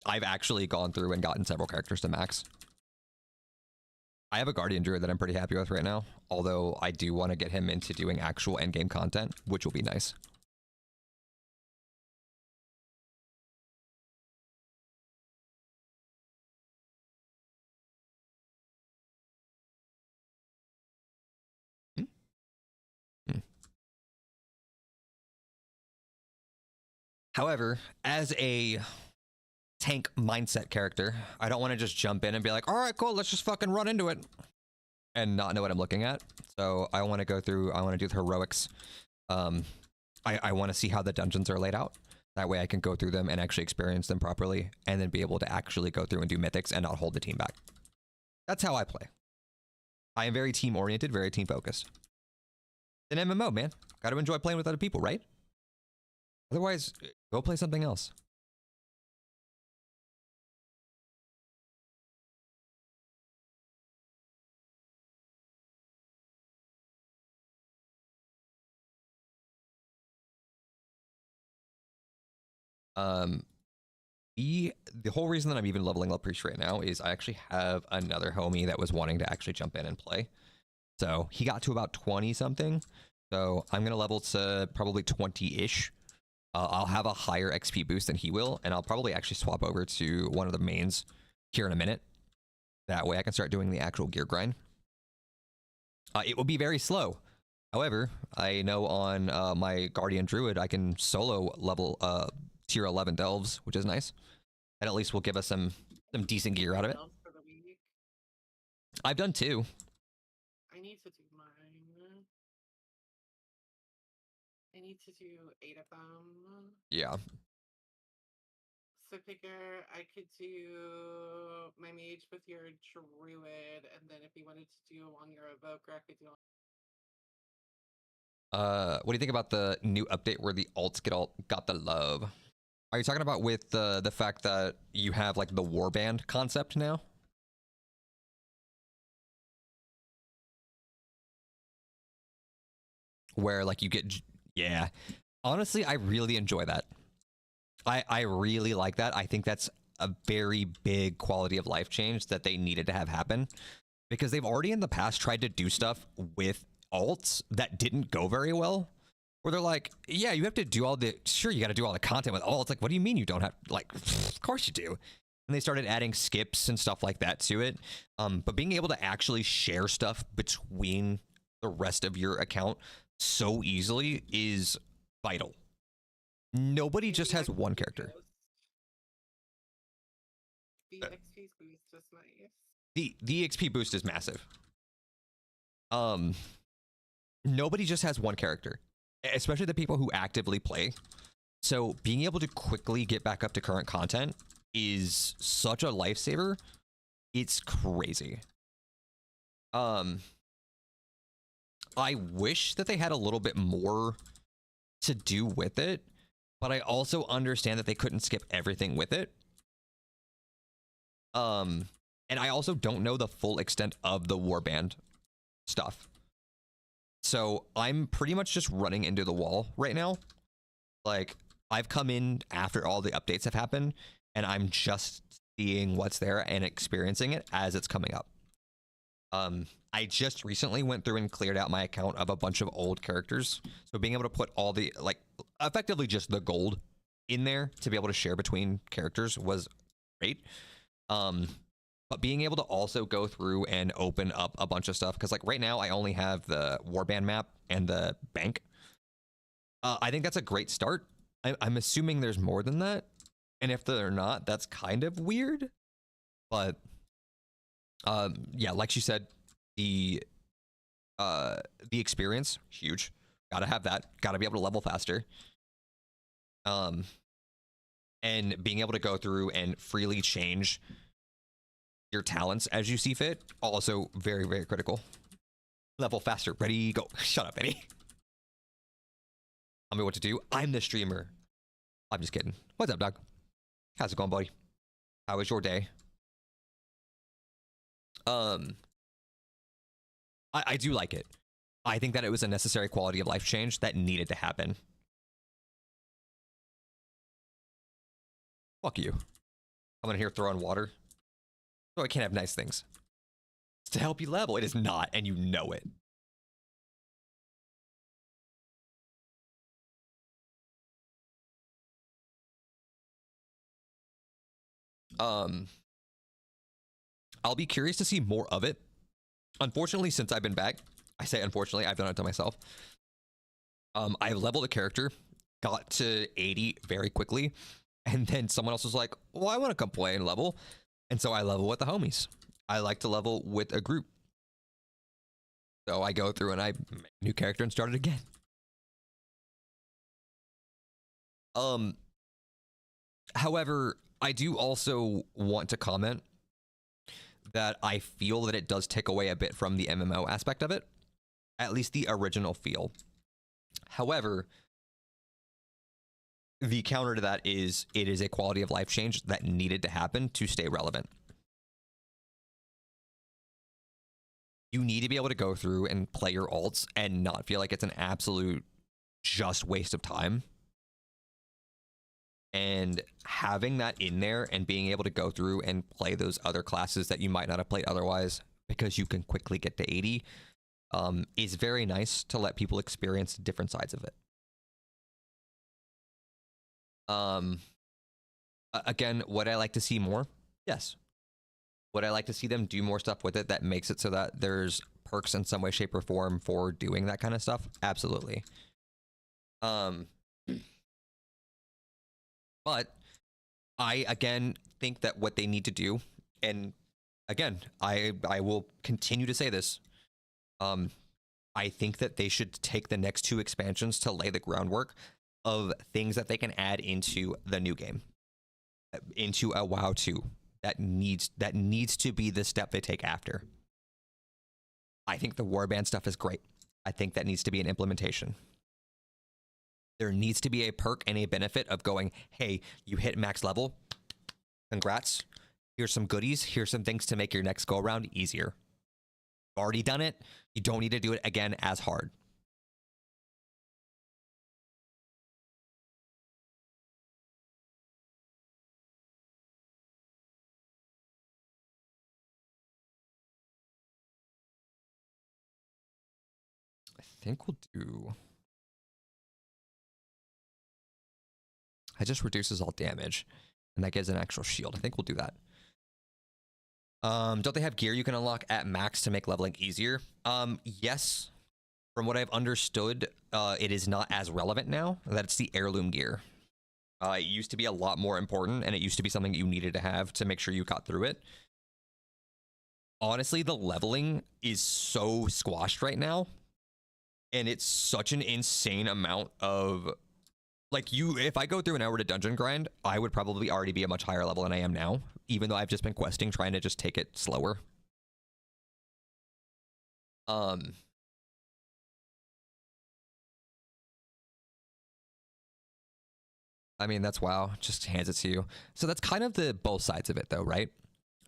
I've actually gone through and gotten several characters to max. I have a Guardian Druid that I'm pretty happy with right now, although I do want to get him into doing actual endgame content, which will be nice. However, as a tank mindset character, I don't want to just jump in and be like, all right, cool, let's just fucking run into it and not know what I'm looking at. So I want to go through, I want to do the heroics. I want to see how the dungeons are laid out. That way I can go through them and actually experience them properly and then be able to actually go through and do mythics and not hold the team back. That's how I play. I am very team oriented, very team focused. It's an MMO, man. Got to enjoy playing with other people, right? Otherwise, go play something else. The whole reason that I'm even leveling up Priest right now is I actually have another homie that was wanting to actually jump in and play. So he got to about 20 something. So I'm going to level to probably 20-ish. I'll have a higher XP boost than he will, and I'll probably actually swap over to one of the mains here in a minute. That way I can start doing the actual gear grind. It will be very slow. However, I know on my Guardian Druid, I can solo level tier 11 delves, which is nice. That at least will give us some decent gear out of it. I've done 2. I need to do mine. I need to do 8 of them. Yeah. So figure I could do my mage with your druid, and then if you wanted to do on your evoker, I could do. What do you think about the new update where the alts got the love? Are you talking about with the fact that you have like the warband concept now? Where like you get, yeah. Honestly, I really enjoy that. I really like that. I think that's a very big quality of life change that they needed to have happen, because they've already in the past tried to do stuff with alts that didn't go very well. Where they're like, yeah, you have to do all the, sure, you got to do all the content with alts. Like, what do you mean you don't have, like, of course you do. And they started adding skips and stuff like that to it. But being able to actually share stuff between the rest of your account so easily is vital. Nobody just has one character. The XP boost is nice. The XP boost is massive. Nobody just has one character, especially the people who actively play. So being able to quickly get back up to current content is such a lifesaver. It's crazy. I wish that they had a little bit more to do with it, but I also understand that they couldn't skip everything with it. And I also don't know the full extent of the warband stuff. So I'm pretty much just running into the wall right now. Like, I've come in after all the updates have happened, and I'm just seeing what's there and experiencing it as it's coming up. I just recently went through and cleared out my account of a bunch of old characters. So being able to put all the, like, effectively just the gold in there to be able to share between characters was great. But being able to also go through and open up a bunch of stuff, because like right now I only have the warband map and the bank. I think that's a great start. I'm assuming there's more than that, and if they're not, that's kind of weird. But yeah, like she said, the experience, huge. Gotta have that. Gotta be able to level faster. And being able to go through and freely change your talents as you see fit, also very, very critical. Level faster. Ready, go. Shut up, Eddie. Tell me what to do. I'm the streamer. I'm just kidding. What's up, dog? How's it going, buddy? How was your day? I do like it. I think that it was a necessary quality of life change that needed to happen. Fuck you. I'm in here throwing water. So I can't have nice things. It's to help you level. It is not, and you know it. I'll be curious to see more of it. Unfortunately, since I've been back, I say unfortunately, I've done it to myself. I leveled a character, got to 80 very quickly, and then someone else was like, well, I want to come play and level. And so I level with the homies. I like to level with a group. So I go through and I make a new character and start it again. However, I do also want to comment that I feel that it does take away a bit from the MMO aspect of it, at least the original feel. However, the counter to that is it is a quality of life change that needed to happen to stay relevant. You need to be able to go through and play your alts and not feel like it's an absolute just waste of time. And having that in there and being able to go through and play those other classes that you might not have played otherwise because you can quickly get to 80 is very nice to let people experience different sides of it. Again, would I like to see more? Yes. Would I like to see them do more stuff with it that makes it so that there's perks in some way, shape, or form for doing that kind of stuff? Absolutely. But I, again, think that what they need to do, and again, I will continue to say this, I think that they should take the next 2 expansions to lay the groundwork of things that they can add into the new game, into a WoW 2. That needs to be the step they take after. I think the warband stuff is great. I think that needs to be an implementation. There needs to be a perk and a benefit of going, hey, you hit max level. Congrats. Here's some goodies. Here's some things to make your next go around easier. You've already done it. You don't need to do it again as hard. I think we'll do... It just reduces all damage, and that gives an actual shield. I think we'll do that. Don't they have gear you can unlock at max to make leveling easier? Yes. From what I've understood, it is not as relevant now. That it's the heirloom gear. It used to be a lot more important, and it used to be something you needed to have to make sure you got through it. Honestly, the leveling is so squashed right now, and it's such an insane amount of... Like, if I go through an hour to dungeon grind, I would probably already be a much higher level than I am now, even though I've just been questing, trying to just take it slower. I mean, that's WoW. Just hands it to you. So that's kind of the both sides of it, though, right?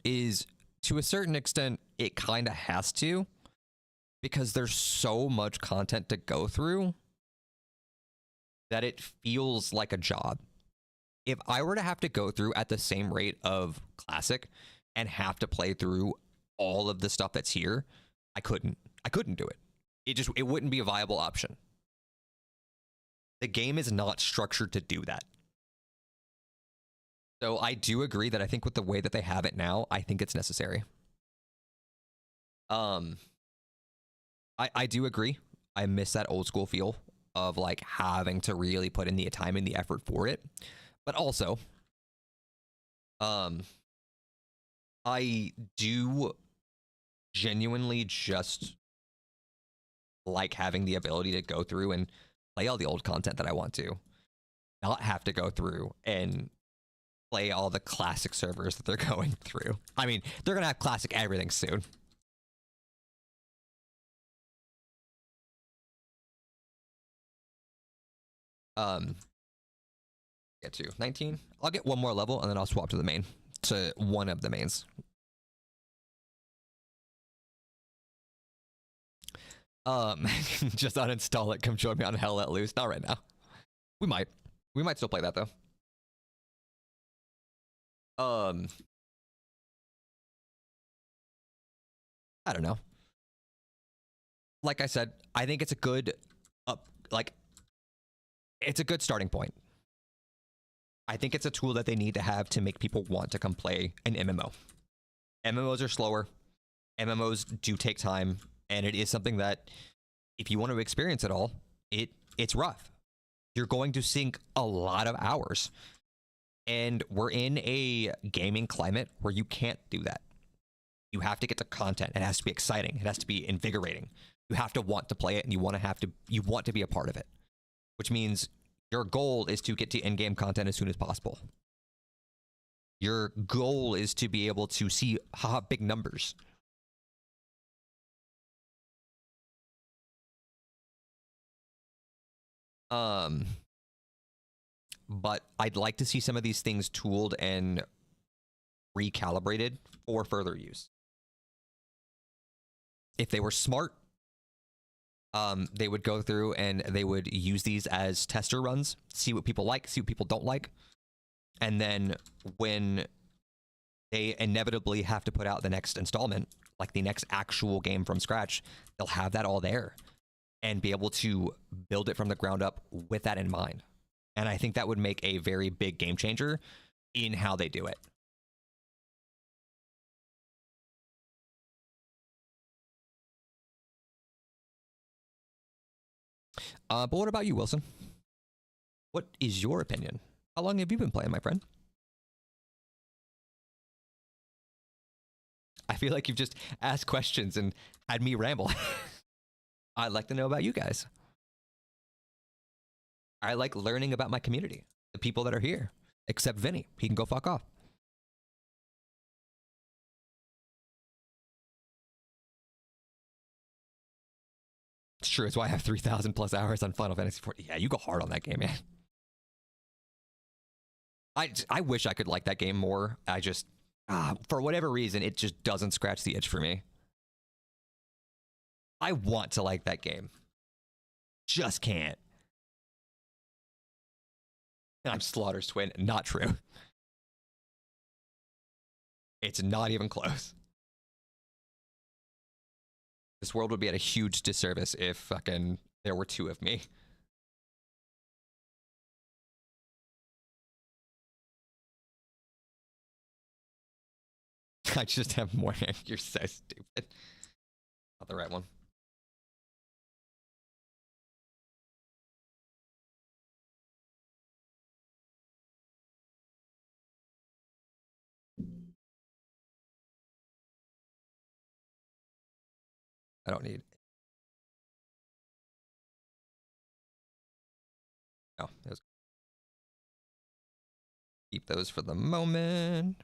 Is, to a certain extent, it kind of has to, because there's so much content to go through that it feels like a job. If I were to have to go through at the same rate of Classic and have to play through all of the stuff that's here, I couldn't do it. It wouldn't be a viable option. The game is not structured to do that. So I do agree that I think with the way that they have it now, I think it's necessary. I do agree. I miss that old school feel of like having to really put in the time and the effort for it. But also, I do genuinely just like having the ability to go through and play all the old content that I want to. Not have to go through and play all the classic servers that they're going through. I mean, they're going to have classic everything soon. Get to 19. I'll get one more level and then I'll swap to the main, to one of the mains. Just uninstall it. Come join me on Hell Let Loose. Not right now. We might still play that though. I don't know. Like I said, I think it's a good it's a good starting point. I think it's a tool that they need to have to make people want to come play an MMO. MMOs are slower. MMOs do take time, and it is something that if you want to experience it all, it's rough. You're going to sink a lot of hours. And we're in a gaming climate where you can't do that. You have to get to content. It has to be exciting. It has to be invigorating. You have to want to play it, and you want to be a part of it. Which means your goal is to get to in-game content as soon as possible. Your goal is to be able to see big numbers. But I'd like to see some of these things tooled and recalibrated for further use. If they were smart, they would go through and they would use these as tester runs, see what people like, see what people don't like. And then when they inevitably have to put out the next installment, like the next actual game from scratch, they'll have that all there and be able to build it from the ground up with that in mind. And I think that would make a very big game changer in how they do it. But what about you, Wilson? What is your opinion? How long have you been playing, my friend? I feel like you've just asked questions and had me ramble. I like to know about you guys. I like learning about my community, the people that are here, except Vinny. He can go fuck off. It's true. It's why I have 3,000 plus hours on Final Fantasy XIV. Yeah, you go hard on that game, man. I wish I could like that game more. I just, for whatever reason, it just doesn't scratch the itch for me. I want to like that game. Just can't. I'm Slaughter's twin. Not true. It's not even close. This world would be at a huge disservice if fucking there were two of me. I just have more. You're so stupid. Not the right one. I don't need. No, keep those for the moment.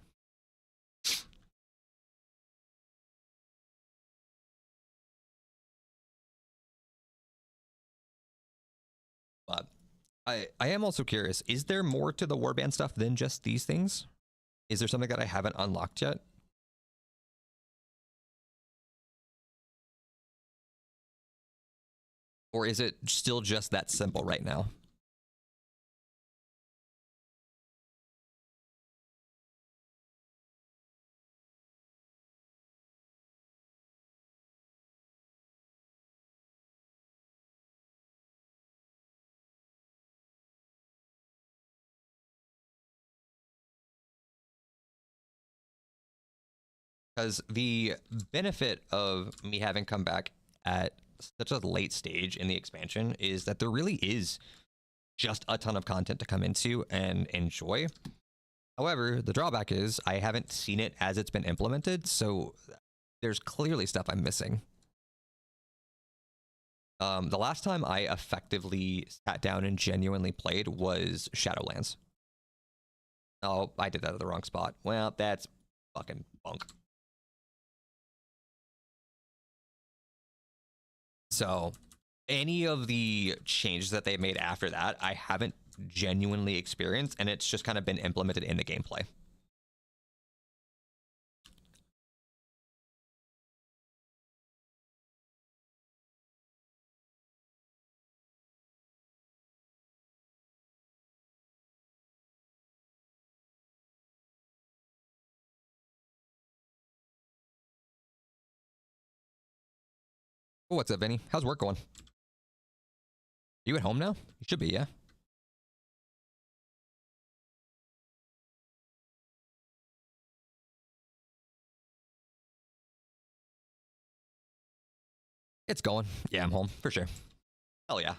But I am also curious, is there more to the warband stuff than just these things? Is there something that I haven't unlocked yet? Or is it still just that simple right now? Because the benefit of me having come back at such a late stage in the expansion is that there really is just a ton of content to come into and enjoy. However, the drawback is I haven't seen it as it's been implemented, so there's clearly stuff I'm missing. The last time I effectively sat down and genuinely played was Shadowlands. Oh, I did that at the wrong spot. Well, that's fucking bunk. So any of the changes that they made after that, I haven't genuinely experienced, and it's just kind of been implemented in the gameplay. Oh, what's up, Vinny? How's work going? You at home now? You should be, yeah. It's going. Yeah, I'm home for sure. Hell yeah.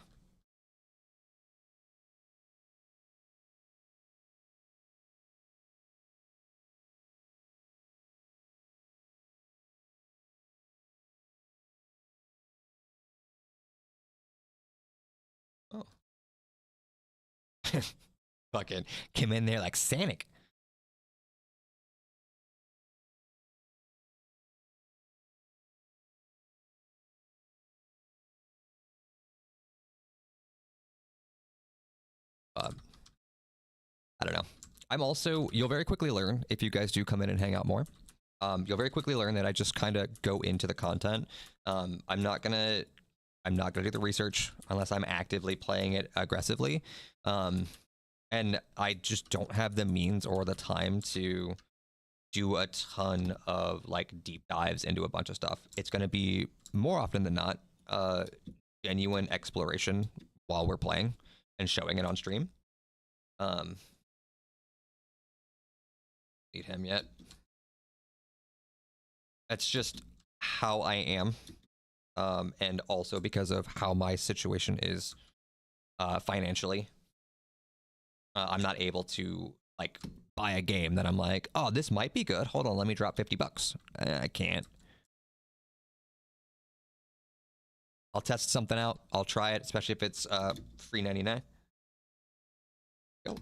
Oh. Fucking came in there like Sanic. I don't know. I'm also, you'll very quickly learn if you guys do come in and hang out more. You'll very quickly learn that I just kind of go into the content. I'm not gonna do the research unless I'm actively playing it aggressively. And I just don't have the means or the time to do a ton of like deep dives into a bunch of stuff. It's going to be more often than not genuine exploration while we're playing and showing it on stream. Need him yet? That's just how I am. And also because of how my situation is financially. I'm not able to like buy a game that I'm like, oh, this might be good. Hold on, let me drop $50. I can't. I'll test something out. I'll try it, especially if it's free 99. Go.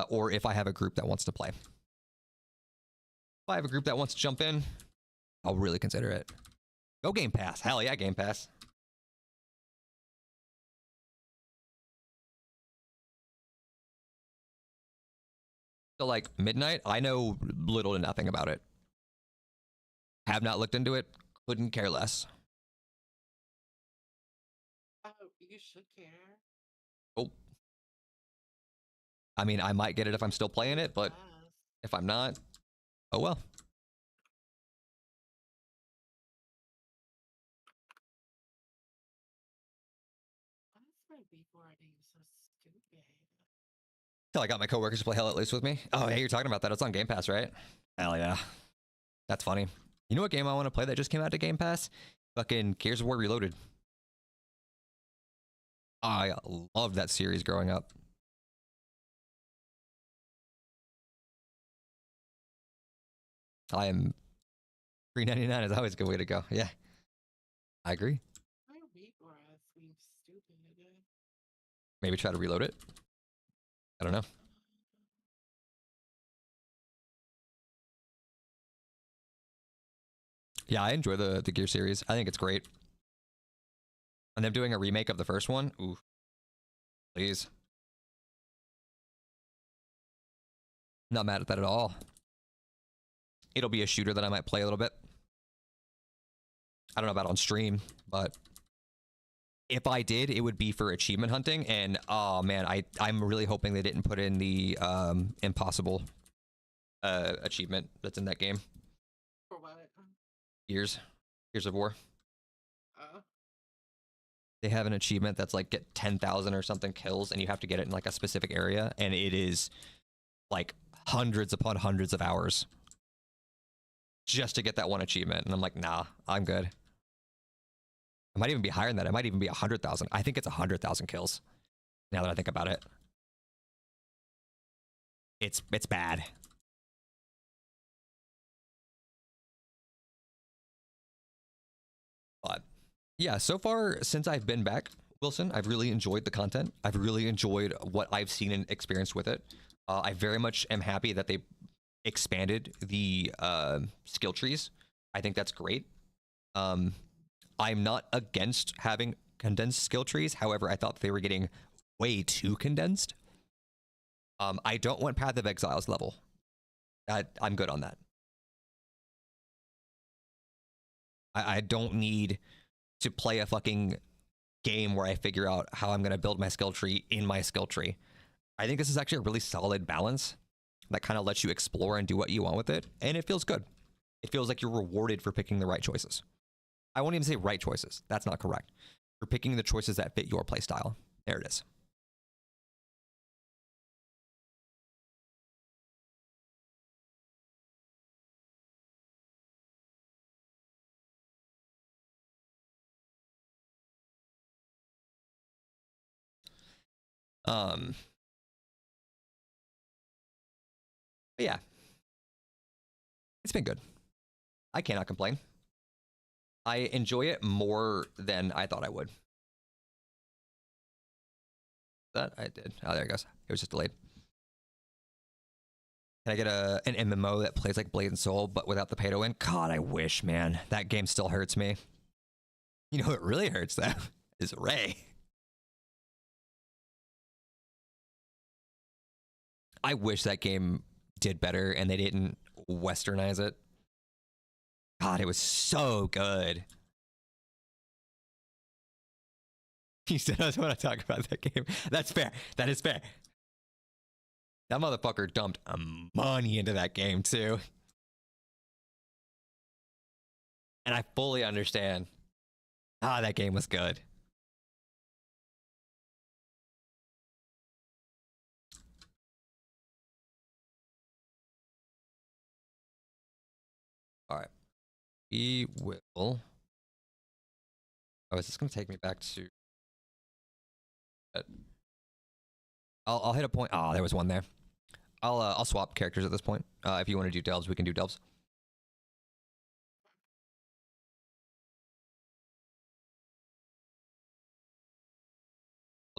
Or if I have a group that wants to play. If I have a group that wants to jump in, I'll really consider it. Go Game Pass. Hell yeah, Game Pass. So like Midnight, I know little to nothing about it. Have not looked into it. Couldn't care less. Oh, you should care. Oh. I mean, I might get it if I'm still playing it, but Yes. if I'm not, oh well. Why is my beatboarding so stupid? Till I got my coworkers to play Hell Let Loose with me. Oh, yeah, you're talking about that. It's on Game Pass, right? Hell yeah. That's funny. You know what game I want to play that just came out to Game Pass? Fucking Gears of War Reloaded. I loved that series growing up. I am $3.99 is always a good way to go. Yeah, I agree. My beatboard seems stupid. Maybe try to reload it. I don't know. Yeah, I enjoy the Gear series. I think it's great. And them doing a remake of the first one. Ooh, please. Not mad at that at all. It'll be a shooter that I might play a little bit. I don't know about on stream, but if I did, it would be for achievement hunting. And oh man, I'm really hoping they didn't put in the impossible achievement that's in that game. For what? Gears of War. Oh. They have an achievement that's like get 10,000 or something kills, and you have to get it in like a specific area, and it is like hundreds upon hundreds of hours just to get that one achievement. And I'm like, nah, I'm good. It might even be higher than that. It might even be 100,000. I think it's 100,000 kills. Now that I think about it, it's bad. But yeah, so far since I've been back, Wilson, I've really enjoyed the content. I've really enjoyed what I've seen and experienced with it. I very much am happy that they expanded the skill trees. I think that's great. I'm not against having condensed skill trees. However, I thought they were getting way too condensed. I don't want Path of Exiles level. I'm good on that. I don't need to play a fucking game where I figure out how I'm going to build my skill tree in my skill tree. I think this is actually a really solid balance that kind of lets you explore and do what you want with it. And it feels good. It feels like you're rewarded for picking the right choices. I won't even say right choices. That's not correct. You're picking the choices that fit your playstyle. There it is. But yeah, it's been good. I cannot complain. I enjoy it more than I thought I would. That I did. Oh, there it goes. It was just delayed. Can I get an MMO that plays like Blade and Soul, but without the pay to win? God, I wish, man. That game still hurts me. You know what really hurts, though, is Ray. I wish that game did better and they didn't westernize it. God, it was so good. He still doesn't want to talk about that game. That's fair. That is fair. That motherfucker dumped money into that game, too. And I fully understand. Ah, that game was good. All right. We will. Oh, is this going to take me back to... I'll hit a point. Oh, there was one there. I'll swap characters at this point. If you want to do delves, we can do delves.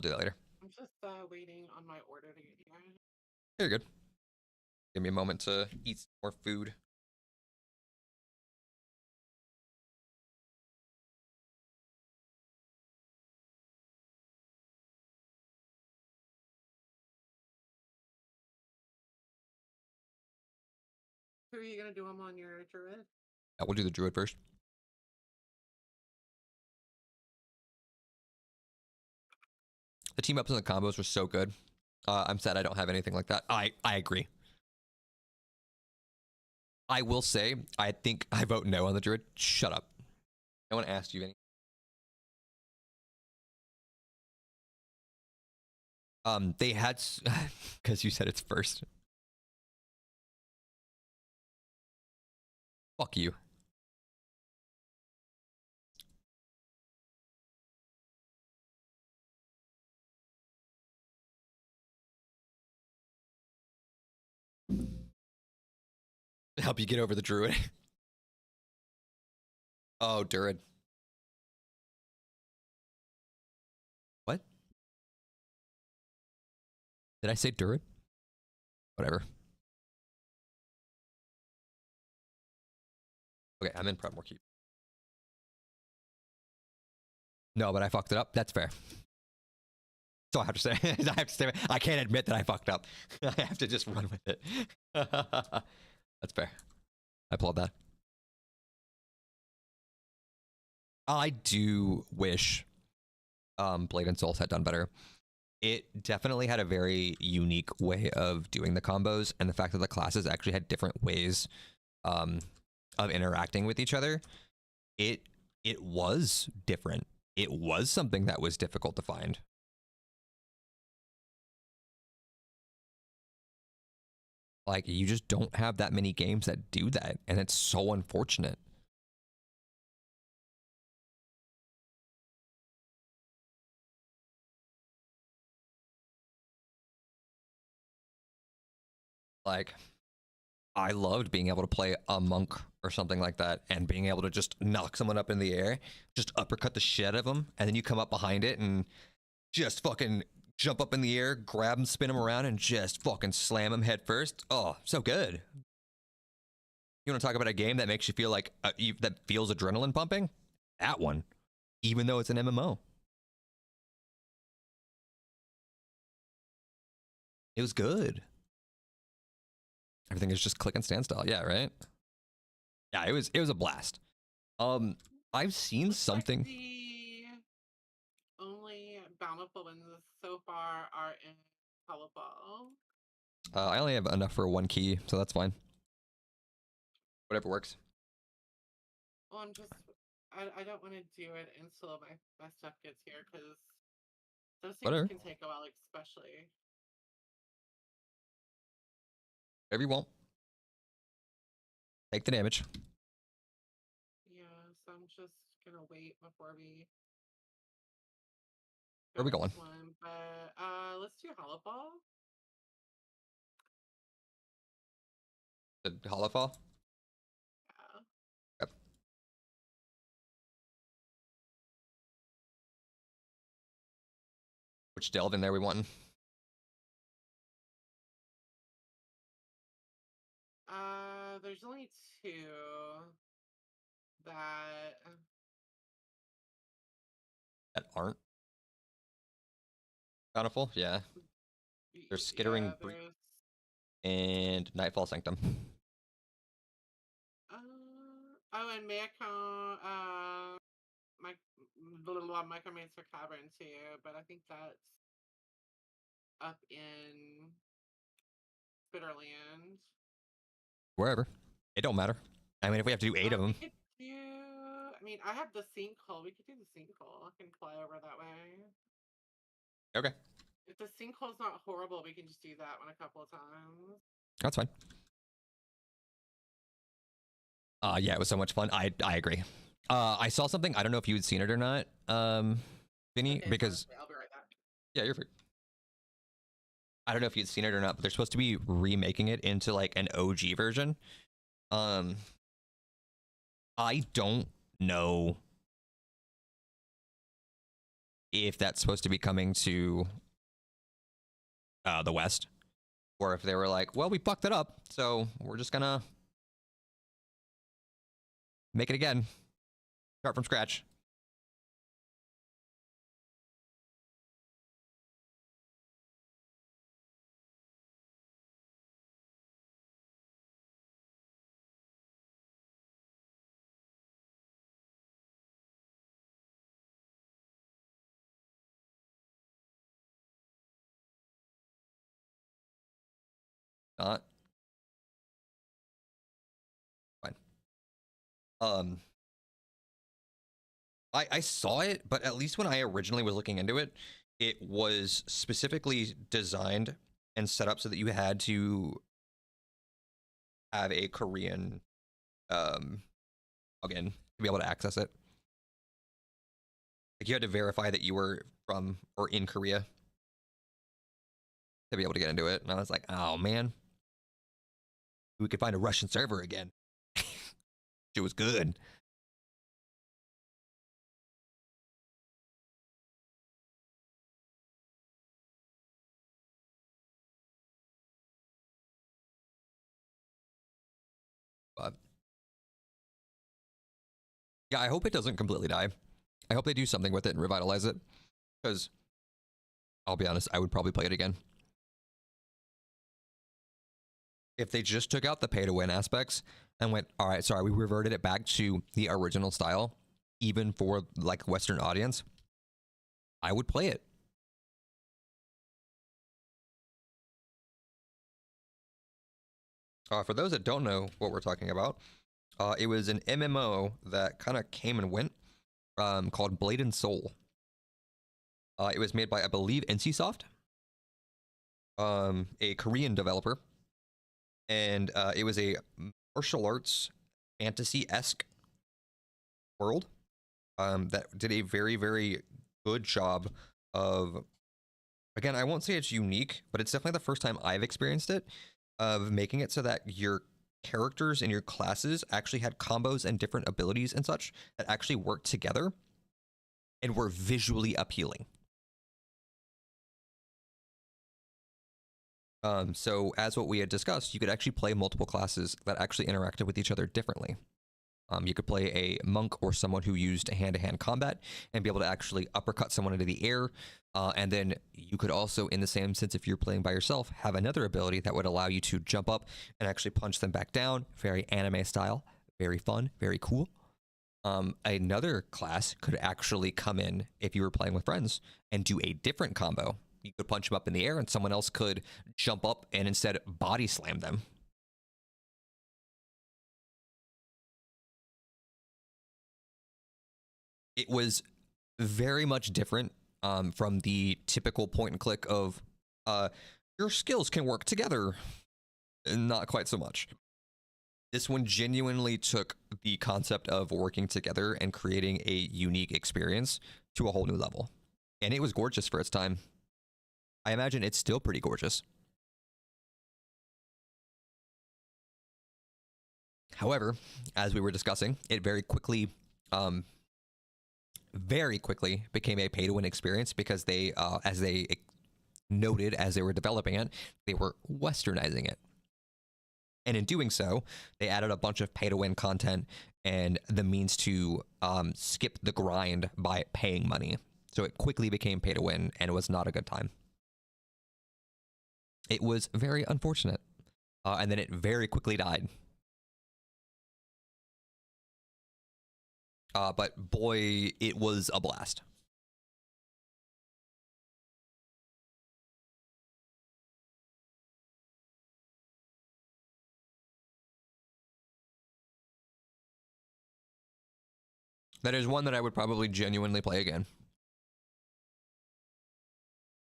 do that later. I'm just waiting on my order to get here. You're good. Give me a moment to eat some more food. Who are you gonna do them on your druid? We'll do the druid first. The team ups and the combos were so good. I'm sad I don't have anything like that. I agree. I will say, I think I vote no on the druid. Shut up. No one asked you any. They had, because you said it's first. Fuck you. Help you get over the druid. Oh, druid. What? Did I say druid? Whatever. Okay, I'm in Prepmore Keep. No, but I fucked it up. That's fair. So I have to say, I can't admit that I fucked up. I have to just run with it. That's fair. I applaud that. I do wish Blade and Souls had done better. It definitely had a very unique way of doing the combos, and the fact that the classes actually had different ways of interacting with each other. It was different. It was something that was difficult to find. Like, you just don't have that many games that do that, and it's so unfortunate. Like, I loved being able to play a monk or something like that and being able to just knock someone up in the air, just uppercut the shit out of them, and then you come up behind it and just fucking jump up in the air, grab him, spin him around, and just fucking slam him head first. Oh, so good. You want to talk about a game that makes you feel like, that feels adrenaline pumping? That one. Even though it's an MMO. It was good. Everything is just click and stand style. Yeah, right? Yeah, it was a blast. I've seen Looks something. Like the only bountiful ones so far are in Hollow Ball. I only have enough for one key, so that's fine. Whatever works. Well, I don't want to do it until my stuff gets here, because those things Whatever. can take a while, especially. Whatever you want. Take the damage. Yeah, so I'm just gonna wait before we Where are we going? one. But let's do Hollow Ball. The Hollow Fall? Yeah. Yep. Which delve in there we want? There's only two that That aren't bountiful? Yeah. There's Skittering Breach there's and Nightfall Sanctum. oh, and Mayako, my Micromancer Cavern too, but I think that's up in Bitterland. Wherever. It don't matter. I mean, if we have to do 8 of them. We could do. I mean, I have the sinkhole. We could do the sinkhole. I can fly over that way. Okay. If the sinkhole's not horrible, we can just do that one a couple of times. That's fine. Yeah, it was so much fun. I agree. I saw something. I don't know if you had seen it or not, Vinny, Okay, because I'll be right back. yeah, you're free. I don't know if you'd seen it or not, but they're supposed to be remaking it into like an OG version. I don't know if that's supposed to be coming to the West, or if they were like, well, we fucked it up, so we're just gonna make it again, start from scratch. Not fine. I saw it, but at least when I originally was looking into it, it was specifically designed and set up so that you had to have a Korean login to be able to access it. Like you had to verify that you were from or in Korea to be able to get into it. And I was like, oh man, we could find a Russian server again. It was good. But yeah, I hope it doesn't completely die. I hope they do something with it and revitalize it. Because I'll be honest, I would probably play it again. If they just took out the pay to win aspects and went, all right, sorry, we reverted it back to the original style, even for like Western audience, I would play it. For those that don't know what we're talking about, it was an MMO that kind of came and went called Blade and Soul. It was made by, I believe, NCSoft, a Korean developer. And it was a martial arts fantasy-esque world that did a very, very good job of, again, I won't say it's unique, but it's definitely the first time I've experienced it, of making it so that your characters and your classes actually had combos and different abilities and such that actually worked together and were visually appealing. So as what we had discussed, you could actually play multiple classes that actually interacted with each other differently. You could play a monk or someone who used hand-to-hand combat and be able to actually uppercut someone into the air. And then you could also, in the same sense, if you're playing by yourself, have another ability that would allow you to jump up and actually punch them back down. Very anime style, very fun, very cool. Another class could actually come in if you were playing with friends and do a different combo. You could punch them up in the air and someone else could jump up and instead body slam them. It was very much different from the typical point and click of your skills can work together. Not quite so much. This one genuinely took the concept of working together and creating a unique experience to a whole new level. And it was gorgeous for its time. I imagine it's still pretty gorgeous. However, as we were discussing, it very quickly became a pay-to-win experience because they, as they noted as they were developing it, they were westernizing it. And in doing so, they added a bunch of pay-to-win content and the means to skip the grind by paying money. So it quickly became pay-to-win, and it was not a good time. It was very unfortunate. And then it very quickly died. But boy, it was a blast. That is one that I would probably genuinely play again.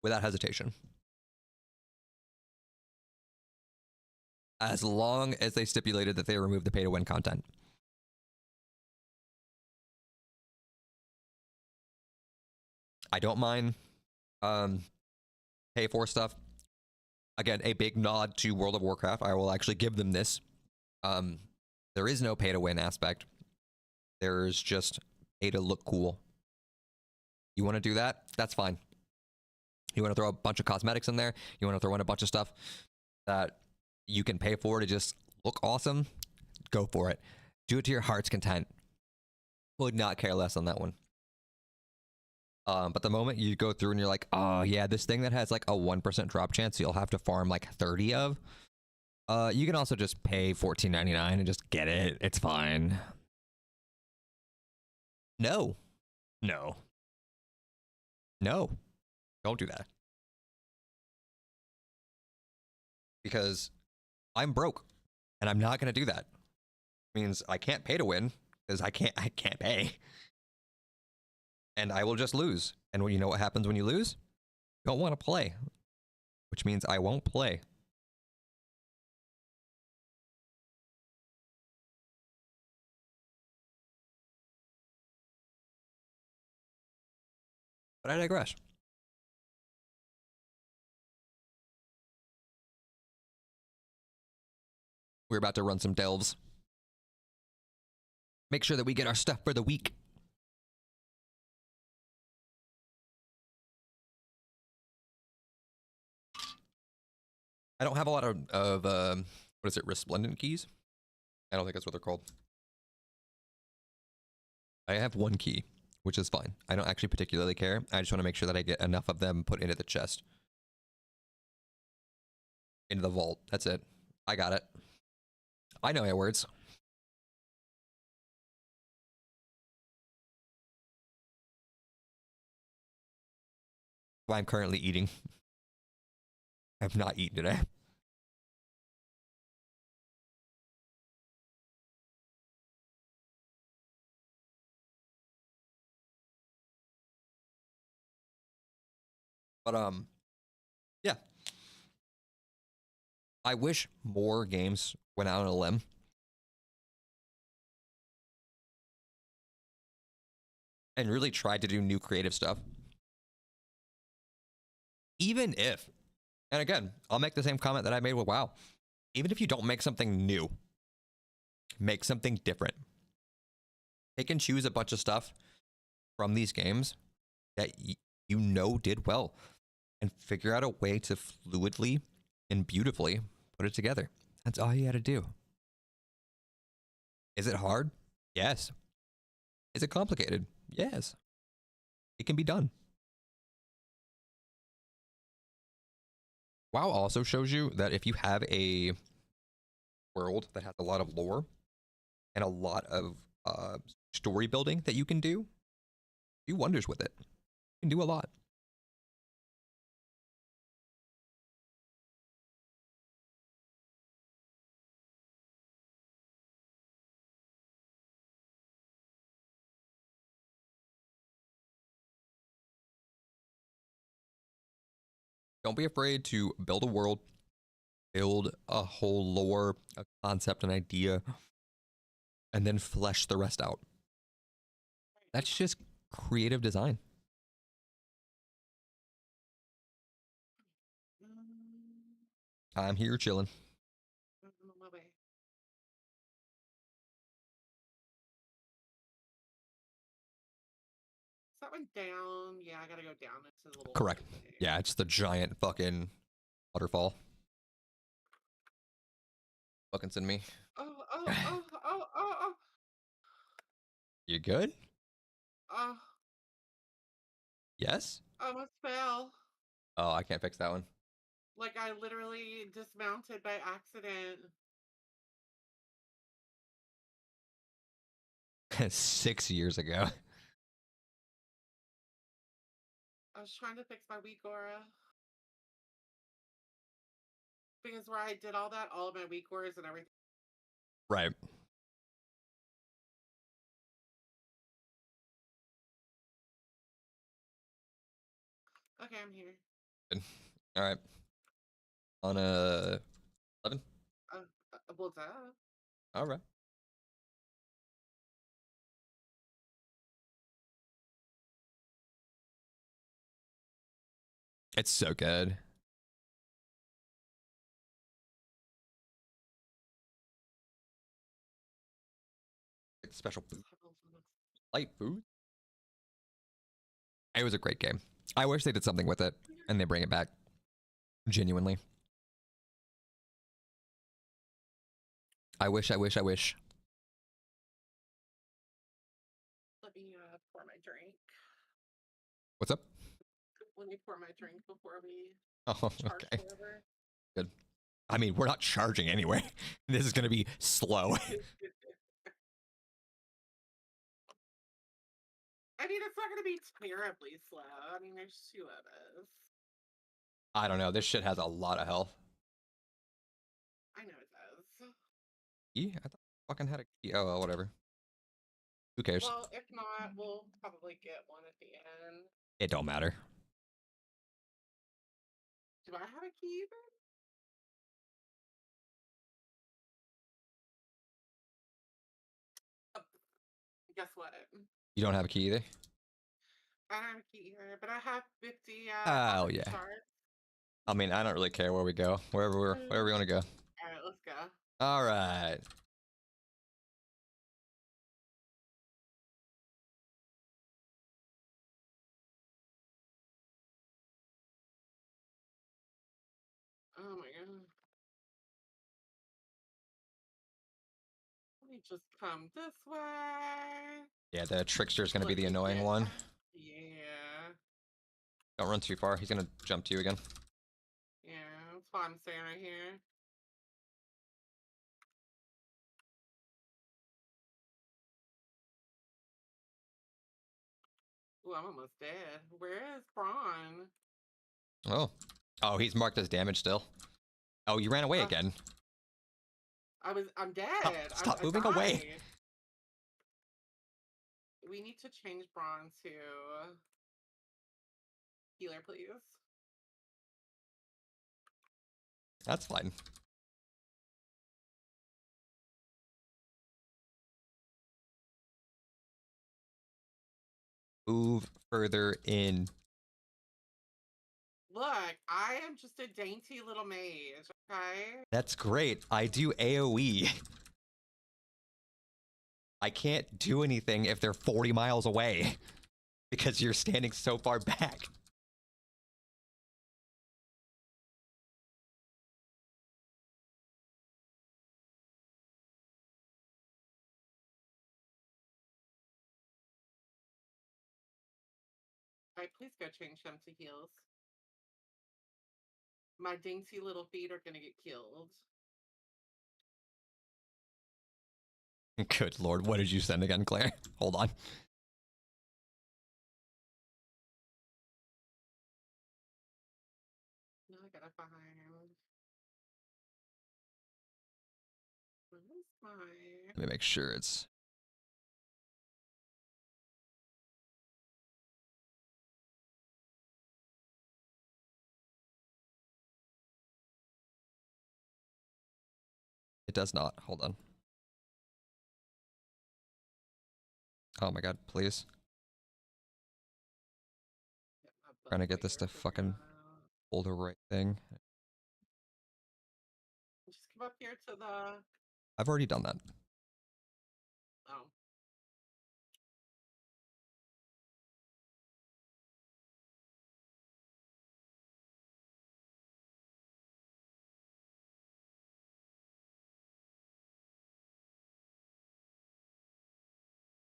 Without hesitation. As long as they stipulated that they remove the pay-to-win content. I don't mind pay for stuff. Again, a big nod to World of Warcraft. I will actually give them this. There is no pay-to-win aspect. There's just pay to look cool. You want to do that? That's fine. You want to throw a bunch of cosmetics in there? You want to throw in a bunch of stuff that you can pay for to just look awesome? Go for it. Do it to your heart's content. Would not care less on that one. But the moment you go through and you're like, oh yeah, this thing that has like a 1% drop chance you'll have to farm like 30 of, you can also just pay $14.99 and just get it. It's fine. No. No. No. Don't do that. Because I'm broke and I'm not going to do that. It means I can't pay to win because I can't pay. And I will just lose. And you know what happens when you lose? You don't want to play, which means I won't play. But I digress. We're about to run some delves. Make sure that we get our stuff for the week. I don't have a lot of what is it, resplendent keys? I don't think that's what they're called. I have one key, which is fine. I don't actually particularly care. I just want to make sure that I get enough of them put into the chest. Into the vault. That's it. I got it. I know your words. Why I'm currently eating. I've not eaten today. But yeah. I wish more games went out on a limb. And really tried to do new creative stuff. Even if, and again, I'll make the same comment that I made with WoW. Even if you don't make something new, make something different. Pick and choose a bunch of stuff from these games that you know did well and figure out a way to fluidly and beautifully put it together. That's all you got to do. Is it hard? Yes. Is it complicated? Yes. It can be done. WoW also shows you that if you have a world that has a lot of lore and a lot of story building that you can do wonders with it. You can do a lot. Don't be afraid to build a world, build a whole lore, a concept, an idea, and then flesh the rest out. That's just creative design. I'm here chilling. I'm on my way. Is that one down? Yeah, I gotta go down into the little Correct. thing. Yeah, it's the giant fucking waterfall. Fucking send me. Oh. You good? Oh, Yes? I almost fell. Oh, I can't fix that one. Like I literally dismounted by accident. 6 years ago. I was trying to fix my weak aura. Because where I did all that, all of my weak auras and everything. Right. Okay, I'm here. All right. On a 11. Well, duh. All right. It's so good. It's special food. Light food. It was a great game. I wish they did something with it and they bring it back. Genuinely. I wish. Let me pour my drink. What's up? Let me pour my drink before we Oh, charge okay. whatever. Good. I mean, we're not charging anyway. This is going to be slow. I mean, it's not going to be terribly slow. I mean, there's 2 of us. I don't know. This shit has a lot of health. I know it does. Key? I thought I fucking had a key. Oh, well, whatever. Who cares? Well, if not, we'll probably get one at the end. It don't matter. Do I have a key even? Oh, guess what? You don't have a key either? I don't have a key either, but I have 50 Oh, alchemy yeah. shards. I mean, I don't really care where we go. Wherever we want to go. Alright, let's go. All right. Oh my god. Let me just come this way. Yeah, the trickster's going to be Let the me annoying get- one. Yeah. Don't run too far. He's going to jump to you again. Yeah, that's why I'm staying right here. Ooh, I'm almost dead. Where is Braun? Oh. Oh, he's marked as damage still. Oh, you ran away again. I'm dead. Stop I moving away. died. We need to change Braun to healer, please. That's fine. Move further in. Look, I am just a dainty little mage, okay? That's great. I do AoE. I can't do anything if they're 40 miles away because you're standing so far back. Alright, please go change him to heals. My dainty little feet are gonna get killed. Good lord, what did you send again, Claire? Hold on. Now I gotta find. Where's my. Let me make sure it's... It does not. Hold on. Oh my god, please. Trying to get this to fucking pull the right thing. Just come up here to the. I've already done that. Oh.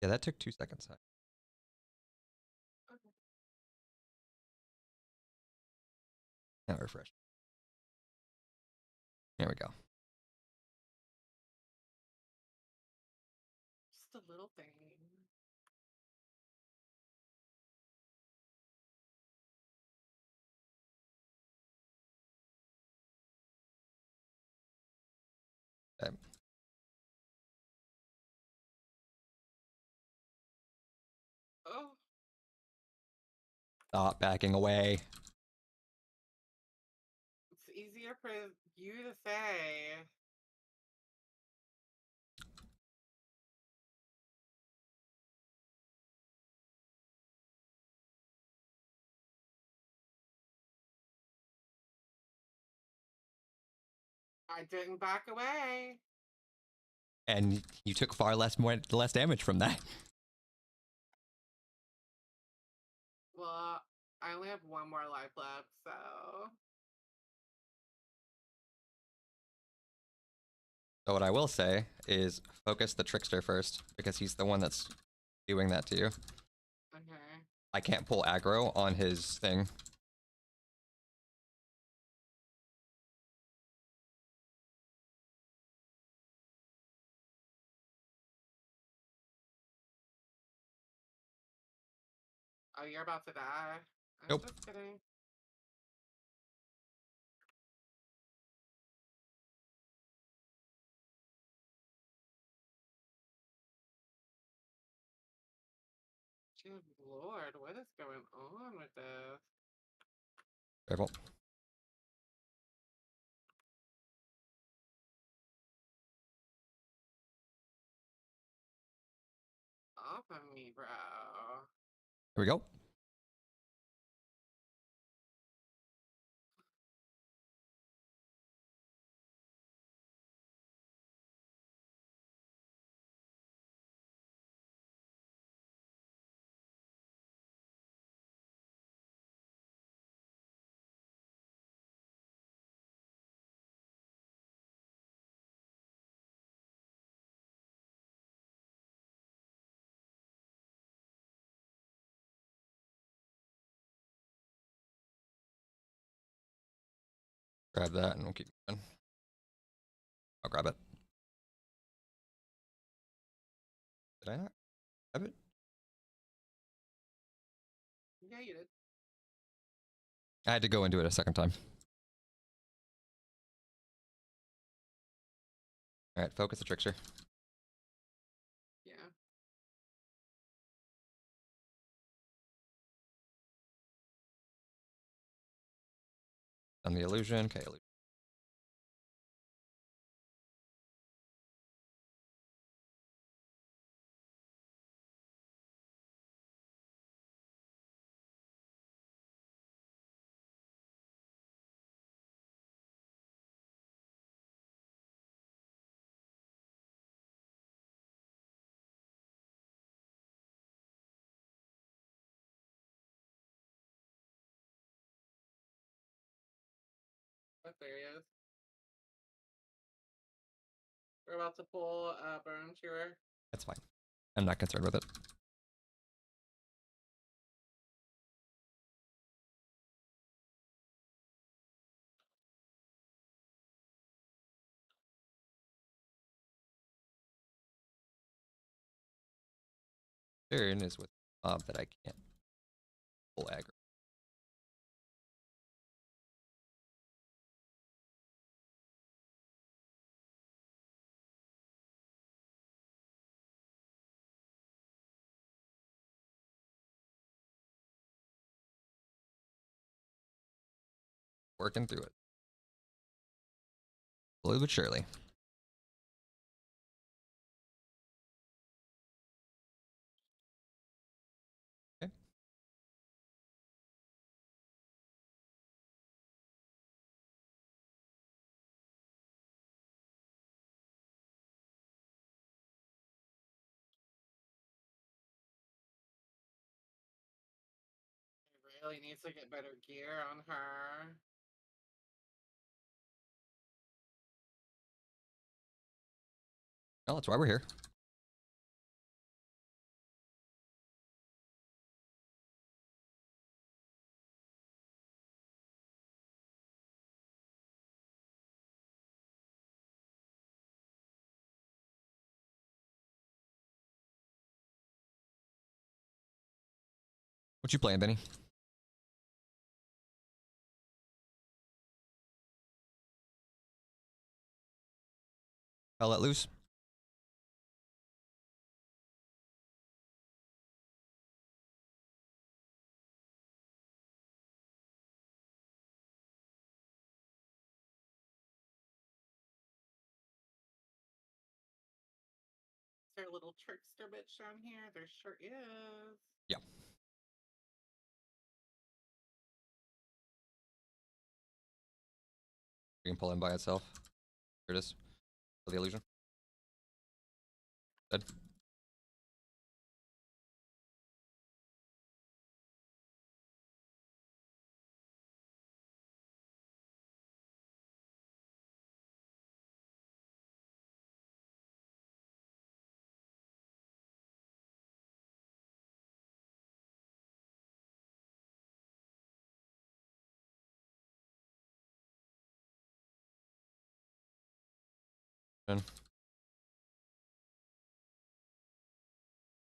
Yeah, that took 2 seconds. Okay. Now refresh. There we go. Just a little thing. Okay. Oh. Stop backing away. It's easier for you to say. I didn't back away. And you took far less damage from that. Well, I only have one more life left, so So what I will say is focus the trickster first, because he's the one that's doing that to you. okay. I can't pull aggro on his thing. Oh, you're about to die. I'm Nope. just kidding. Good Lord, what is going on with this? Careful. Off of me, bro. Here we go. Grab that and we'll keep going. I'll grab it. Did I not grab it? Yeah, you did. I had to go into it a second time. Alright, focus the trickster. Yeah. On the illusion. Okay, illusion. But there he is. We're about to pull a Burn Chewer. That's fine. I'm not concerned with it. Tyrion is with a mob that I can't pull aggro. Working through it. Slowly but surely. Okay. He really needs to get better gear on her. Well, that's why we're here. What you playing, Benny? I'll let loose. Is there a little trickster bitch down here? There sure is. Yeah. You can pull in by itself. Here it is. For the illusion. Dead.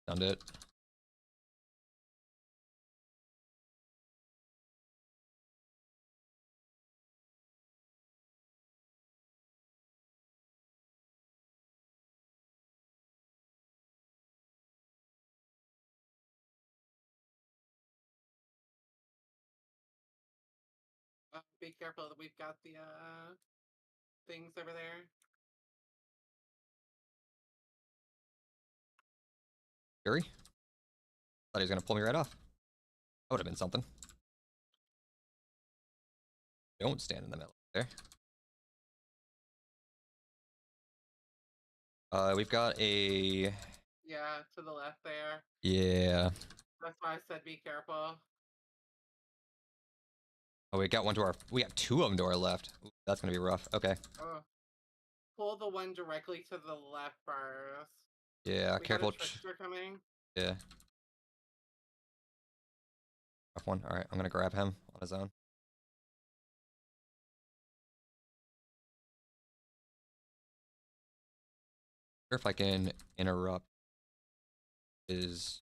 Found it. Be careful that we've got the things over there. Fury? Thought he was gonna pull me right off. That would have been something. Don't stand in the middle there. We've got a... Yeah, to the left there. Yeah. That's why I said be careful. Oh, we got one to our... We got two of them to our left. Ooh, that's gonna be rough. Okay. Oh. Pull the one directly to the left first. Yeah, We careful. got a trickster coming. Yeah. Rough one. Alright, I'm gonna grab him on his own. If I can interrupt his...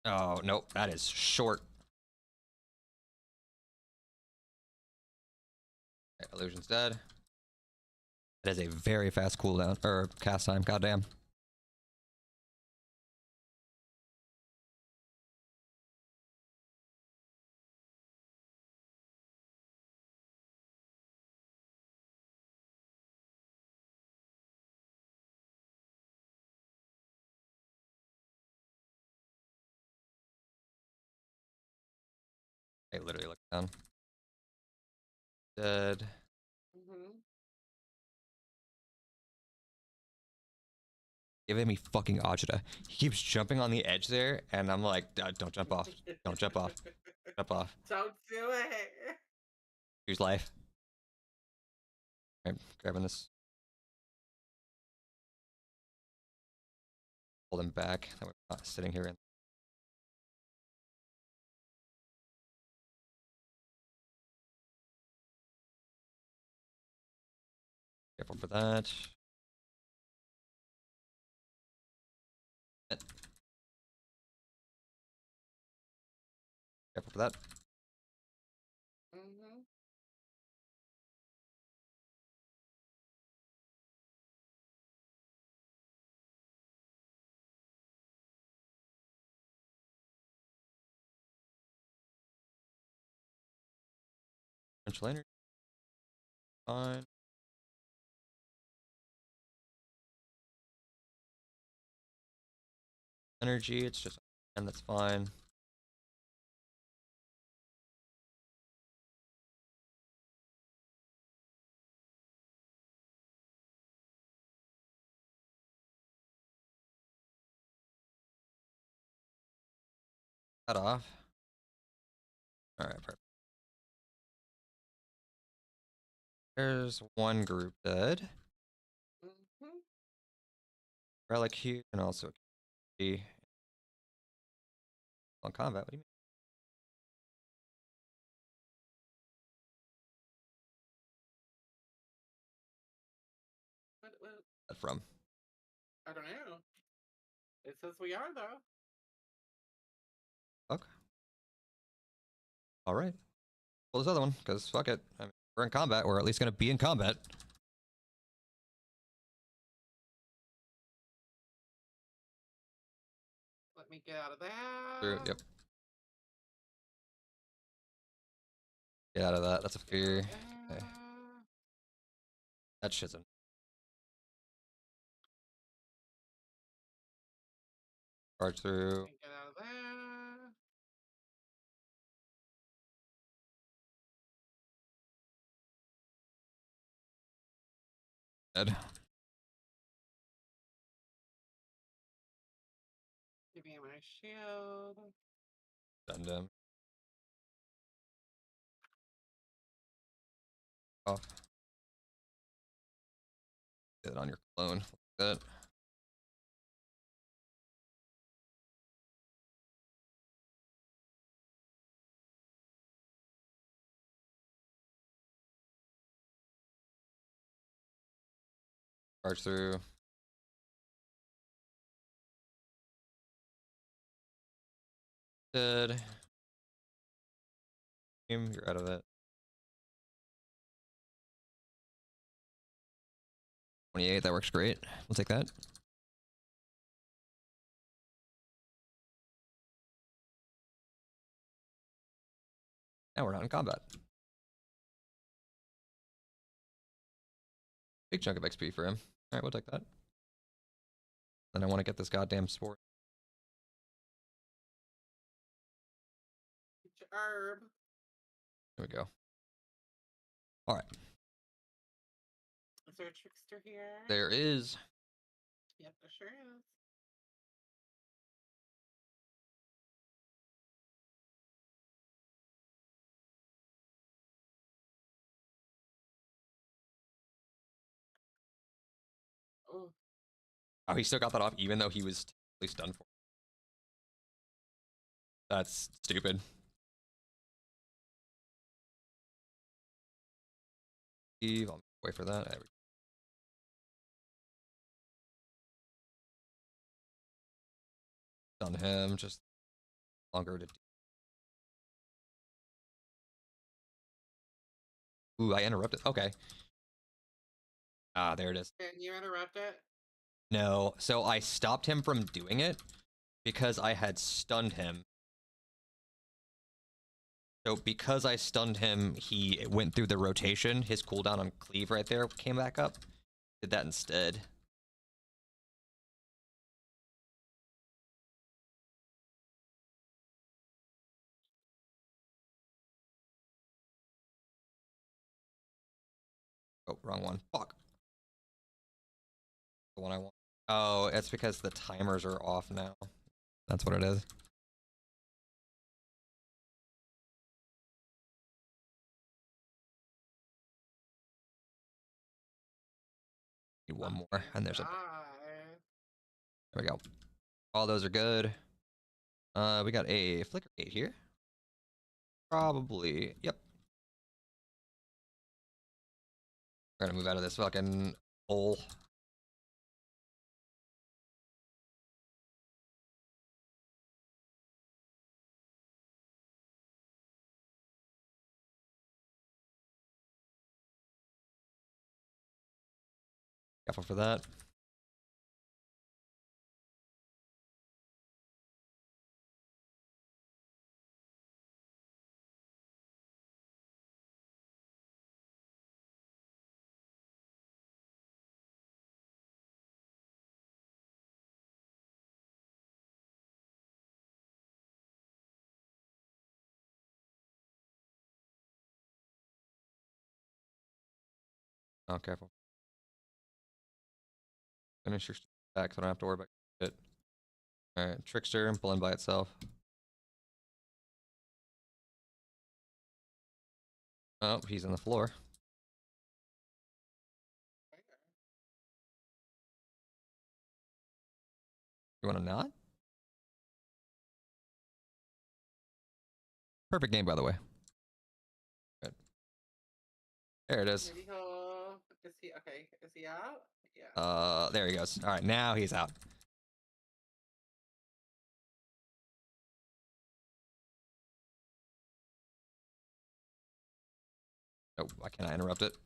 Oh, no, that is short. Okay, illusion's dead. That is a very fast cooldown, or cast time, goddamn. I literally looked down. Dead. Giving me fucking agita. He keeps jumping on the edge there, and I'm like, don't jump off. Don't jump off. Jump off. Don't do it. Use life. Alright, grabbing this. Hold him back. That we're not sitting here in. Careful for that. Careful for that. Potential energy. Fine. Energy, it's just, and that's fine. Cut off. Alright, perfect. There's one group dead. Relic here, and also a on combat. What do you mean? What? That from? I don't know. It says we are though. Okay. All right. Well, this other one, because fuck it. I mean, we're in combat. We're at least gonna be in combat. Let me get out of that. True, yep. Get out of that. That's a fear. Okay. That shit's a... Charge through. Get out of there. Dead. Give me my shield. Send him. Off. Get it on your clone. Good. Charge through. Good. You're out of it. 28, that works great. We'll take that. Now we're not in combat. Big chunk of XP for him. Alright, we'll take that. Then I want to get this goddamn sport. Herb. There we go. Alright. Is there a trickster here? There is. Yep, there sure is. Oh. Oh, he still got that off even though he was totally stunned for it. That's stupid. Eve, I'll wait for that. Stun him, just longer to do. Ooh, I interrupted. Okay. Ah, there it is. Can you interrupt it? No, so I stopped him from doing it because I had stunned him. So because I stunned him, he went through the rotation. His cooldown on cleave right there came back up. Did that instead. Oh, wrong one. Fuck. The one I want. Oh, it's because the timers are off now. That's what it is. Need one more, and there's a. There we go. All those are good. We got a flicker gate here. Probably. Yep. We're gonna move out of this fucking hole. Careful for that. Oh, careful. Finish your back, so I don't have to worry about it. Alright, Trickster, blend by itself. Oh, he's on the floor. You want to not? Perfect game, by the way. Good. There it is. Maybe he'll. Is he okay? Is he out? Yeah. There he goes. All right, now he's out. Oh, why can't I interrupt it?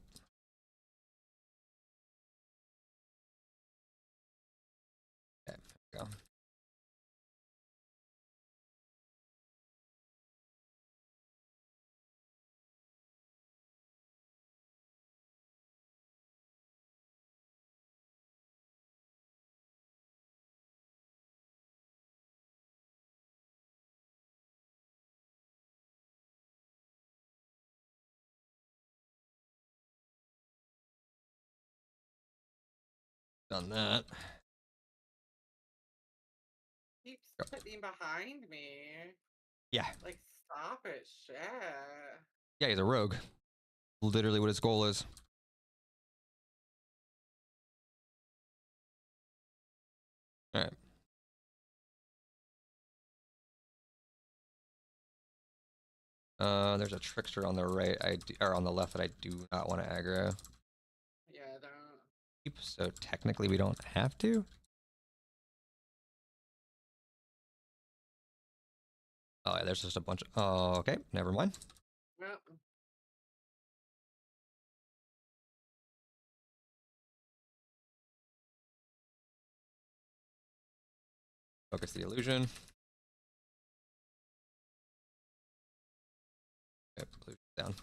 Okay, there we go. Done that. Keeps putting behind me. Yeah. Like, stop it, shit. Yeah, he's a rogue. Literally what his goal is. All right. There's a trickster on the right, or on the left that I do not want to aggro. Yeah, don't. so technically we don't have to. Oh, yeah, there's just a bunch of... Oh, okay, never mind. Well, Focus the illusion. Yep, illusion down.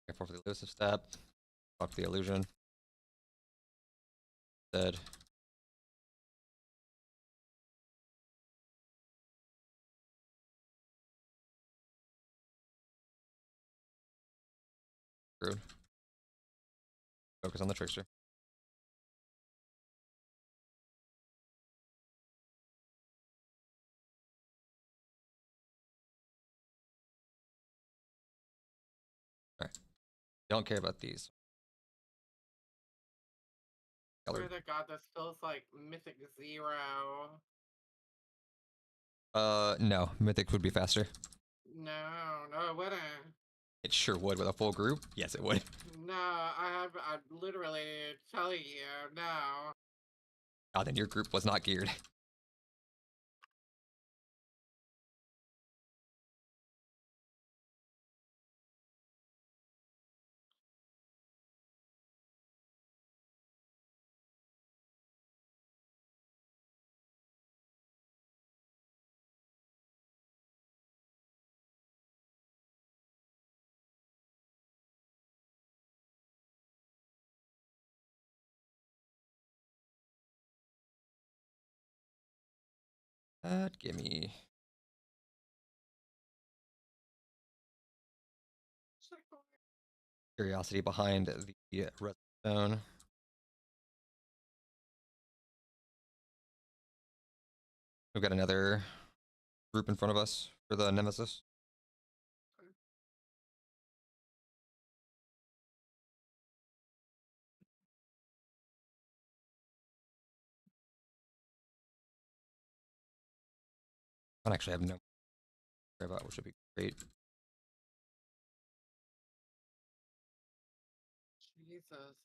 Careful for the elusive step. Fuck the illusion. Dead. Screwed. Focus on the trickster. Alright. Don't care about these. swear Colored. to God, this feels like Mythic Zero. No. Mythic would be faster. No, no, it wouldn't. It sure would with a full group. Yes, it would. No, I'm literally telling you, no. Oh, then your group was not geared. Gimme. Curiosity behind the redstone. We've got another group in front of us for the Nemesis. I actually have no care about, which would be great. Jesus.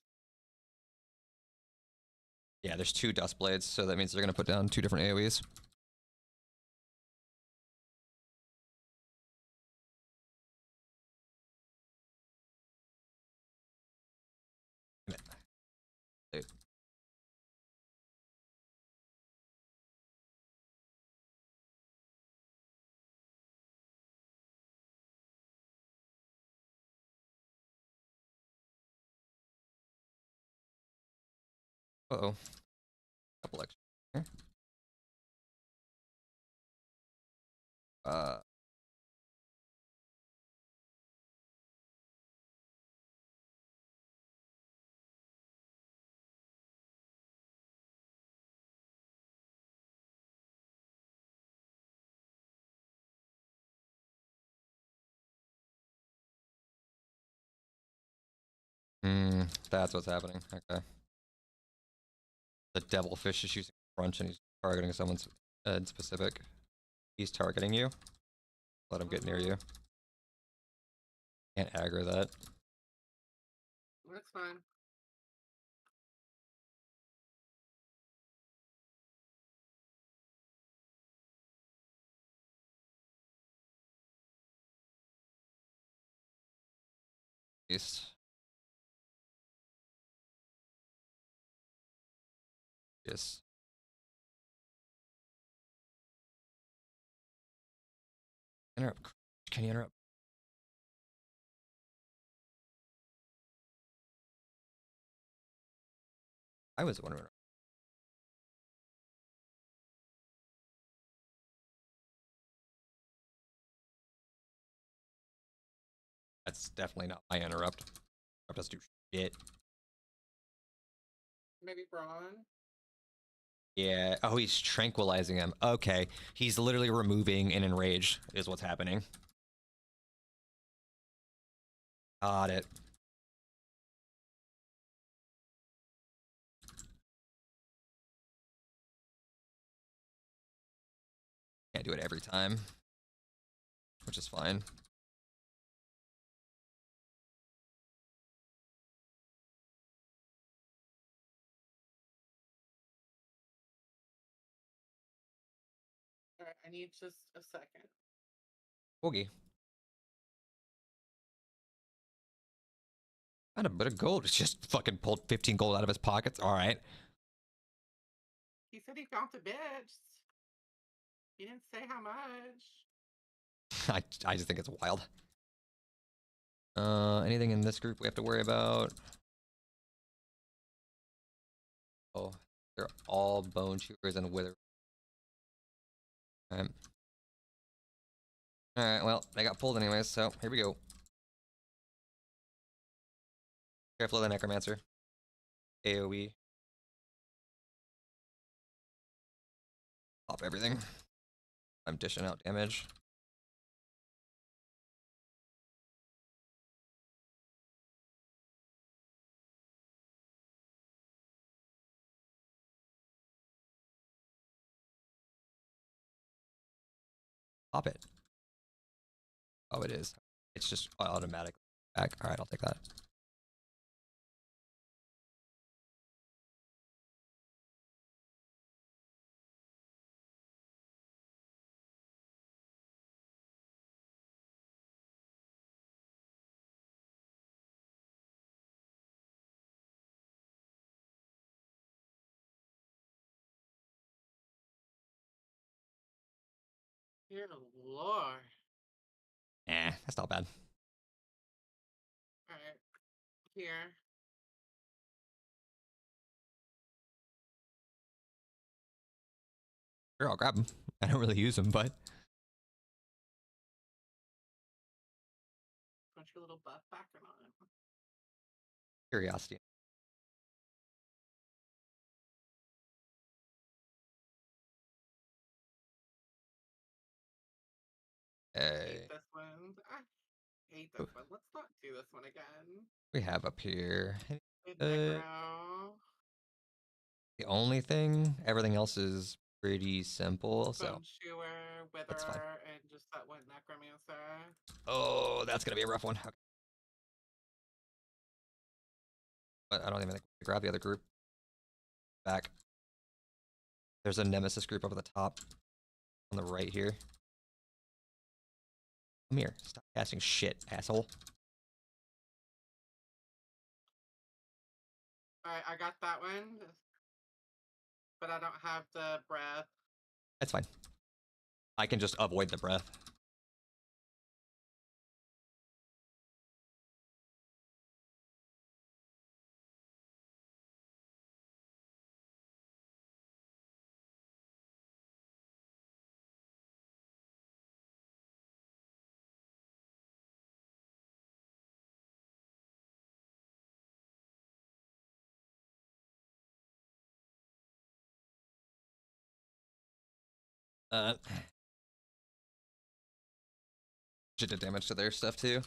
Yeah, there's 2 dust blades, so that means they're gonna put down 2 different AoEs. Dude. Uh-oh. Couple extra here. Uh, that's what's happening. Okay. The devilfish is using crunch and he's targeting someone's in specific. He's targeting you. Let him get near you. Can't aggro that. That's fine. East. Yes. Interrupt. Can you interrupt? I was wondering. That's definitely not my interrupt. Interrupt doesn't do shit. Maybe Braun? Yeah. Oh, he's tranquilizing him. Okay. He's literally removing an enrage, is what's happening. Got it. Can't do it every time, which is fine. All right, I need just a second. Boogie. Got a bit of gold. It's just fucking pulled 15 gold out of his pockets. All right. He said he found the bitch. He didn't say how much. I just think it's wild. Anything in this group we have to worry about? Oh, they're all bone chewers and wither. Alright. Alright, well, they got pulled anyways, so here we go. Careful of the necromancer. AoE. Pop everything. I'm dishing out damage. Pop it. Oh, it is. It's just automatic back. Alright, I'll take that. Dear Lord. That's not bad. All right, here. Sure, I'll grab them. I don't really use them, but Put your little buff backer on it. curiosity. I hate Hey. this one. I hate this one. Let's not do this one again. We have up here. With Uh, Necro. the only thing, everything else is pretty simple, so Bone Chewer, that's fine. Witherer, and just that one Necromancer. Oh, that's gonna be a rough one. Okay. But I don't even think we grab the other group. Back. There's a nemesis group over the top. On the right here. Come here. Stop casting shit, asshole. Alright, I got that one. But I don't have the breath. That's fine. I can just avoid the breath. Shit did damage to their stuff too.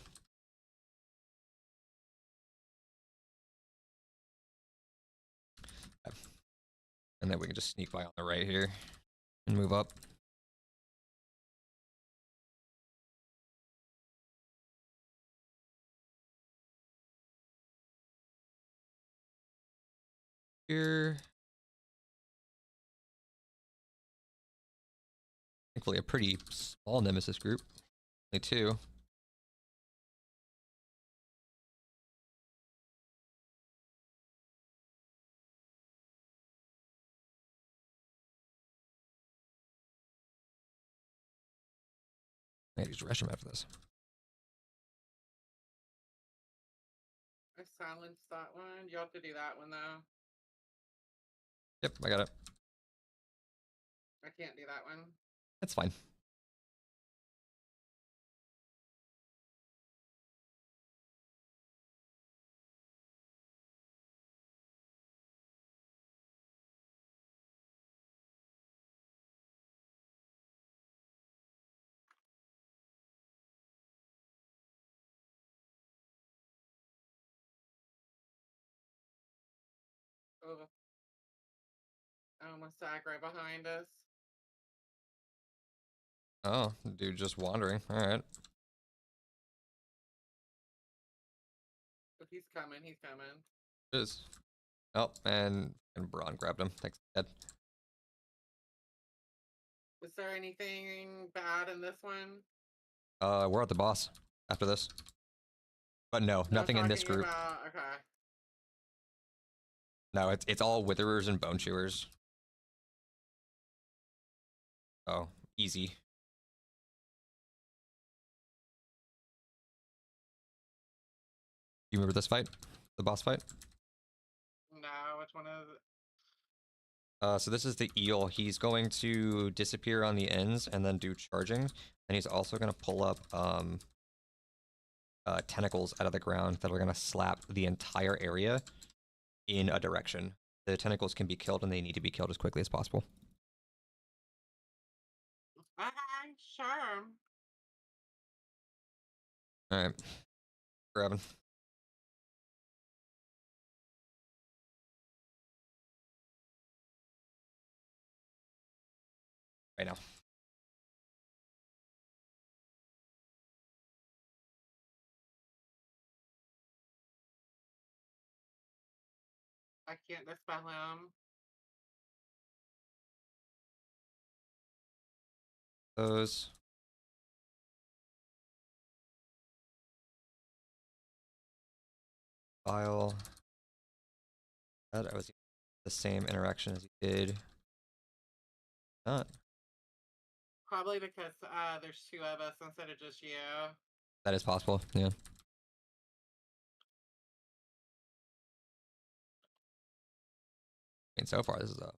And then we can just sneak by on the right here and move up. Here. Thankfully, a pretty small nemesis group. Only two. Maybe just rush him after this. I silenced that one. You have to do that one though. Yep, I got it. I can't do that one. That's fine. wants to aggro behind us. Oh, dude, just wandering. All right. But he's coming, he's coming. Is. Oh, and Braun grabbed him. Thanks, Ed. Is there anything bad in this one? We're at the boss after this. But no, No, I'm nothing in this talking group. about, okay. No, it's all Witherers and Bone Chewers. Oh, easy. You remember this fight? The boss fight? No, which one is it? So this is the eel. He's going to disappear on the ends and then do charging. And he's also going to pull up tentacles out of the ground that are going to slap the entire area in a direction. The tentacles can be killed and they need to be killed as quickly as possible. Okay, sure. Alright. Grabbing. Right now. I can't dispel him. Those. File. That was the same interaction as you did. Not. Probably because there's two of us instead of just you. That is possible, yeah. I mean, so far, this is a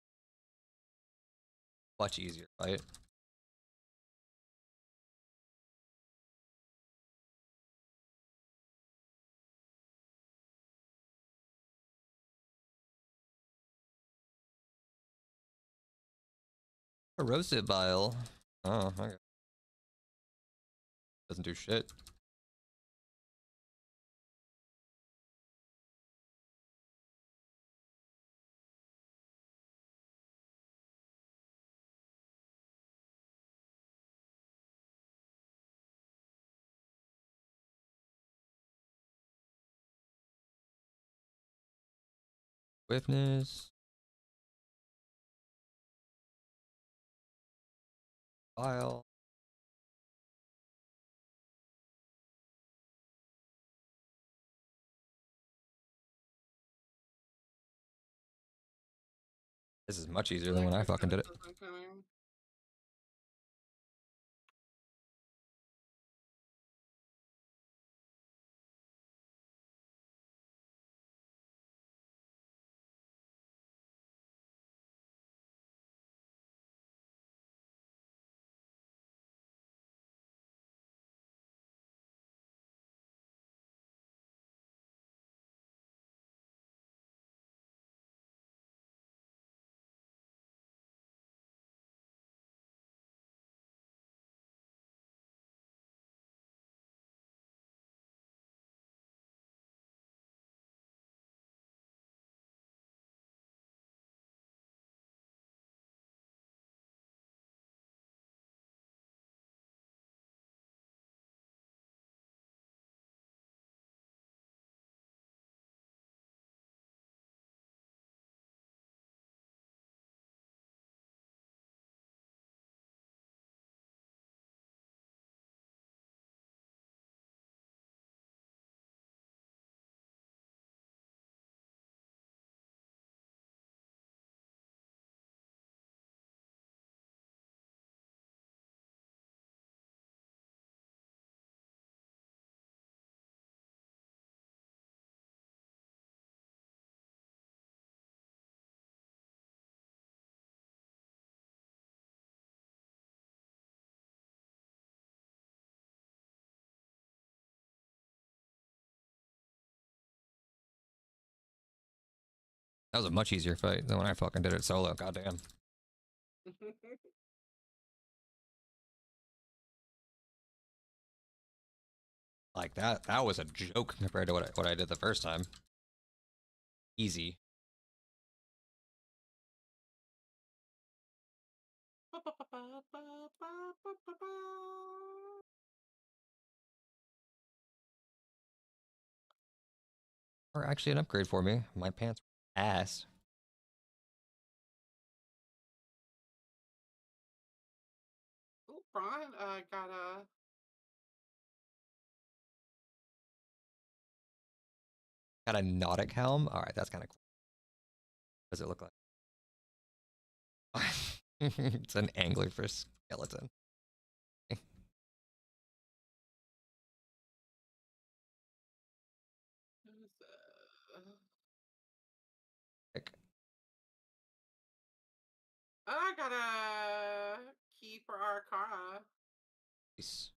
much easier fight. A roasted bile. Oh, okay. Doesn't do shit. Swiftness. Bile. This is much easier than when I fucking did it. That was a much easier fight than when I fucking did it solo. Goddamn. Like that was a joke compared to what I did the first time. Easy. Or actually an upgrade for me. My pants were ass. Oh, Brian got a. Got a nautic helm. All right, that's kind of cool. What does it look like? It's an anglerfish skeleton. I got a key for our car. Nice.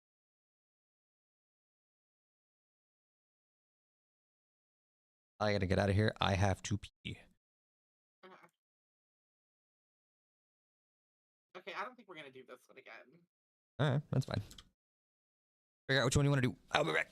I gotta get out of here. I have to pee. Okay, I don't think we're gonna do this one again. All right, that's fine. Figure out which one you want to do. I'll be back.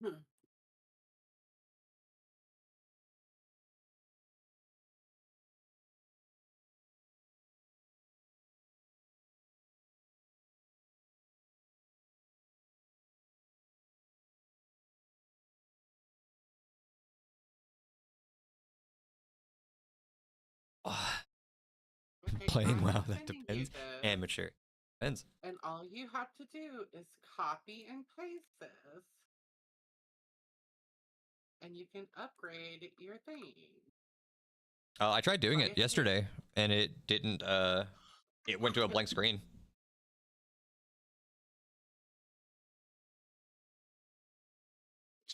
Hmm. Okay, Playing I'm WoW, that sending you depends. this, Amateur. Depends. and all you have to do is copy and paste this, and you can upgrade your thing. I tried doing All you it have to do is yesterday, and it didn't. It went to a blank screen.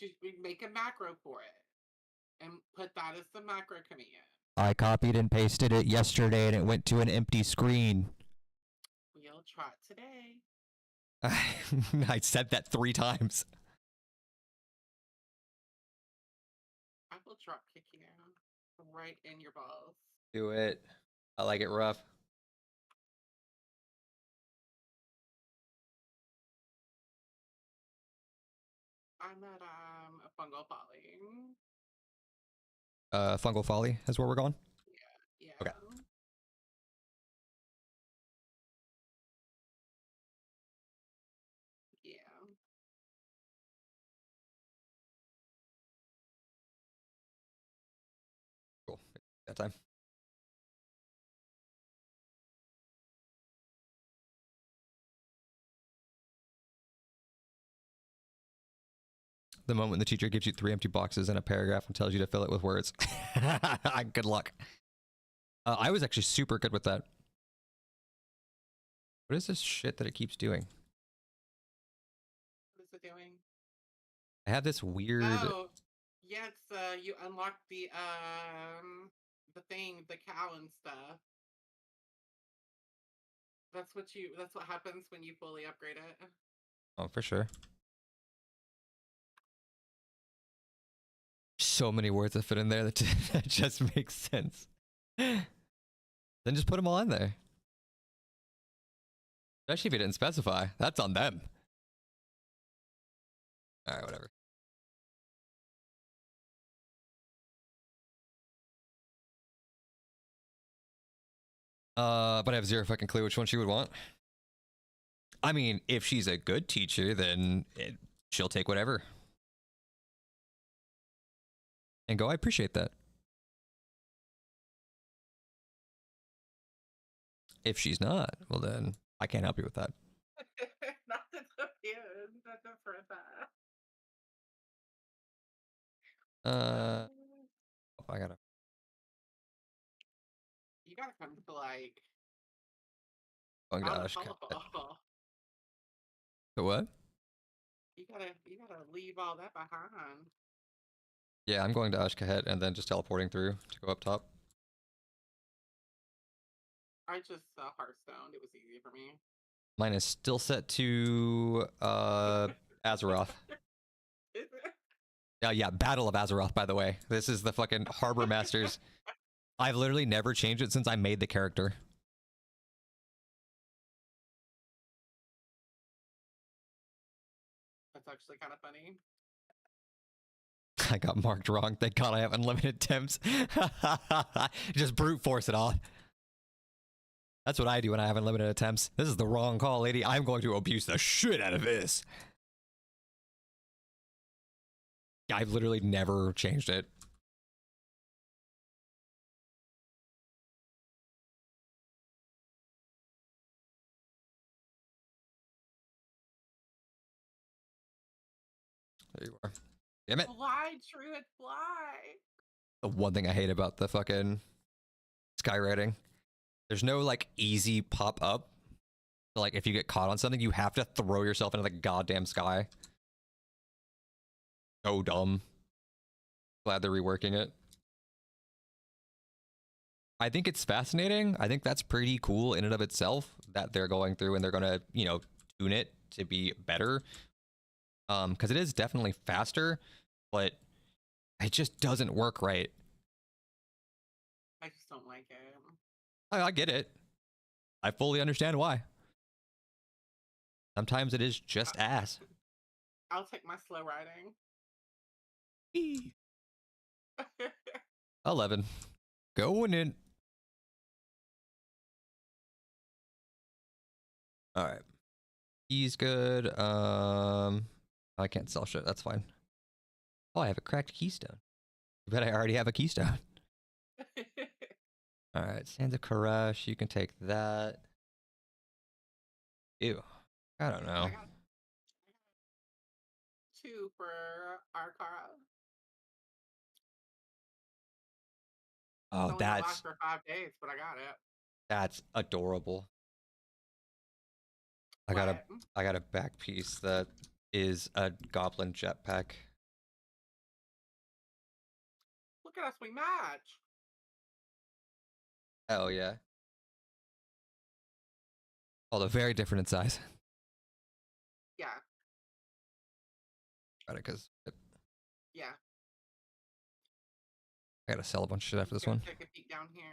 just make a macro for it, and put that as the macro command. I copied and pasted it yesterday, and it went to an empty screen. We'll try it today. I said that 3 times. I will drop kick you right in your balls. Do it. I like it rough. I'm at a fungal poly. Fungal Folly is where we're going. Yeah. Okay. Yeah. Cool. That time. The moment the teacher gives you 3 empty boxes and a paragraph and tells you to fill it with words. Good luck. I was actually super good with that. What is this shit that it keeps doing? What is it doing? I have this weird. Oh, yeah. It's you unlock the thing, the cow and stuff. That's what happens when you fully upgrade it. Oh, for sure. So many words that fit in there that, that just makes sense. Then just put them all in there. Especially if you didn't specify. That's on them. Alright, whatever. But I have zero fucking clue which one she would want. I mean, if she's a good teacher, then she'll take whatever. And go, I appreciate that. If she's not, well then, I can't help you with that. Not the is, not the for that. I gotta. You gotta come to like Oh out of gosh. telephone. The what? You gotta leave all that behind. Yeah, I'm going to Ashkahet and then just teleporting through to go up top. I just Hearthstone. It was easy for me. Mine is still set to Azeroth. Yeah, Battle of Azeroth, by the way. This is the fucking Harbor Masters. I've literally never changed it since I made the character. That's actually kind of funny. I got marked wrong. Thank God I have unlimited temps. Just brute force it off. That's what I do when I have unlimited attempts. This is the wrong call, lady. I'm going to abuse the shit out of this. I've literally never changed it. There you are. Damn it. Fly, Druid, fly. The one thing I hate about the fucking skywriting. There's no like easy pop up. So, like if you get caught on something, you have to throw yourself into the goddamn sky. So dumb. Glad they're reworking it. I think it's fascinating. I think that's pretty cool in and of itself that they're going through and they're gonna, you know, tune it to be better. Because it is definitely faster, but it just doesn't work right. I just don't like it. I get it. I fully understand why. Sometimes it is just ass. I'll take my slow riding. Eee. 11. Going in. All right. He's good. I can't sell shit. That's fine. Oh, I have a cracked keystone. Bet I already have a keystone. All right, Sands of Koresh. You can take that. Ew. I don't know. I got 2 for Arcara. It's Oh, only gonna last for 5 days, but I got it. that's adorable. What? I got a back piece that is a goblin jetpack. Look at us, we match. Hell yeah. Although very different in size. Yeah, Got it, because yeah. I gotta sell a bunch of shit after this Gonna one. take a peek down here.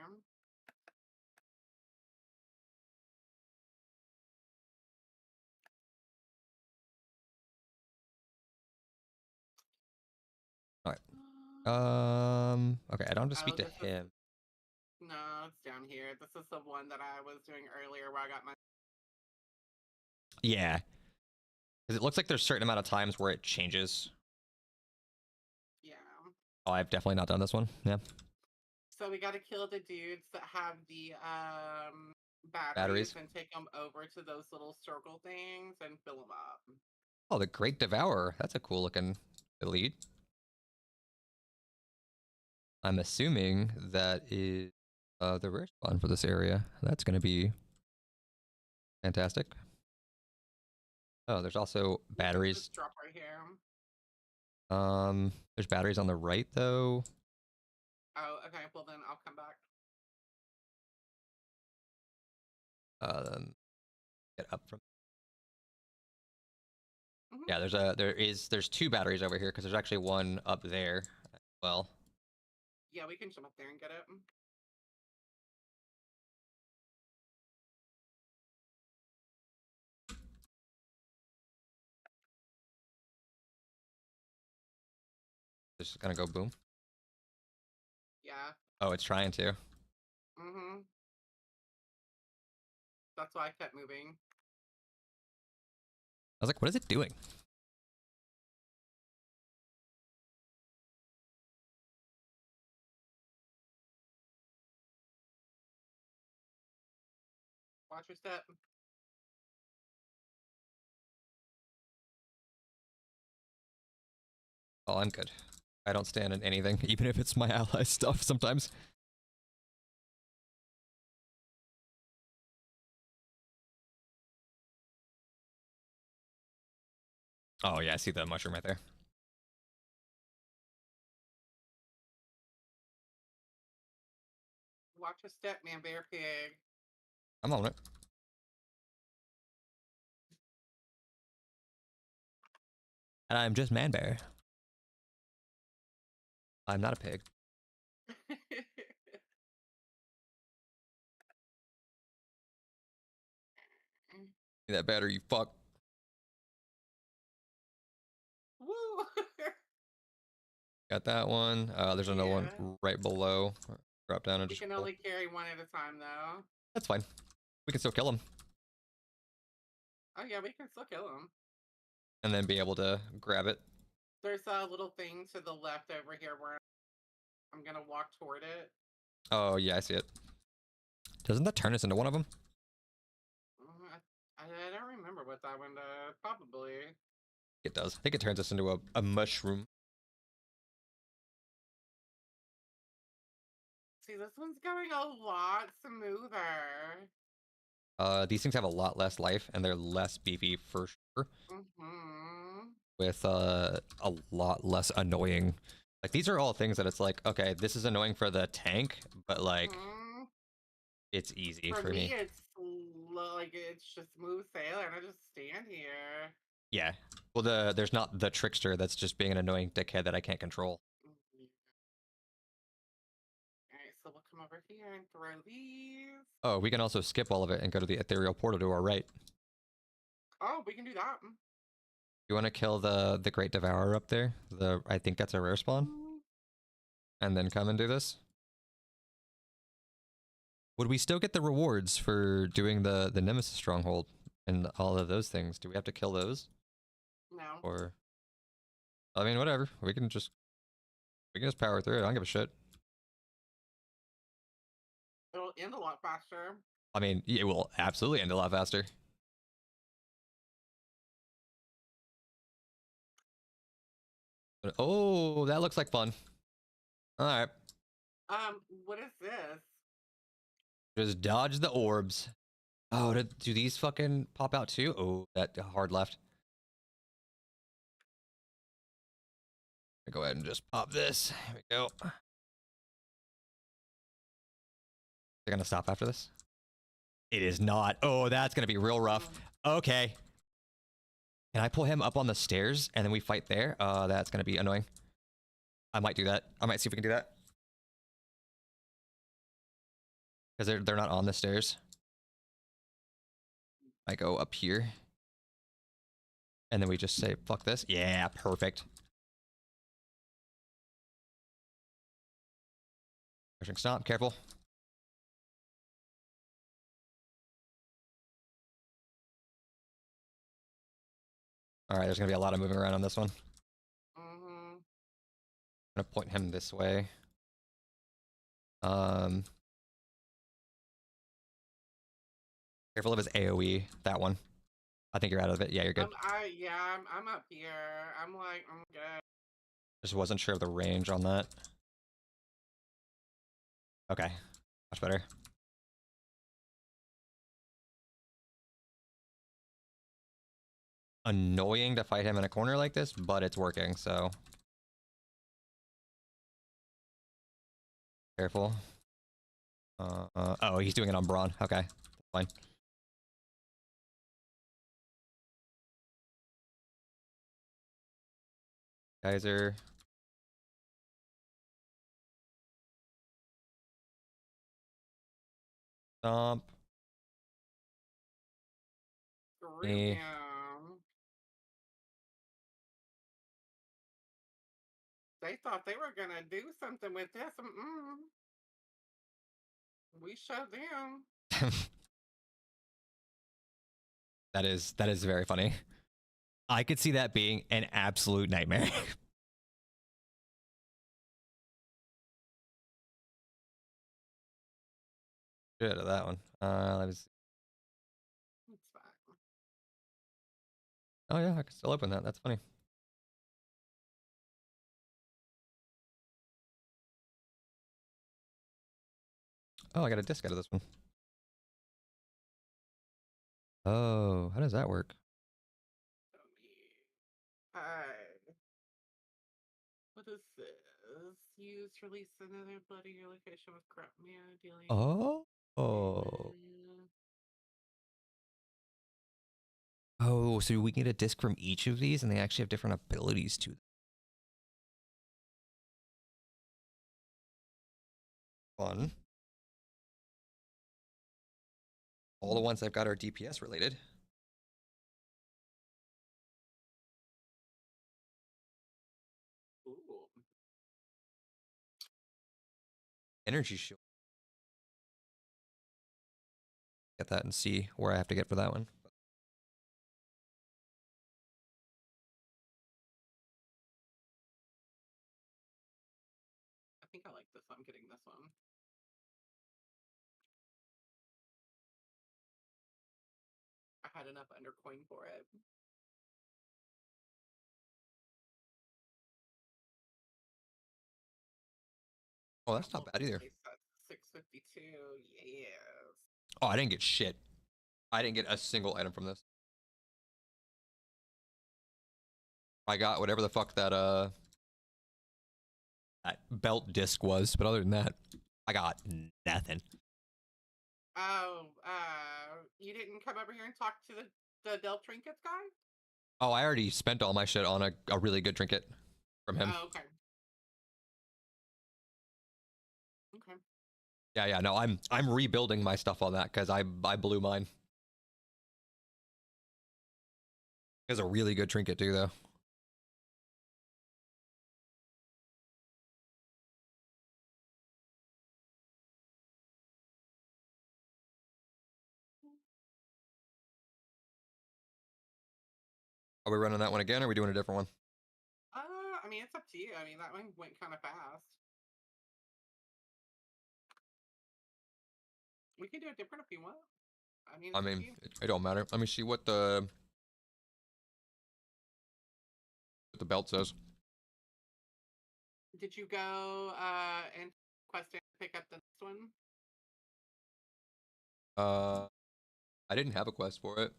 All right. Okay, I don't have to speak Oh, to this is him. no, it's down here. This is the one that I was doing earlier where I got my. Yeah. Because it looks like there's a certain amount of times where it changes. Yeah. Oh, I've definitely not done this one. Yeah. So we got to kill the dudes that have the Batteries. batteries and take them over to those little circle things and fill them up. Oh, the Great Devourer. That's a cool looking elite. I'm assuming that is the rare spawn for this area. That's going to be fantastic. Oh, there's also batteries. Just drop right here. There's batteries on the right though. Oh, okay. Well, then I'll come back. Get up from. Mhm. Yeah, there's 2 batteries over here because there's actually one up there as well. Yeah, we can jump up there and get it. It's just gonna go boom. Yeah. Oh, it's trying to. Mhm. That's why I kept moving. I was like, what is it doing? Watch your step. Oh, I'm good. I don't stand in anything, even if it's my ally stuff sometimes. Oh yeah, I see the mushroom right there. Watch your step, man, bear pig. I'm on it. And I'm just man bear. I'm not a pig. That battery, you fuck. Woo! Got that one. There's another Yeah. one right below. Drop down and You just can pull. only carry one at a time, though. That's fine. We can still kill him. Oh, yeah, we can still kill them. And then be able to grab it. There's a little thing to the left over here where I'm gonna walk toward it. Oh yeah, I see it. Doesn't that turn us into one of them? I don't remember what that one does. Probably. It does. I think it turns us into a mushroom. See, this one's going a lot smoother. These things have a lot less life and they're less beefy for sure. Mm-hmm. With a lot less annoying. Like these are all things that it's like, okay, this is annoying for the tank, but like Mm-hmm. it's easy For for me, me. it's like it's just smooth sailing. I just stand here. Yeah. Well, there's not the trickster that's just being an annoying dickhead that I can't control. Mhm. Alright, so we'll come over here and throw these. Oh, we can also skip all of it and go to the ethereal portal to our right. Oh, we can do that. You want to kill the Great Devourer up there? I think that's a rare spawn, and then come and do this. Would we still get the rewards for doing the Nemesis Stronghold and all of those things? Do we have to kill those? No. Or I mean, whatever. We can just power through it. I don't give a shit. It'll end a lot faster. I mean, it will absolutely end a lot faster. But, oh, that looks like fun. All right. What is this? Just dodge the orbs. Oh, do these fucking pop out too? Oh, that hard left. Go ahead and just pop this. Here we go. They're gonna stop after this? It is not. Oh, that's gonna be real rough. Okay. Can I pull him up on the stairs and then we fight there? That's gonna be annoying. I might do that. I might see if we can do that. Because they're not on the stairs. I go up here. And then we just say, fuck this. Yeah, perfect. Pushing stomp, careful. Alright, there's gonna be a lot of moving around on this one. I'm gonna point him this way. Careful of his AoE, that one. I think you're out of it. Yeah, you're good. I'm up here. I'm like, I'm good. Just wasn't sure of the range on that. Okay, much better. Annoying to fight him in a corner like this, but it's working, so. Careful. Oh, he's doing it on Braun. Okay, fine. Geyser. Stomp. Screw Me. him. They thought they were gonna do something with this. We showed them. That is very funny. I could see that being an absolute nightmare. Good at that one. Let me see. It's fine. Oh yeah, I can still open that. That's funny. Oh, I got a disc out of this one. Oh, how does that work? Hi. What is this? Use release another bloody your location with crap mana dealing. Oh. Oh, so we can get a disc from each of these, and they actually have different abilities to them. Fun. All the ones I've got are DPS related. Ooh. Energy shield. Get that and see where I have to get for that one. I think I like this. I'm getting this one. I had enough undercoin for it. Oh, that's not bad either. 652. Yes. Oh, I didn't get shit. I didn't get a single item from this. I got whatever the fuck that belt disc was, but other than that, I got nothing. Oh, you didn't come over here and talk to the Del Trinkets guy? Oh, I already spent all my shit on a really good trinket from him. Oh, okay. Okay. Yeah, no, I'm rebuilding my stuff on that because I blew mine. It's a really good trinket too, though. Are we running that one again, or are we doing a different one? I mean, it's up to you. I mean, that one went kind of fast. We can do it different if you want. I mean, I it's up to mean, you. it don't matter. Let me see what the belt says. Did you go and quest and pick up the next one? I didn't have a quest for it.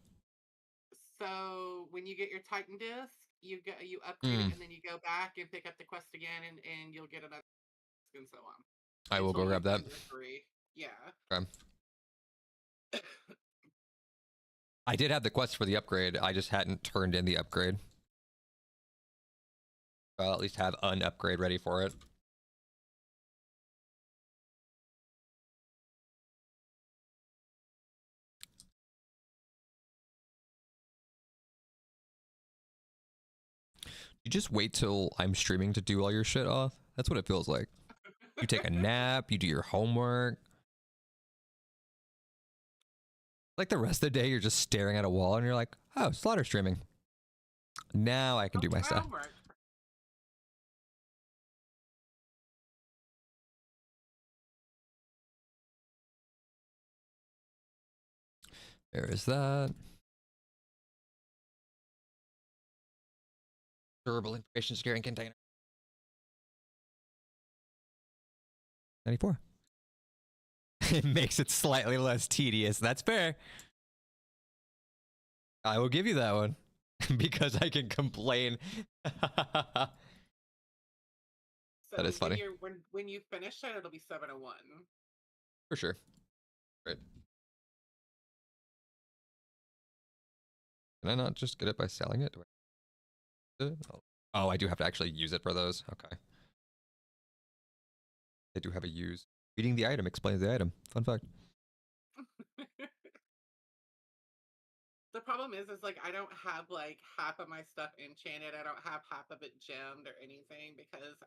So when you get your Titan disc, you upgrade Hmm. it, and then you go back and pick up the quest again, and you'll get another disc and so on I will until go grab you've that. done your 3. Yeah. Okay. I did have the quest for the upgrade. I just hadn't turned in the upgrade. I'll at least have an upgrade ready for it. You just wait till I'm streaming to do all your shit off. That's what it feels like. You take a nap, you do your homework. Like the rest of the day, you're just staring at a wall and you're like, oh, Slaughter streaming. Now I can do my stuff. Homework. There is that. Durable information securing container. 94. It makes it slightly less tedious. That's fair. I will give you that one. Because I can complain. That So is funny. when you finish it, it'll be 701. For sure. Right. Can I not just get it by selling it? Oh, I do have to actually use it for those. Okay. They do have a use. Reading the item explains the item. Fun fact. The problem is like I don't have like half of my stuff enchanted. I don't have half of it gemmed or anything because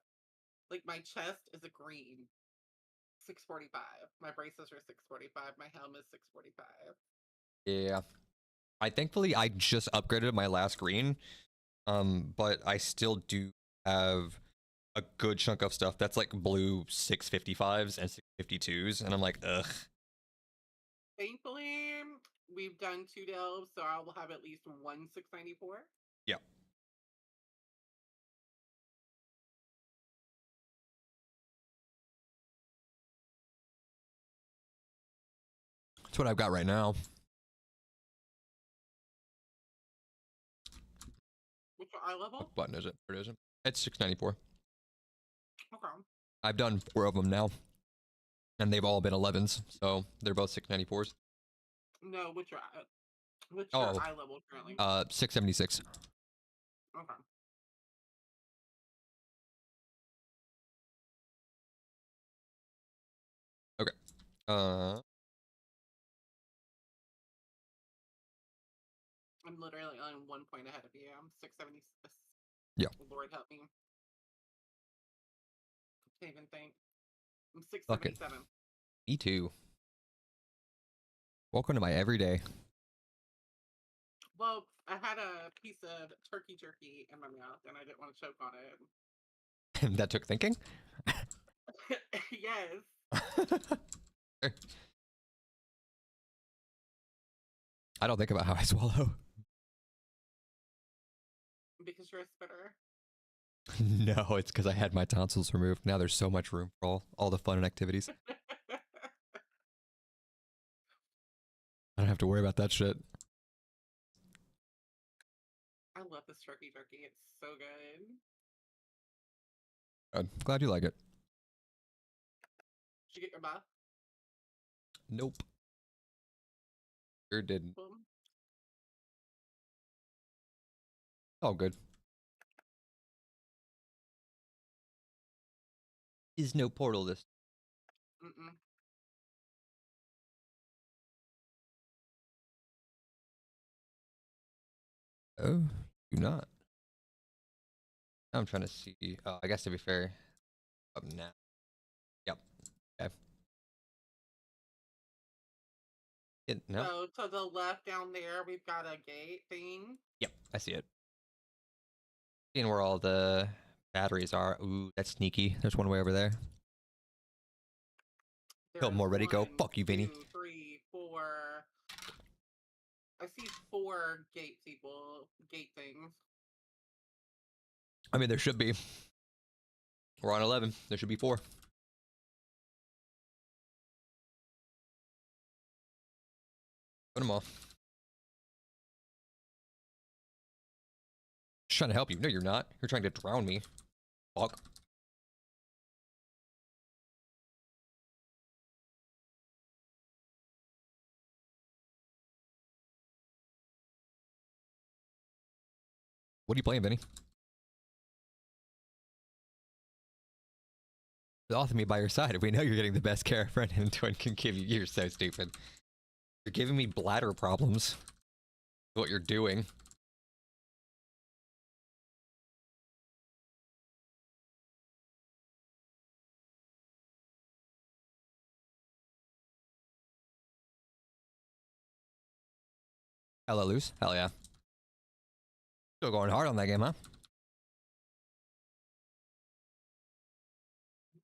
like my chest is a green 645. My braces are 645. My helm is 645. Yeah. I just upgraded my last green. But I still do have a good chunk of stuff that's like blue 655s and 652s, and I'm like, ugh. Thankfully, we've done 2 delves, so I will have at least one 694. Yeah. That's what I've got right now. Which eye level? What button is it? Where is it? It's 694. Okay. I've done 4 of them now, and they've all been 11s, so they're both 694s. No, what's your Oh, eye level currently? 676. Okay. Okay. I'm literally on 1 point ahead of you. I'm 676. Yeah. Lord help me. Can't even think. I'm Fuck it. 677. Me too. Welcome to my everyday. Well, I had a piece of turkey jerky in my mouth and I didn't want to choke on it. That took thinking? Yes. I don't think about how I swallow. Because you're a spitter. No, it's because I had my tonsils removed. Now there's so much room for all the fun and activities. I don't have to worry about that shit. I love this turkey jerky. It's so good. I'm glad you like it. Did you get your bath? Nope. Sure didn't. Boom. Oh, good. Is no portal this. Mm-mm. Oh, do not. I'm trying to see. Oh, I guess to be fair, up now. Yep. Okay. No. So to the left down there, we've got a gate thing. Yep, I see it. Seeing where all the batteries are. Ooh, that's sneaky. There's one way over there. There's Hilton ready, go. 1, Fuck you, Vinny. 2, 3, 4. I see 4 gate people, gate things. I mean, there should be. We're on 11. There should be 4. Put them all. Just trying to help you. No, you're not. You're trying to drown me. Fuck. What are you playing, Vinny? Off me by your side if we know you're getting the best care a friend and twin can give you. You're so stupid. You're giving me bladder problems. What you're doing. Hella loose. Hell yeah. Still going hard on that game, huh?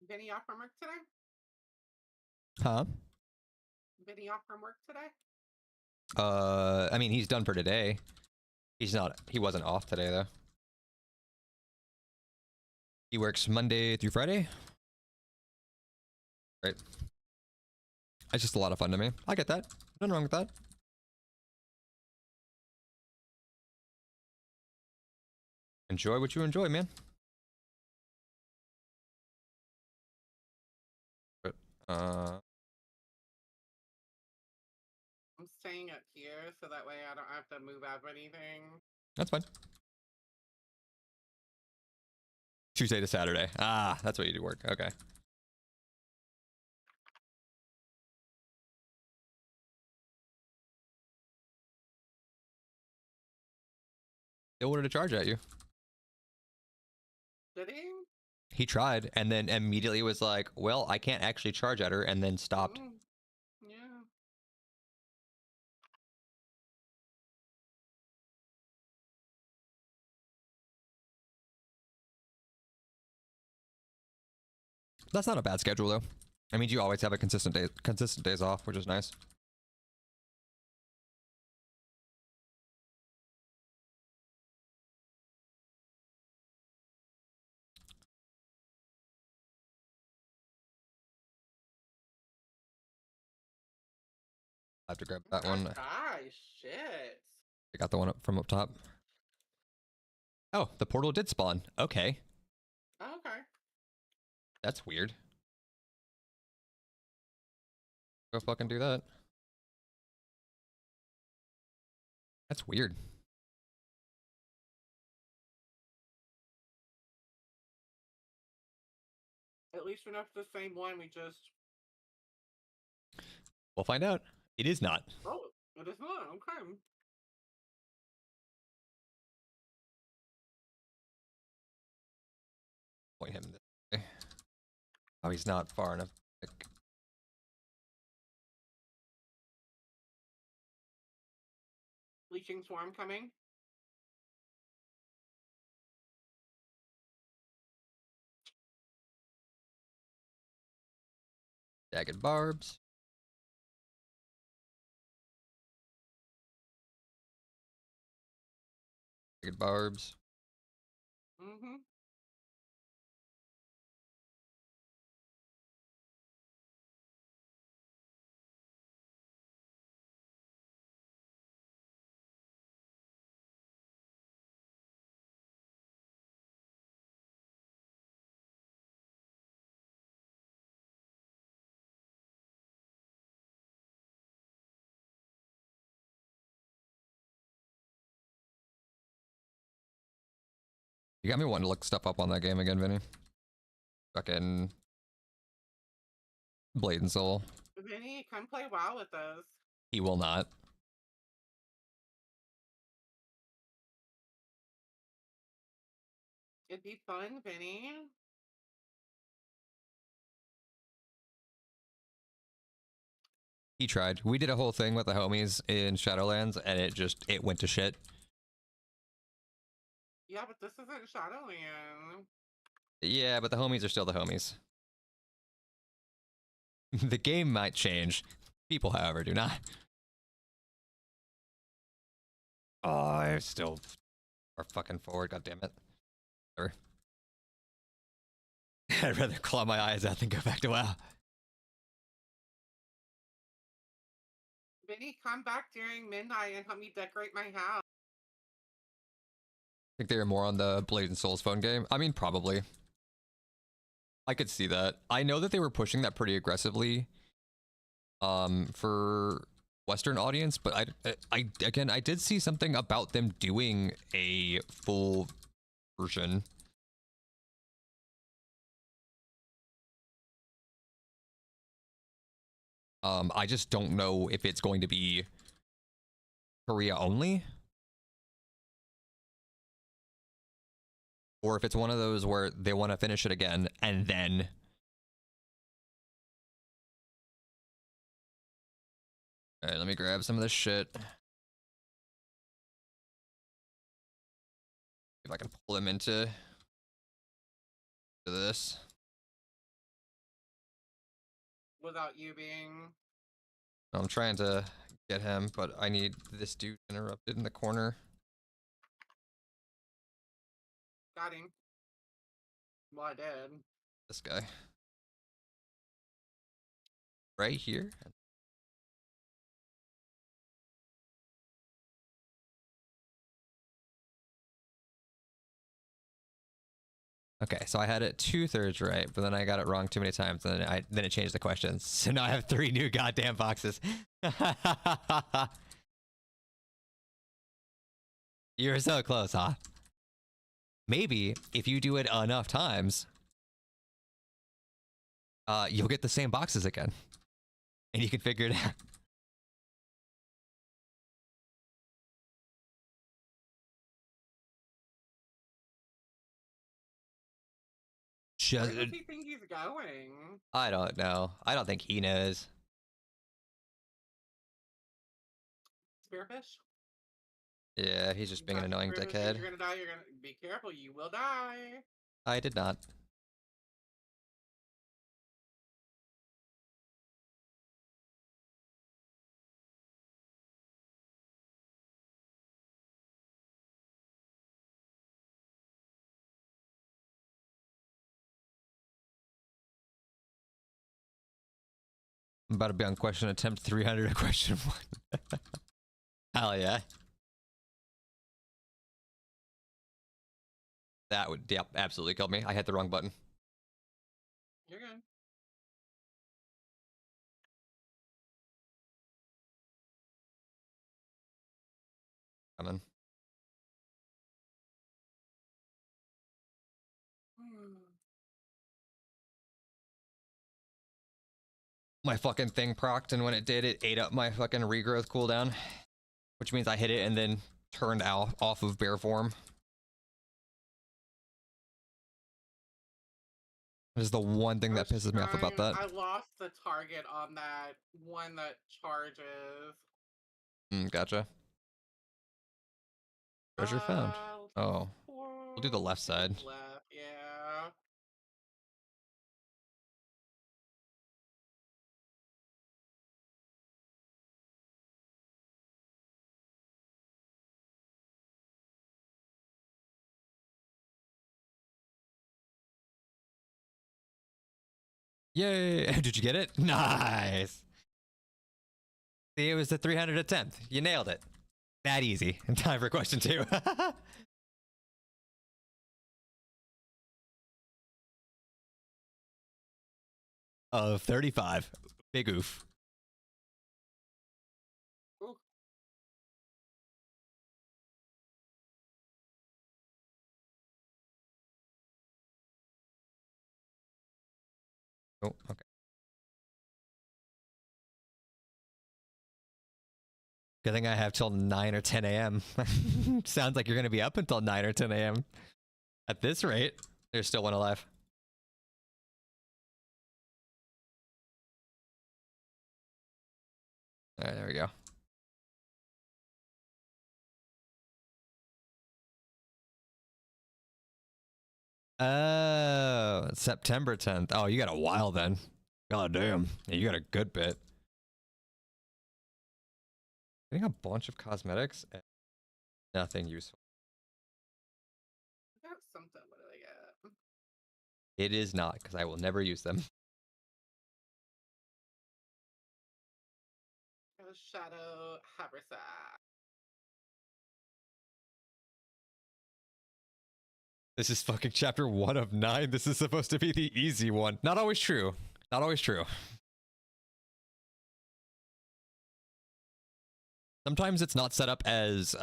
Vinny off from work today? Huh? Vinny off from work today? I mean, he's done for today. He wasn't off today, though. He works Monday through Friday. Right. It's just a lot of fun to me. I get that. Nothing wrong with that. Enjoy what you enjoy, man. But, I'm staying up here so that way I don't have to move out of anything. that's fine. Tuesday to Saturday. Ah, that's what you do work. Okay. He wanted to charge at you. Did he? He tried and then immediately was like, well, I can't actually charge at her, and then stopped. Yeah. That's not a bad schedule, though. I mean, you always have a consistent days off, which is nice. I have to grab that one. Gosh, shit. I got the one up from up top. Oh, the portal did spawn. Okay. Okay. That's weird. Go fucking do that. That's weird. At least we know it's the same one. We just. We'll find out. It is not. Oh, it is not. Okay. Point him this way. Oh, he's not far enough. Bleaching swarm coming. Jagged barbs. Jagged barbs. Mm-hmm. You got me wanting to look stuff up on that game again, Vinny. Fucking Blade and Soul. Vinny, come play WoW with us. He will not. It'd be fun, Vinny. He tried. We did a whole thing with the homies in Shadowlands, and it went to shit. Yeah, but this isn't Shadowland. Yeah, but the homies are still the homies. The game might change. People, however, do not. Oh, I still are fucking forward, god damn it. Whatever. I'd rather claw my eyes out than go back to WoW. Vinny, come back during midnight and help me decorate my house. I think they were more on the Blade and Souls phone game. I mean, probably. I could see that. I know that they were pushing that pretty aggressively for Western audience, but I did see something about them doing a full version. I just don't know if it's going to be Korea only, or if it's one of those where they want to finish it again and then all right, let me grab some of this shit. If I can pull them into this. Without you being... I'm trying to get him, but I need this dude interrupted in the corner. Got him. Well, I did. This guy. Right here. Okay, so I had it 2/3 right, but then I got it wrong too many times, and then it changed the questions. So now I have 3 new goddamn boxes. You're so close, huh? Maybe if you do it enough times, you'll get the same boxes again, and you can figure it out. Where does he think he's going? I don't know. I don't think he knows. Spearfish? Yeah, he's just being an annoying dickhead. You're gonna die, you're gonna... Be careful, you will die. I did not. I'm about to be on question attempt 300 at question 1. Hell yeah. That would, yep, absolutely kill me. I hit the wrong button. You're good. Coming. My fucking thing procced, and when it did, it ate up my fucking regrowth cooldown, which means I hit it and then turned off of bear form. This is the one thing that pisses me off about that. I lost the target on that one that charges. Gotcha. Treasure found. Oh. We'll do the left side. Left, yeah. Yay! Did you get it? Nice! See, it was the 300 attempt. You nailed it. That easy. Time for question 2. Of 35. Big oof. Ooh. Oh, okay. Good thing I have till 9 or 10 a.m. Sounds like you're going to be up until 9 or 10 a.m. At this rate, there's still one alive. All right, there we go. Oh, September 10th. Oh, you got a while then. God damn. Yeah, you got a good bit. Getting a bunch of cosmetics and nothing useful. I got something. What did I get? It is not, because I will never use them. I got a shadow haversack. This is fucking chapter 1 of 9. This is supposed to be the easy one. Not always true. Not always true. Sometimes it's not set up as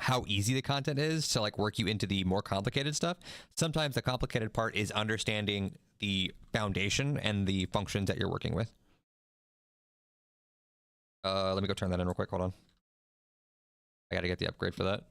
how easy the content is to like work you into the more complicated stuff. Sometimes the complicated part is understanding the foundation and the functions that you're working with. Let me go turn that in real quick. Hold on. I gotta get the upgrade for that.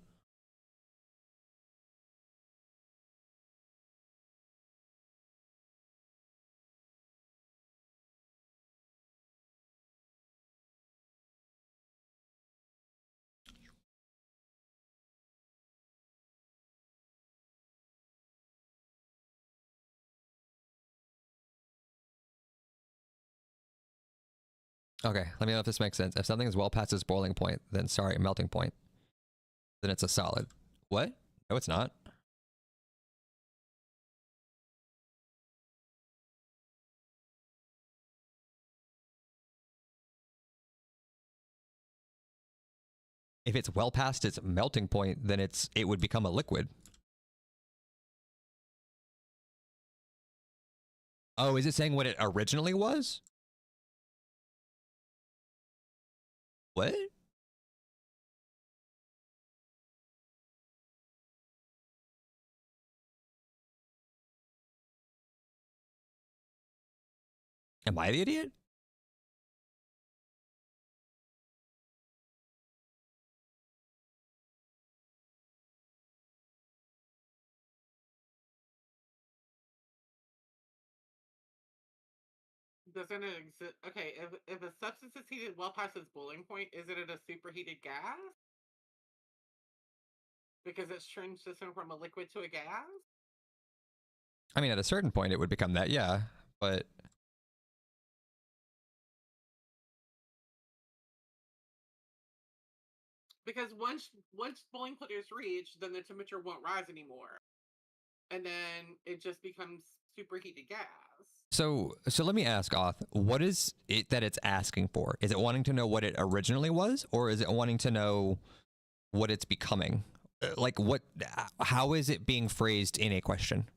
Okay, let me know if this makes sense. If something is well past its boiling point, then sorry, melting point, then it's a solid. What? No, it's not. If it's well past its melting point, then it would become a liquid. Oh, is it saying what it originally was? What? Am I the idiot? Doesn't it exist? Okay, if a substance is heated well past its boiling point, isn't it a superheated gas? Because it's transitioned from a liquid to a gas? I mean, at a certain point, it would become that, yeah. But Because once boiling point is reached, then the temperature won't rise anymore, and then it just becomes superheated gas. so let me ask Oth, what is it that it's asking for? Is it wanting to know what it originally was, or is it wanting to know what it's becoming? Like what? How is it being phrased in a question?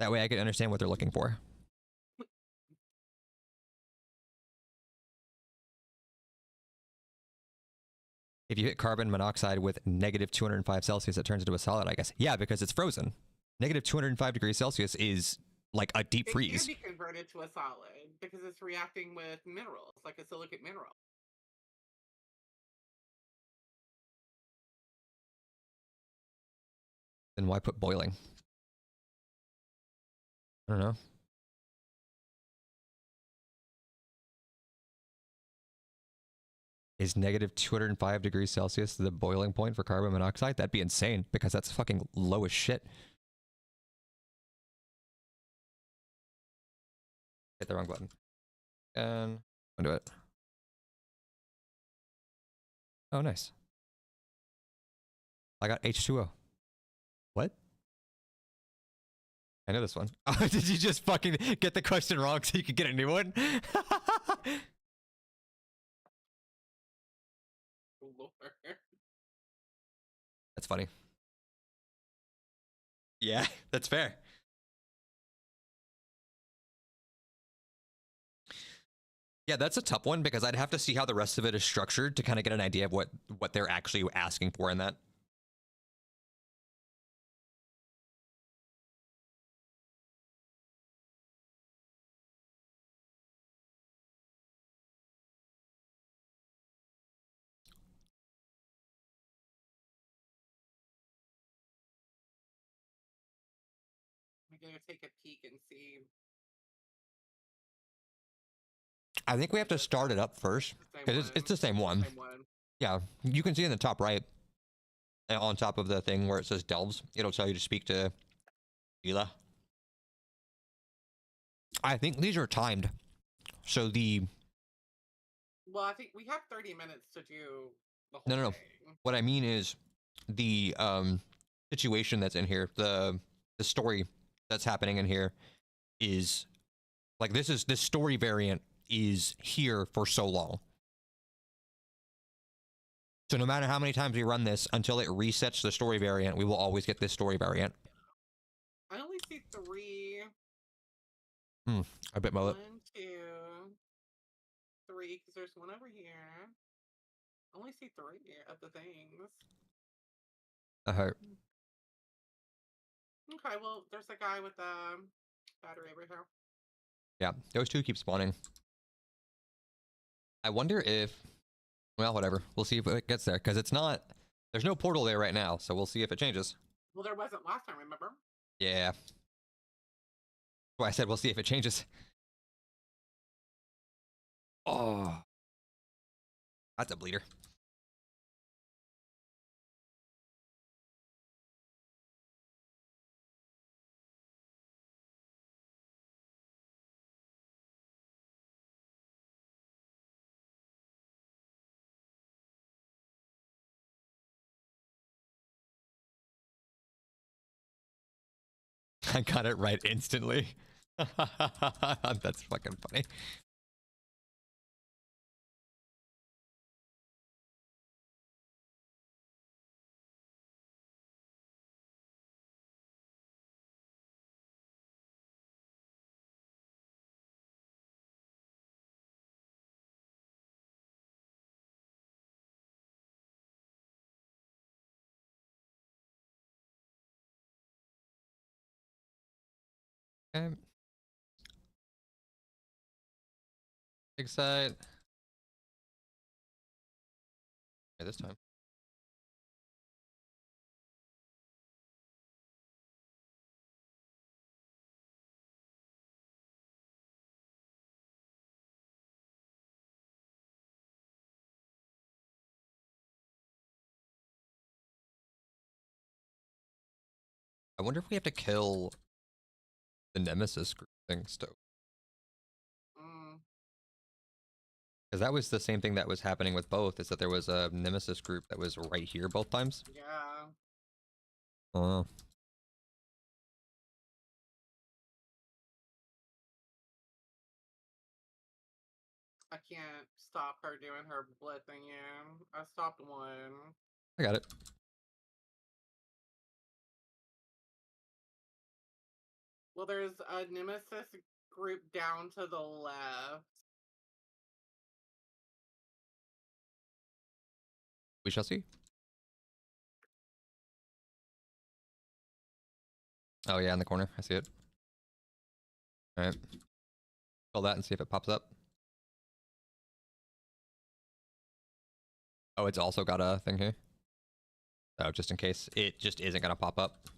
That way, I can understand what they're looking for. If you hit carbon monoxide with negative 205 Celsius, it turns into a solid, I guess. Yeah, because it's frozen. Negative 205 degrees Celsius is like a deep It freeze. can be converted to a solid because it's reacting with minerals, like a silicate mineral. Then why put boiling? I don't know. Is negative 205 degrees Celsius the boiling point for carbon monoxide? That'd be insane because that's fucking low as shit. Hit the wrong button. And undo it. Oh, nice. I got H2O. What? I know this one. Oh, did you just fucking get the question wrong so you could get a new one? Lord. That's funny. Yeah, that's fair. Yeah, that's a tough one because I'd have to see how the rest of it is structured to kind of get an idea of what they're actually asking for in that. go take a peek and see. I think we have to start it up first It's the same because it's one. the same one. Same one. Yeah, you can see in the top right, on top of the thing where it says Delves, it'll tell you to speak to Ela. I think these are timed, so the Well, I think we have 30 minutes to do the whole no. thing. What I mean is the situation that's in here, the story that's happening in here is like this story variant is here for so long. So no matter how many times we run this, until it resets the story variant, we will always get this story variant. I only see 3. I bit my lip. 1, 2, 3, because there's one over here. I only see 3 of the things. I hurt. Okay, well, there's a guy with a battery over here. Yeah, those two keep spawning. I wonder if, well, whatever. We'll see if it gets there, because it's not, there's no portal there right now, so we'll see if it changes. Well, there wasn't last time, remember? Yeah. That's why I said we'll see if it changes. Oh. That's a bleeder. I got it right instantly. That's fucking funny. Okay. Big side. Okay, this time. I wonder if we have to kill the Nemesis group thing still. Mm. Because that was the same thing that was happening with both, is that there was a Nemesis group that was right here both times. Yeah. Oh. I can't stop her doing her blood thingy. I stopped one. I got it. Well, there's a Nemesis group down to the left. We shall see. Oh yeah, in the corner. I see it. Alright. Kill that and see if it pops up. Oh, it's also got a thing here. Oh, just in case. It just isn't gonna pop up.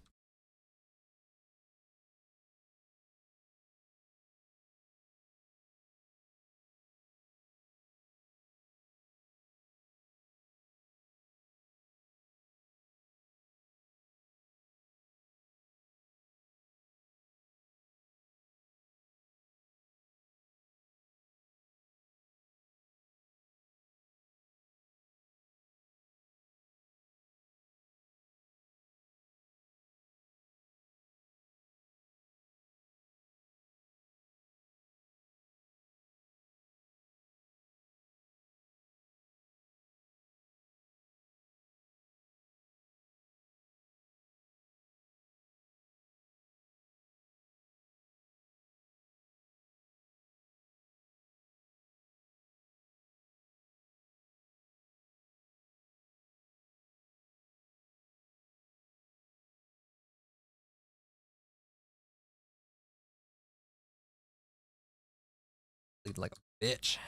Bleed like a bitch.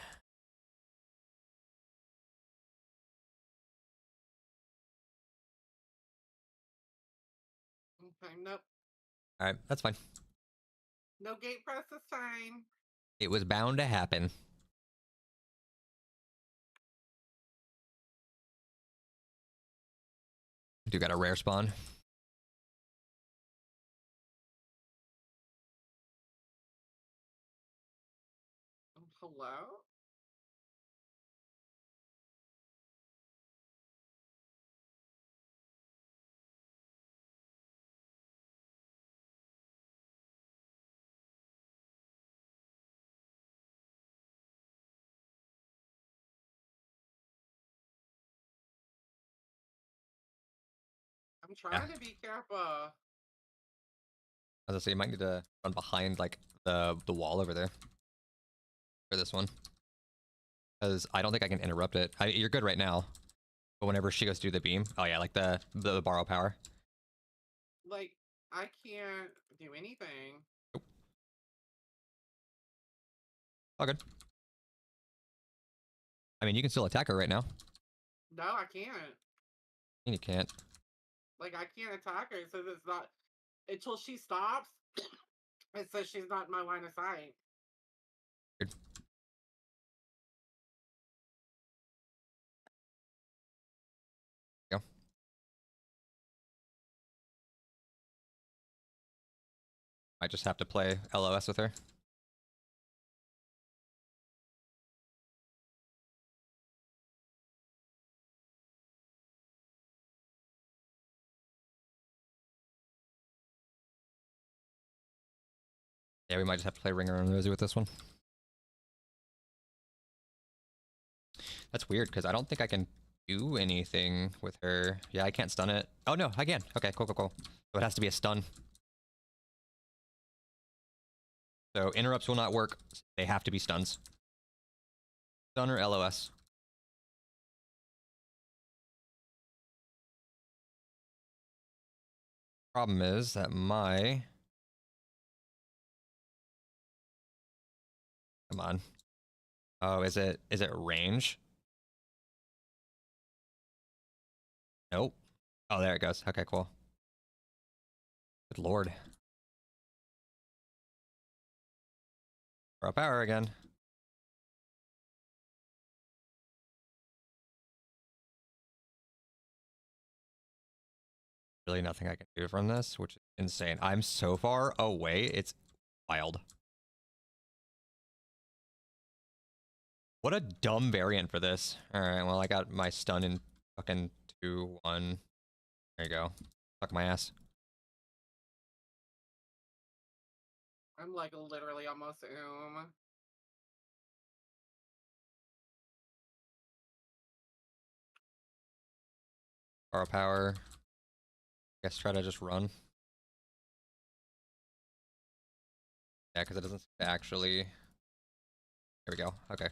Okay, nope. Alright, that's fine. No gate press this time. It was bound to happen. Do got a rare spawn. Hello? I'm Yeah. trying to be careful. As I say, you might need to run behind like the wall over there for this one, because I don't think I can interrupt it. You're good right now, but whenever she goes through the beam, oh yeah, like the borrow power. Like, I can't do anything. Nope. All good. I mean, you can still attack her right now. No, I can't. And you can't. Like, I can't attack her. It says it's not until she stops. It says she's not in my line of sight. Good. Go. I just have to play LOS with her. Yeah, we might just have to play Ringer and Rosie with this one. That's weird, because I don't think I can do anything with her. Yeah, I can't stun it. Oh, no, I can. Okay, cool, cool, cool. So it has to be a stun. So interrupts will not work. They have to be stuns. Stun or LOS. Problem is that my... Come on. Oh, is it range? Nope. Oh, there it goes. Okay, cool. Good lord. Raw power again. Really nothing I can do from this, which is insane. I'm so far away, it's wild. What a dumb variant for this. Alright, well, I got my stun in fucking 2-1. There you go. Fuck my ass. I'm like literally almost Borrow power. Guess try to just run. Yeah, because it doesn't seem to actually... Here we go. Okay.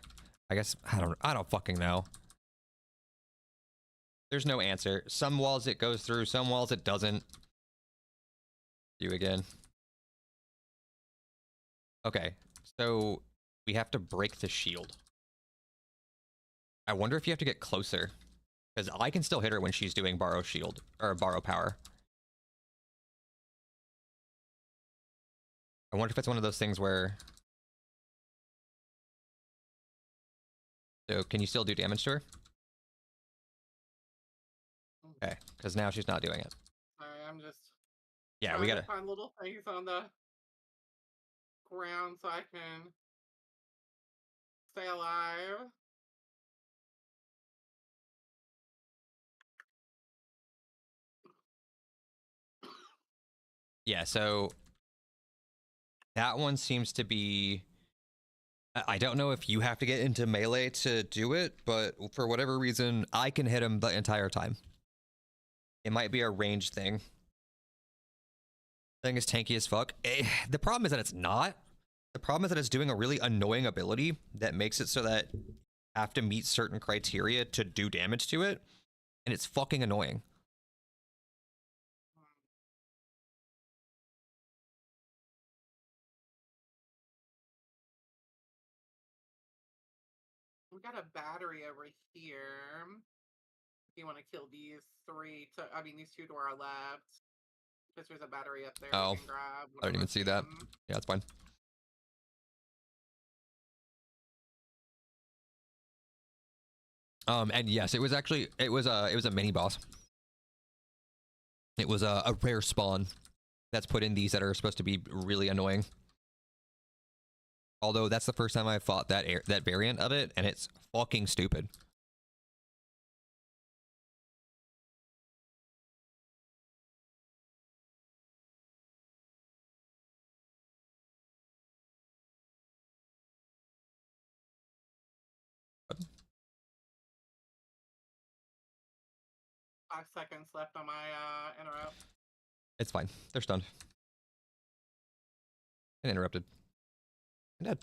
I guess I don't fucking know. There's no answer. Some walls it goes through, some walls it doesn't. You again. Okay. So we have to break the shield. I wonder if you have to get closer. Because I can still hit her when she's doing borrow shield or borrow power. I wonder if it's one of those things where... So can you still do damage to her? Okay, because now she's not doing it. sorry, I'm just Yeah, trying we to gotta... find little things on the ground so I can stay alive. Yeah, so... That one seems to be... I don't know if you have to get into melee to do it, but for whatever reason, I can hit him the entire time. It might be a range thing. Thing is tanky as fuck. The problem is that it's not. The problem is that it's doing a really annoying ability that makes it so that you have to meet certain criteria to do damage to it, and it's fucking annoying. We got a battery over here. If you want to kill these three, I mean these two to our left, because there's a battery up there we Oh, can grab. I didn't even see that. Yeah, that's fine. And yes, it was a mini boss. It was a rare spawn that's put in these that are supposed to be really annoying. Although that's the first time I fought that variant of it, and it's fucking stupid. Five seconds left on my interrupt. It's fine. They're stunned. And interrupted. And dead.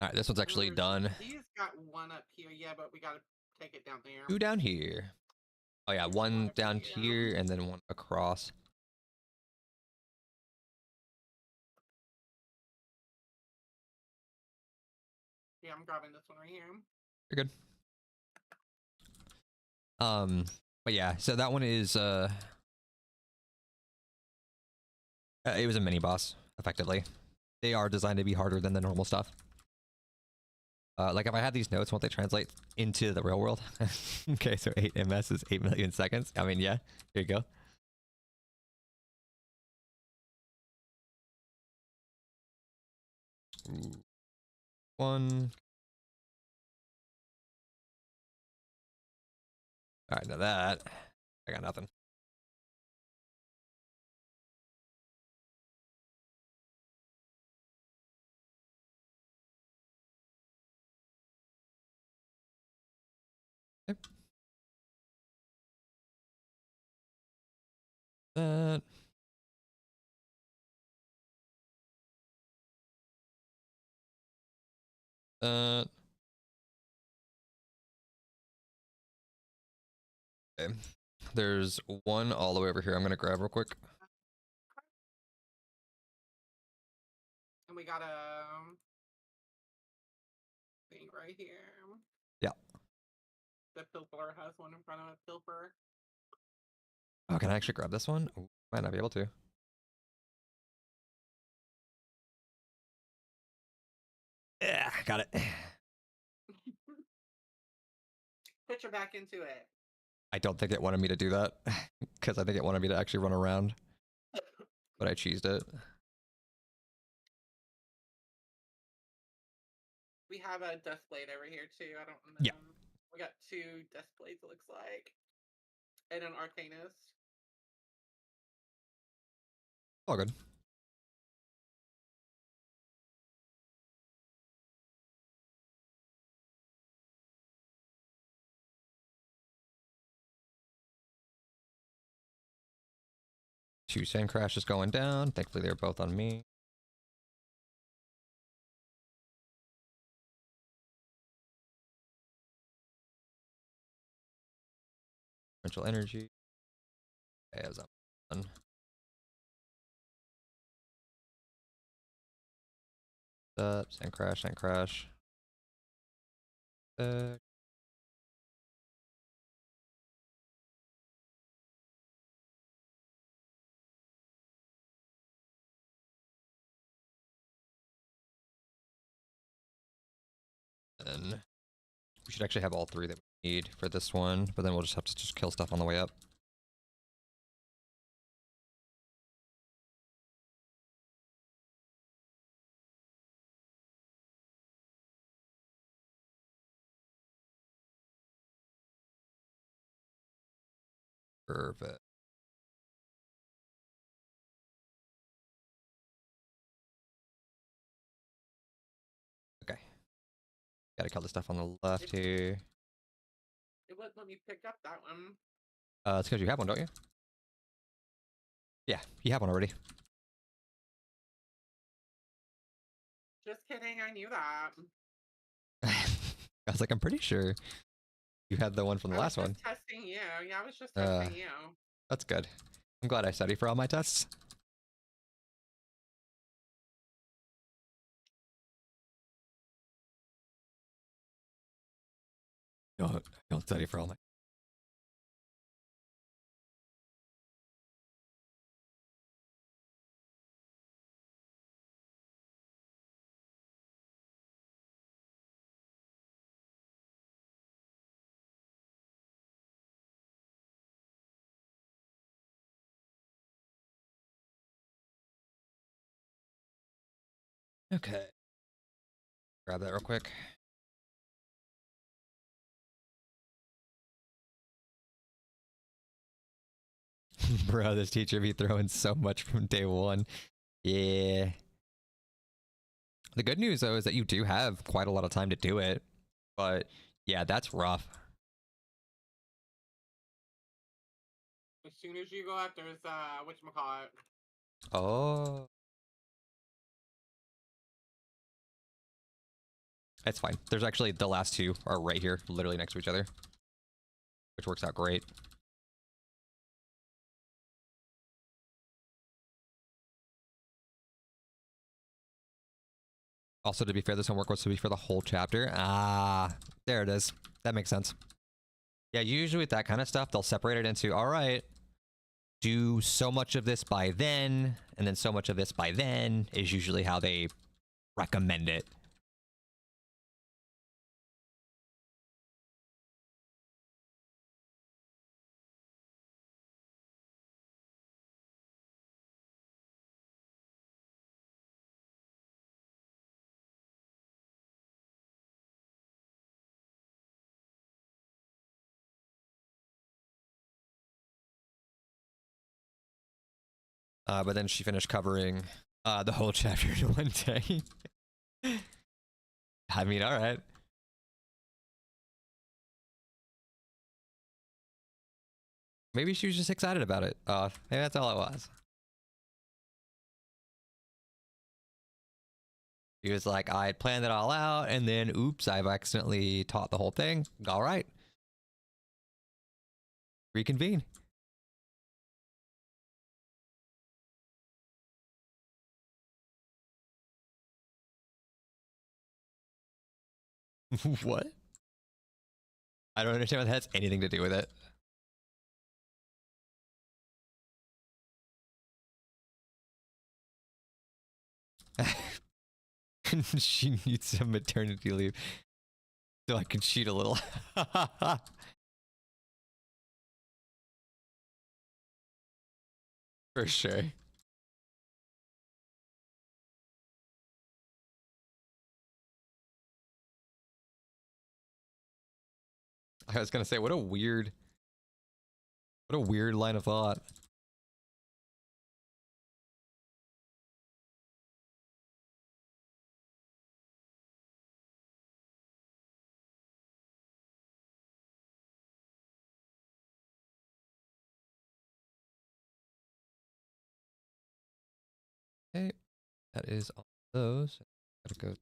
Alright, this one's actually done. He's got one up here, yeah, but we gotta take it down there. Two down here. Oh yeah, one down here and then one across. Yeah, I'm grabbing this one right here. You're good. But yeah, so that one is it was a mini boss, effectively. They are designed to be harder than the normal stuff. Like if I had these notes, won't they translate into the real world? Okay, so 8 ms is 8 million seconds. I mean, yeah, here you go. Ooh. One. Alright, now that, I got nothing. Okay. That. Okay. There's one all the way over here I'm gonna grab real quick. And we got a thing right here. Yeah. The Pilfer has one in front of it. Pilfer. Oh, can I actually grab this one? Ooh, might not be able to. Yeah, got it. Put your back into it. I don't think it wanted me to do that because I think it wanted me to actually run around, but I cheesed it. We have a dust blade over here too. I don't know. Yeah. We got 2 dust blades, it looks like. And an arcanist. All good. Two sand crashes going down. Thankfully, they're both on me. Potential energy. Okay, as I'm done. Sand crash, sand crash. Then we should actually have all 3 that we need for this one, but then we'll just have to just kill stuff on the way up. Perfect. Okay. Gotta kill the stuff on the left here. It wouldn't let me pick up that one. It's because you have one, don't you? Yeah, you have one already. Just kidding, I knew that. I was like, I'm pretty sure you had the one from the last one. Testing you. Yeah, I was just testing you. That's good. I'm glad I study for all my tests. Don't study for all night. Okay. Grab that real quick. Bro, this teacher be throwing so much from day one. Yeah. The good news, though, is that you do have quite a lot of time to do it. But, yeah, that's rough. As soon as you go out, there's, whatchamacallit. Oh. It's fine. There's actually, the last two are right here, literally next to each other. Which works out great. Also, to be fair, this homework was to be for the whole chapter. Ah, there it is. That makes sense. Yeah, usually with that kind of stuff, they'll separate it into, all right, do so much of this by then, and then so much of this by then is usually how they recommend it. But then she finished covering the whole chapter in one day. I mean, all right. Maybe she was just excited about it. Maybe that's all it was. He was like, I had planned it all out, and then, oops, I've accidentally taught the whole thing. All right. Reconvene. What? I don't understand what that has anything to do with it. She needs some maternity leave so I can cheat a little. For sure. I was gonna say, what a weird line of thought. Okay, that is all those. Gotta go.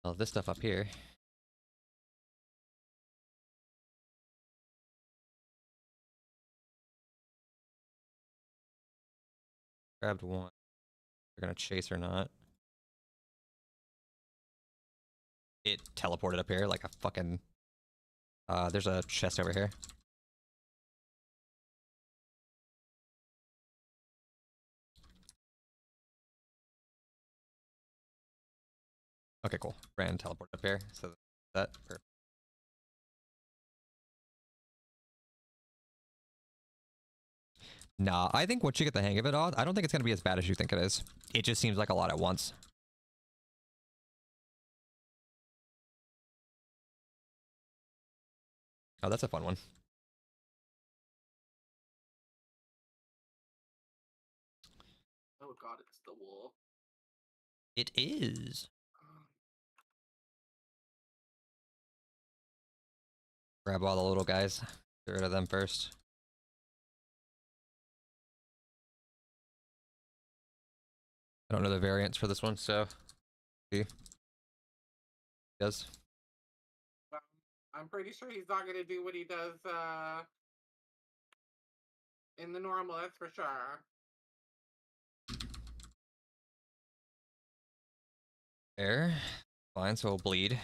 All this stuff up here. Grabbed one. We're gonna chase or not. It teleported up here like a fucking. There's a chest over here. Okay, cool. Ran teleport up here. So that perfect. Nah, I think once you get the hang of it all, I don't think it's gonna be as bad as you think it is. It just seems like a lot at once. Oh, that's a fun one. Oh god, it's the wool. It is. Grab all the little guys. Get rid of them first. I don't know the variants for this one, so see. Does. I'm pretty sure he's not gonna do what he does in the normal, that's for sure. There. Fine, so we'll bleed.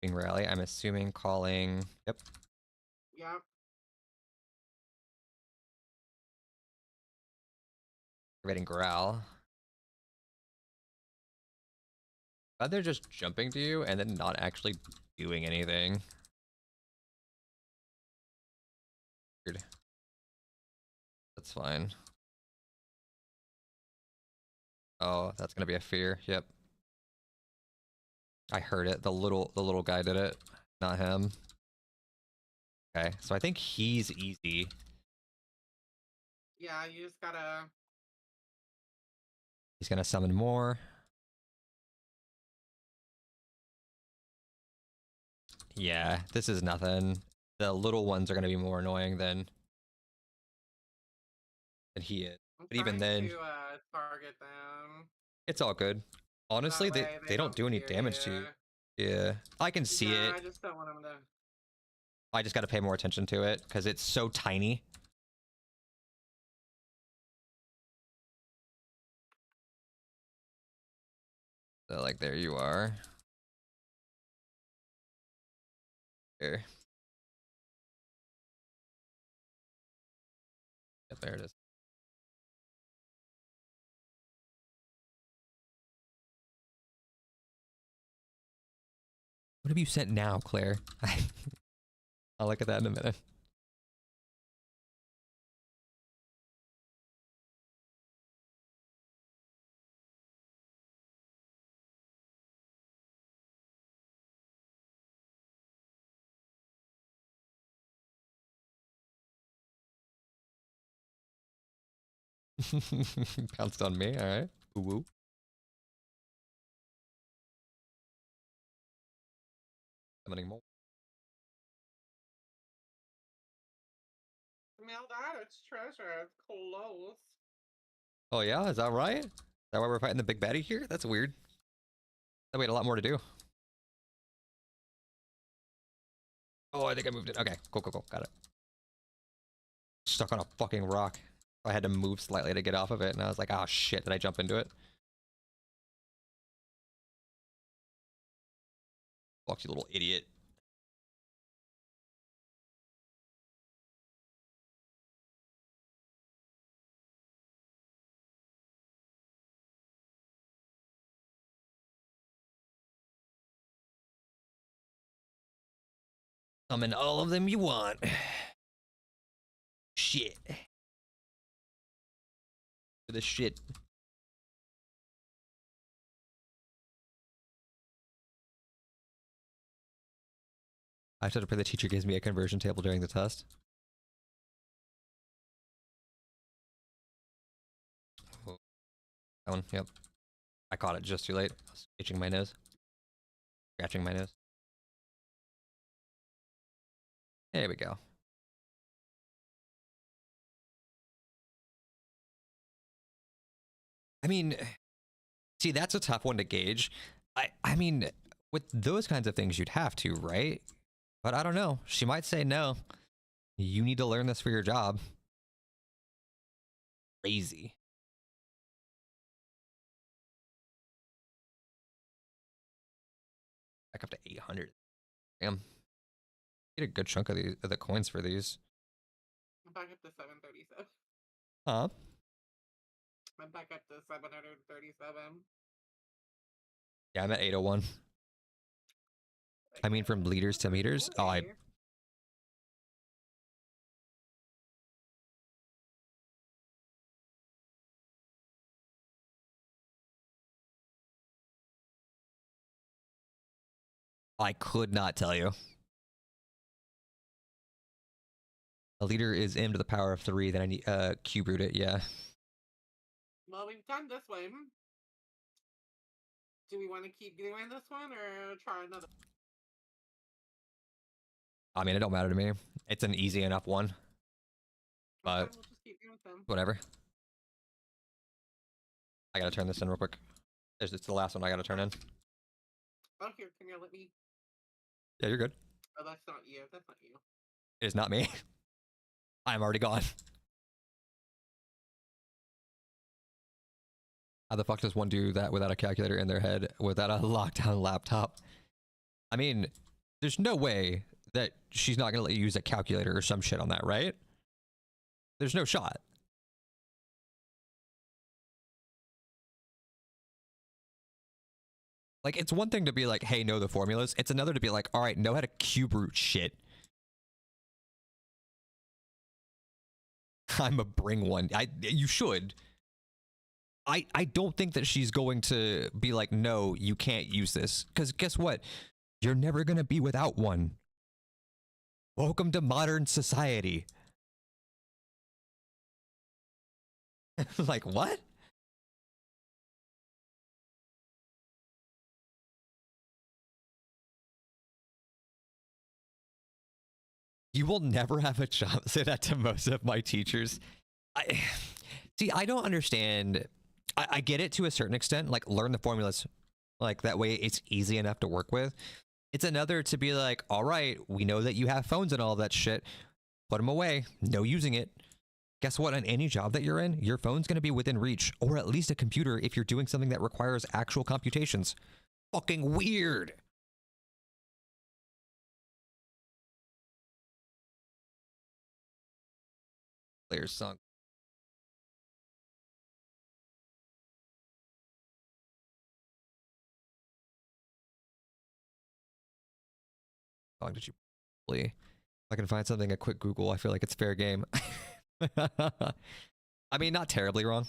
Being rally, I'm assuming calling. Yep. Yep. Activating growl. Glad they're just jumping to you and then not actually doing anything. Weird. That's fine. Oh, that's gonna be a fear. Yep. I heard it. The little guy did it, not him. Okay, so I think he's easy. Yeah, you just gotta. He's gonna summon more. Yeah, this is nothing. The little ones are gonna be more annoying than he is. I'm But even trying then, to target them. it's all good. That Honestly, way they they don't don't do any fear damage to you. you. Yeah, I can see Yeah, it. I just don't want them to. I just got to pay more attention to it because it's so tiny. So, like, there you are. There. Yep, there it is. What have you sent now, Claire? I'll look at that in a minute. Pounced on me, alright. Woo woo. Summoning more. Smell that? It's treasure. It's close. Oh yeah, is that right? Is that why we're fighting the big baddie here? That's weird. That we had a lot more to do. Oh, I think I moved it. Okay, cool, cool, cool. Got it. Stuck on a fucking rock. I had to move slightly to get off of it, and I was like, oh shit, did I jump into it? Fuck you, little idiot. Summon all of them you want. Shit. For the shit. I have to pray the teacher gives me a conversion table during the test. Oh, that one, yep. I caught it just too late. I was itching my nose. Scratching my nose. There we go. I mean, see, that's a tough one to gauge. I mean, with those kinds of things, you'd have to, right? But I don't know. She might say no. You need to learn this for your job. Crazy. Back up to 800. Damn. Get a good chunk of the coins for these. I'm back up to 737. Huh? I'm back up to 737. Yeah, I'm at 801. I mean, from liters to meters. Oh, I could not tell you. A liter is m to the power of 3. Then I need cube root it. Yeah. Well, we've done this one. Do we want to keep doing this one or try another? I mean, it don't matter to me. It's an easy enough one. But okay, we'll just keep doing them. whatever. I gotta turn this in real quick. It's the last one I gotta turn in. Oh, here, can you let me? Yeah, you're good. Oh, that's not you. That's not you. It is not me. I'm already gone. How the fuck does one do that without a calculator in their head, without a lockdown laptop? I mean, there's no way that she's not going to let you use a calculator or some shit on that, right? There's no shot. Like, it's one thing to be like, hey, know the formulas. It's another to be like, all right, know how to cube root shit. I'm a bring one. You should. I don't think that she's going to be like, no, you can't use this. Because guess what? You're never going to be without one. Welcome to modern society. Like, what? You will never have a job. Say that to most of my teachers. See, I don't understand. I get it to a certain extent. Like, learn the formulas. Like, that way it's easy enough to work with. It's another to be like, all right, we know that you have phones and all that shit. Put them away. No using it. Guess what? On any job that you're in, your phone's going to be within reach. Or at least a computer if you're doing something that requires actual computations. Fucking weird. Player's song. Song did you play? If I can find something, a quick Google. I feel like it's fair game. I mean, not terribly wrong.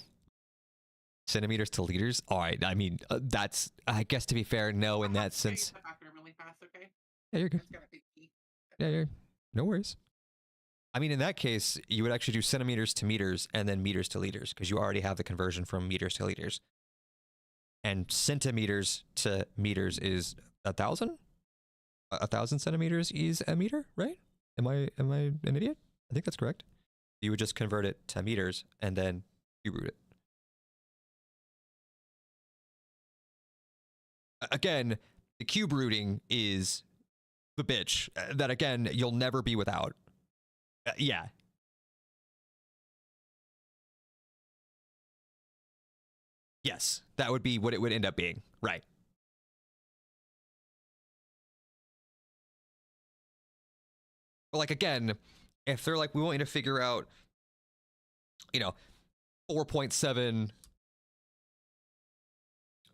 Centimeters to liters. All right. I mean, that's, I guess, to be fair, no, in that sense. Really fast, okay? Yeah, you're good. Yeah, you're no worries. I mean, in that case, you would actually do centimeters to meters and then meters to liters because you already have the conversion from meters to liters. And centimeters to meters is 1,000. 1,000 centimeters is a meter, right? Am I an idiot? I think that's correct. You would just convert it to meters and then you root it. Again, the cube rooting is the bitch that, again, you'll never be without. Yeah. Yes, that would be what it would end up being. Right. But like, again, if they're like, we want you to figure out, 4.7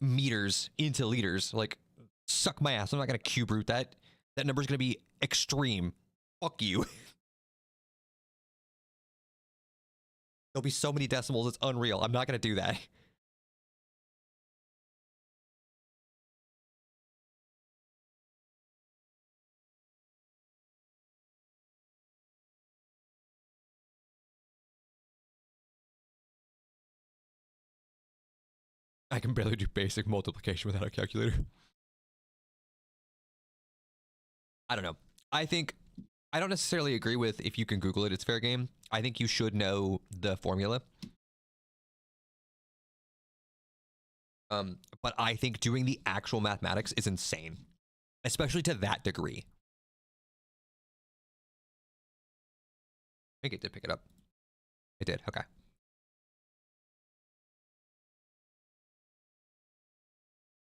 meters into liters, like, suck my ass. I'm not going to cube root that. That number's going to be extreme. Fuck you. There'll be so many decimals, it's unreal. I'm not going to do that. I can barely do basic multiplication without a calculator. I don't know. I don't necessarily agree with if you can Google it, it's fair game. I think you should know the formula. But I think doing the actual mathematics is insane, especially to that degree. I think it did pick it up. It did. Okay.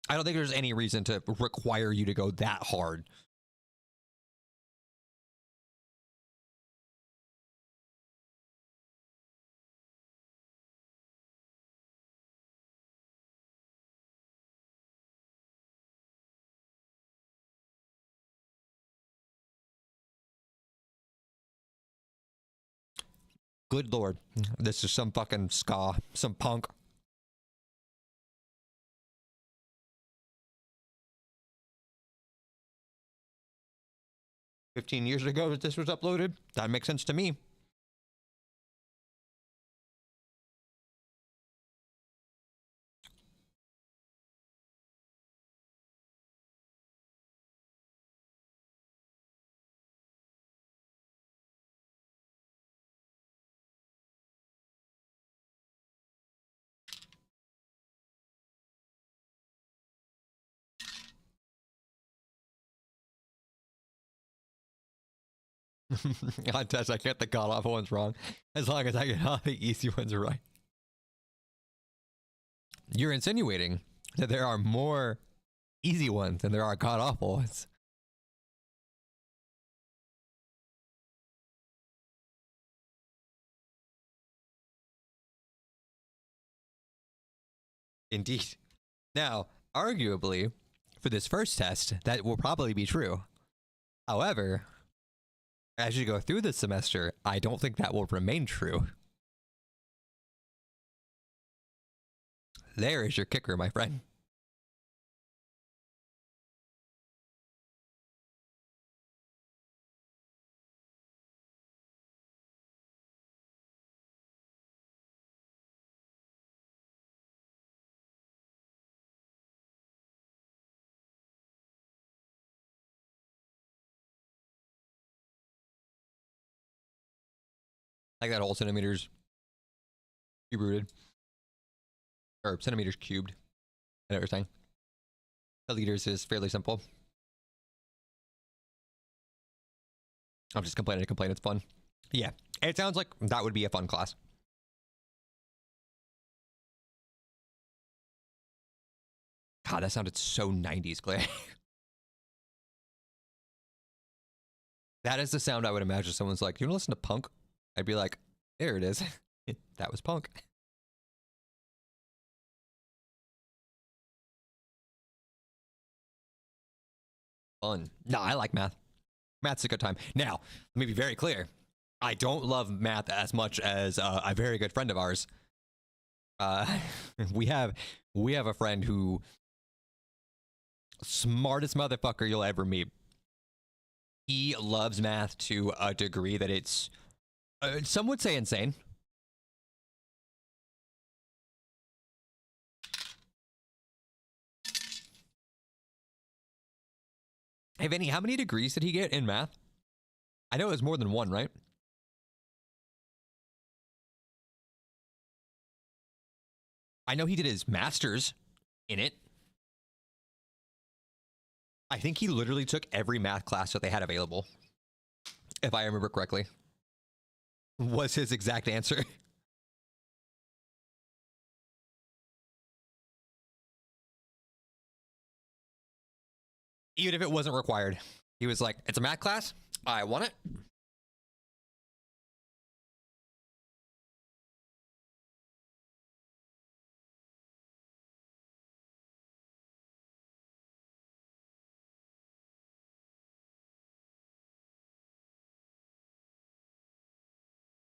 I don't think there's any reason to require you to go that hard. Good lord. This is some fucking ska, some punk. "15 years ago that this was uploaded? That makes sense to me." Contest, I get the god awful ones wrong, as long as I get all the easy ones right. You're insinuating that there are more easy ones than there are god awful ones. Indeed. Now, arguably, for this first test, that will probably be true. However, as you go through the semester, I don't think that will remain true. There is your kicker, my friend. Like that whole centimeters cube rooted. Or centimeters cubed and everything. The liters is fairly simple. I'm just complaining to complain, it's fun. Yeah, it sounds like that would be a fun class. God, that sounded so 90s, Claire. That is the sound I would imagine someone's like, you want to listen to punk? I'd be like, there it is. That was punk. Fun. No, I like math. Math's a good time. Now, let me be very clear. I don't love math as much as a very good friend of ours. We have a friend who smartest motherfucker you'll ever meet. He loves math to a degree that it's some would say insane. Hey, Vinny, how many degrees did he get in math? I know it was more than one, right? I know he did his master's in it. I think he literally took every math class that they had available, if I remember correctly. Was his exact answer. Even if it wasn't required. He was like, it's a math class. I want it.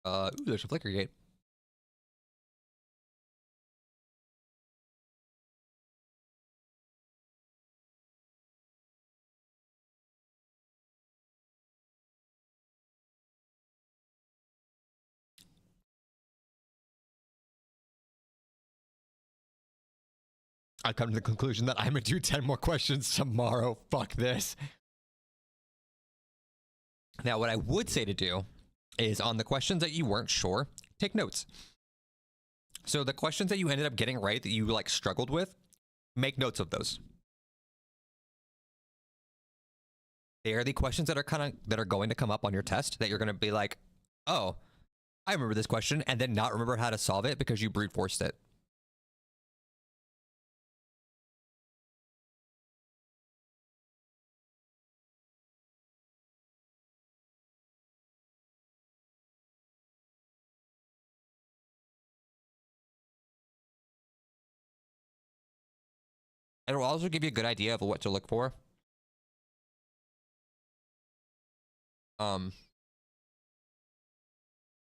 Ooh, there's a flicker gate. I've come to the conclusion that I'm gonna do 10 more questions tomorrow. Fuck this. Now, what I would say to do is on the questions that you weren't sure, take notes. So the questions that you ended up getting right that you like struggled with, make notes of those. They are the questions that are going to come up on your test that you're going to be like, oh, I remember this question, and then not remember how to solve it because you brute forced it. It will also give you a good idea of what to look for. Brute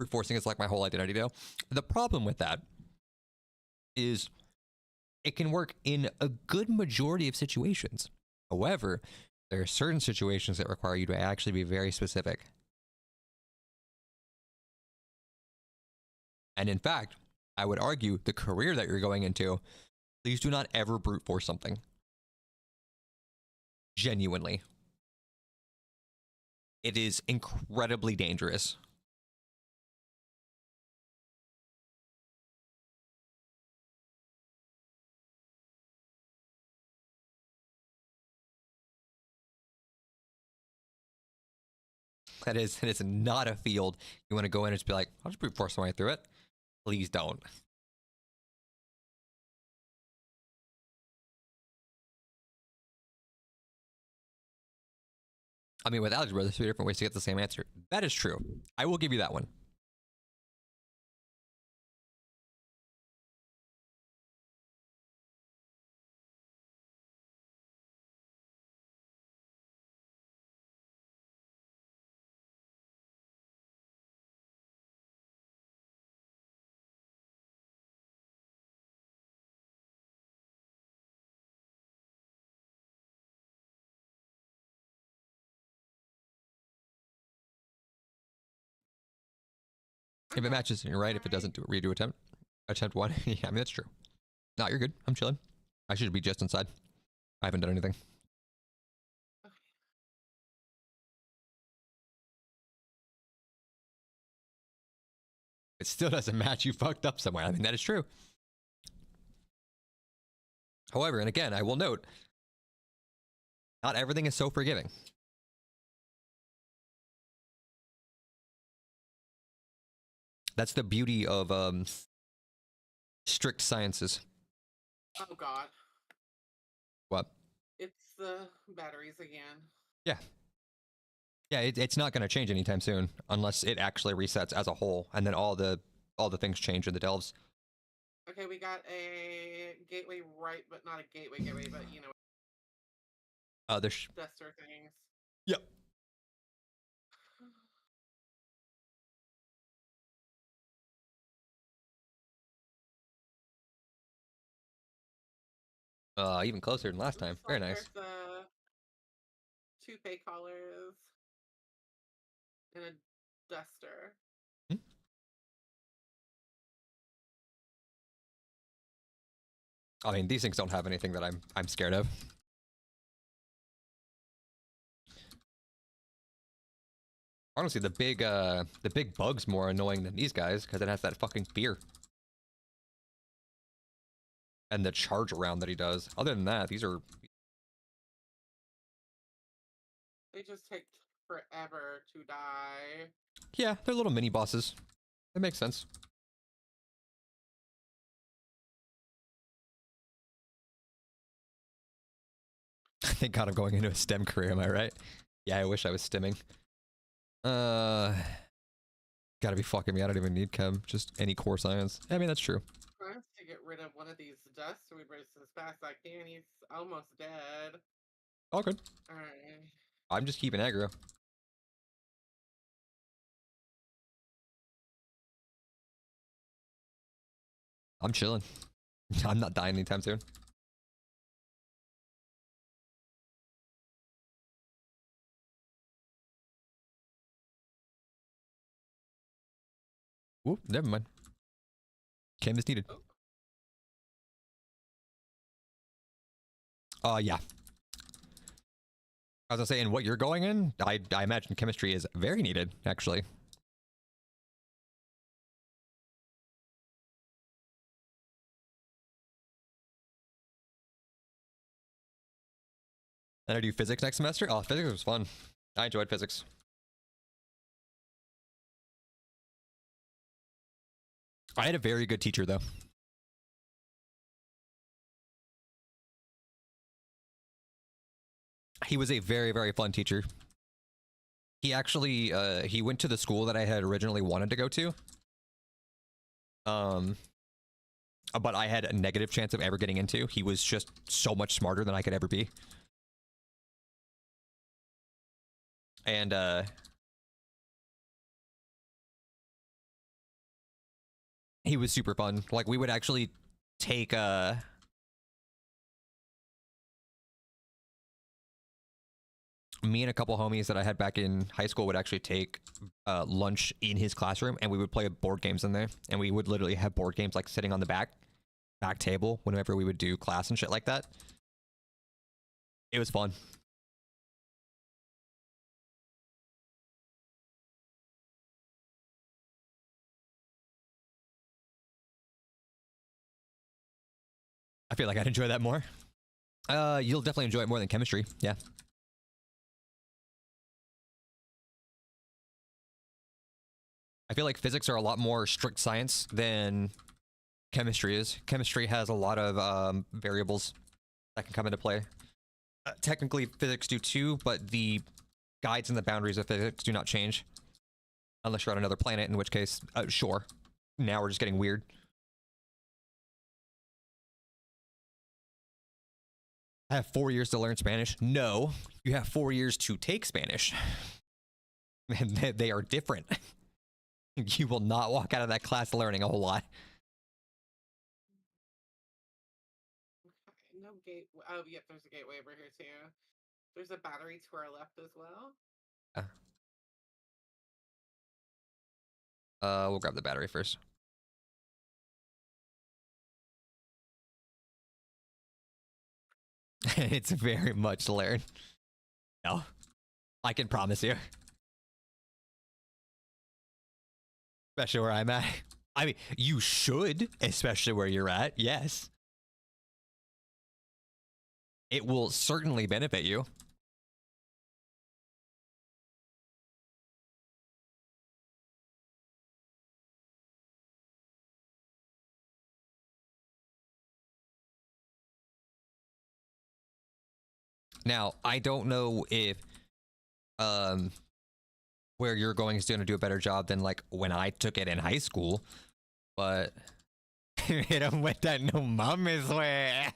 forcing is like my whole identity though. The problem with that is it can work in a good majority of situations. However, there are certain situations that require you to actually be very specific. And in fact, I would argue the career that you're going into, please do not ever brute force something. Genuinely. It is incredibly dangerous. That is not a field you want to go in and just be like, I'll just brute force my way through it. Please don't. I mean, with algebra, there's 2 different ways to get the same answer. That is true. I will give you that one. If it matches, you're right. If it doesn't, redo attempt one. Yeah, I mean that's true. No, you're good. I'm chilling. I should be just inside. I haven't done anything. Okay. It still doesn't match. You fucked up somewhere. I mean that is true. However, and again, I will note, not everything is so forgiving. That's the beauty of strict sciences. Oh God. What? It's the batteries again. Yeah. Yeah, it's not going to change anytime soon unless it actually resets as a whole, and then all the things change in the delves. Okay, we got a gateway right, but not a gateway, but you know, There's duster things. yep. Even closer than last time. Looks Very like nice. there's two pay collars and a duster. Hmm? I mean, these things don't have anything that I'm scared of. Honestly, the big bug's more annoying than these guys because it has that fucking fear. And the charge around that he does. Other than that, these are... They just take forever to die. Yeah, they're little mini bosses. It makes sense. Thank God I'm going into a STEM career, am I right? Yeah, I wish I was STEMing. Gotta be fucking me. I don't even need chem. Just any core science. I mean, that's true. Trying to get rid of one of these dust weavers as fast as I can. He's almost dead. All good. Alright. I'm just keeping aggro. I'm chilling. I'm not dying anytime soon. Whoop, never mind. Chem is needed. Yeah. I was gonna say, in what you're going in, I imagine chemistry is very needed, actually. And I do physics next semester. Oh, physics was fun. I enjoyed physics. I had a very good teacher, though. He was a very, very fun teacher. He actually, he went to the school that I had originally wanted to go to. But I had a negative chance of ever getting into. He was just so much smarter than I could ever be. And, he was super fun. Like, we would actually take, me and a couple homies that I had back in high school would actually take lunch in his classroom, and we would play board games in there. And we would literally have board games like sitting on the back table whenever we would do class and shit like that. It was fun. I feel like I'd enjoy that more. You'll definitely enjoy it more than chemistry. Yeah. I feel like physics are a lot more strict science than chemistry is. Chemistry has a lot of variables that can come into play. Technically, physics do too, but the guides and the boundaries of physics do not change. Unless you're on another planet, in which case, sure. Now we're just getting weird. I have 4 years to learn Spanish. No, you have 4 years to take Spanish. And they are different. You will not walk out of that class learning a whole lot. Okay, no gate. Oh, yep, there's a gateway over here too. There's a battery to our left as well. We'll grab the battery first. It's very much learn. No, I can promise you. Especially where I'm at. I mean, you should, especially where you're at. Yes. It will certainly benefit you. Now, I don't know if where you're going is going to do a better job than like when I took it in high school, but it went that no mames way.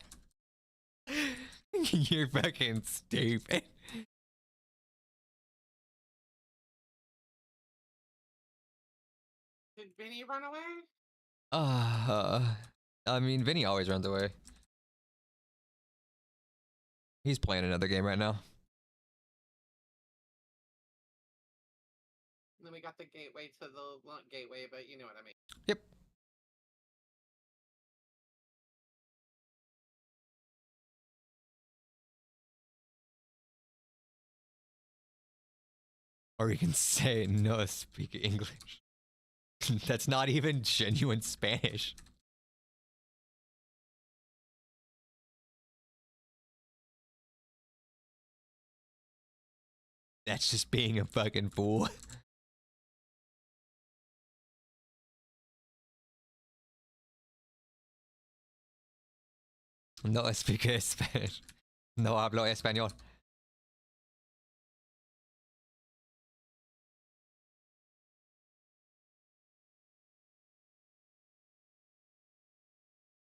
You're fucking stupid. Did Vinny run away? I mean, Vinny always runs away. He's playing another game right now. And then we got the gateway to the gateway, but you know what I mean. Yep. Or you can say no speak English. That's not even genuine Spanish. That's just being a fucking fool. No speak Spanish. No hablo español.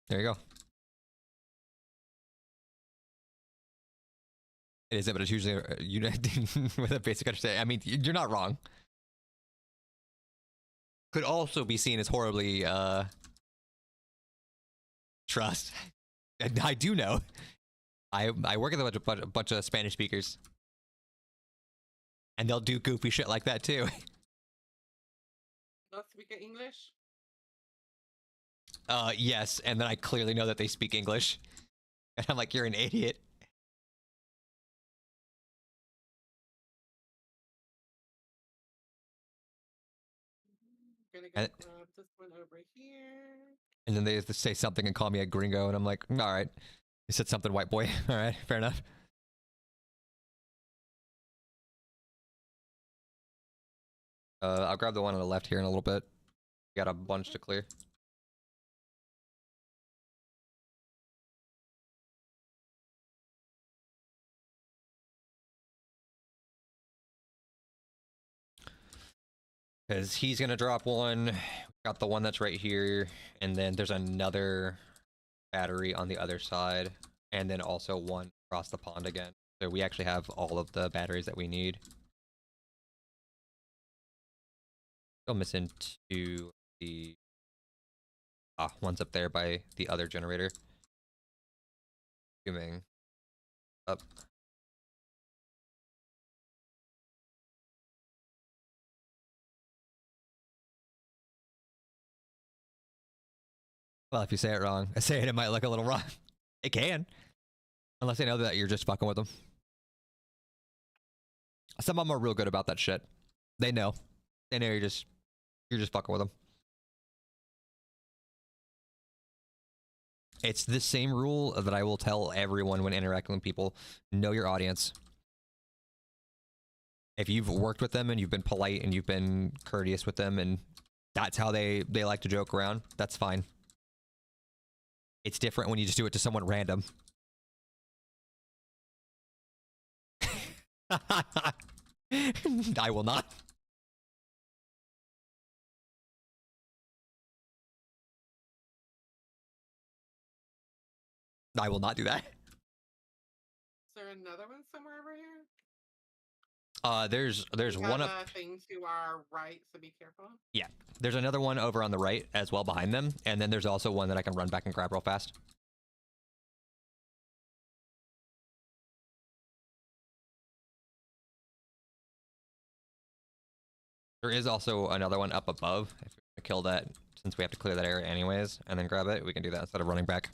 There you go. It isn't, but it's usually with a basic understanding. I mean, you're not wrong. Could also be seen as horribly trust. And I do know. I work with a bunch of Spanish speakers, and they'll do goofy shit like that too. Don't speak English? Yes, and then I clearly know that they speak English, and I'm like, you're an idiot. Gonna go grab this one over here. And then they have to say something and call me a gringo, and I'm like, all right. You said something, white boy. All right, fair enough. I'll grab the one on the left here in a little bit. Got a bunch to clear. Because he's going to drop one. Got the one that's right here. And then there's another battery on the other side. And then also one across the pond again. So we actually have all of the batteries that we need. Still missing two. One's up there by the other generator. Zooming up. Well, if you say it wrong, I say it might look a little wrong. It can. Unless they know that you're just fucking with them. Some of them are real good about that shit. They know. They know you're just fucking with them. It's the same rule that I will tell everyone when interacting with people. Know your audience. If you've worked with them and you've been polite and you've been courteous with them and that's how they like to joke around, that's fine. It's different when you just do it to someone random. I will not. I will not do that. Is there another one somewhere over here? There's We one have up. a thing to our right, so be careful. Yeah, there's another one over on the right as well behind them, and then there's also one that I can run back and grab real fast. There is also another one up above. If we want to kill that, since we have to clear that area anyways, and then grab it, we can do that instead of running back.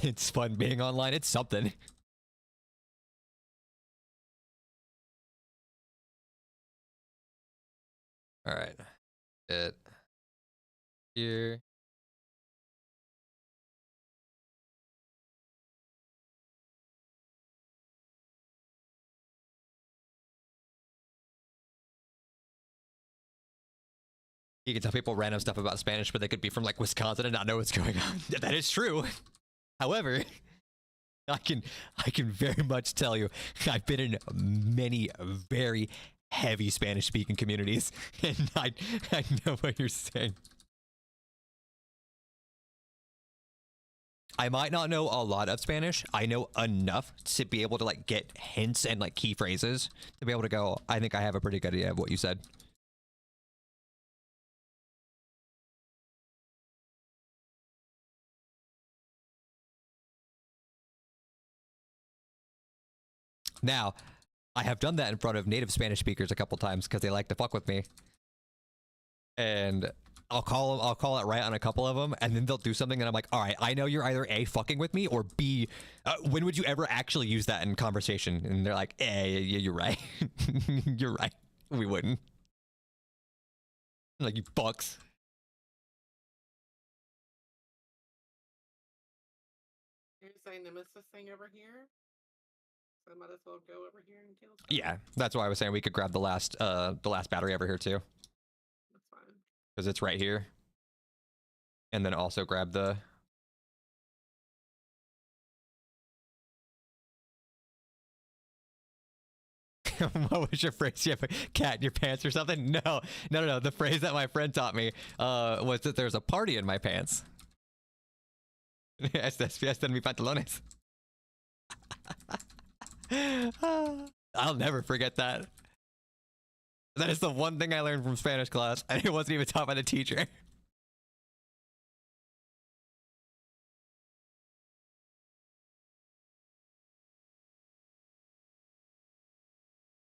It's fun being online. It's something. All right. It here. You can tell people random stuff about Spanish, but they could be from like Wisconsin and not know what's going on. That is true. However, I can very much tell you, I've been in many very heavy Spanish speaking communities, and I know what you're saying. I might not know a lot of Spanish. I know enough to be able to like get hints and like key phrases to be able to go, I think I have a pretty good idea of what you said. Now, I have done that in front of native Spanish speakers a couple times because they like to fuck with me. And I'll call it right on a couple of them, and then they'll do something, and I'm like, all right, I know you're either A, fucking with me, or B, when would you ever actually use that in conversation? And they're like, yeah, you're right. You're right. We wouldn't. I'm like, you fucks. Here's a nemesis thing over here. So I might as well go over here and kill some. Yeah, that's why I was saying we could grab the last battery over here too. That's fine. Because it's right here. And then also grab the... What was your phrase? You have a cat in your pants or something? No. The phrase that my friend taught me was that there's a party in my pants. Estas fiesta en mi pantalones. I'll never forget that. That is the one thing I learned from Spanish class, and it wasn't even taught by the teacher.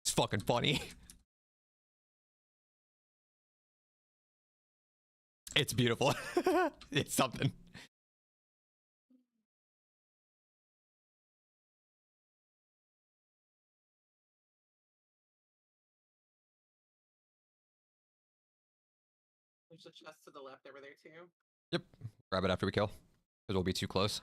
It's fucking funny. It's beautiful. It's something. There's a chest to the left over there too. Yep. Grab it after we kill, because we'll be too close.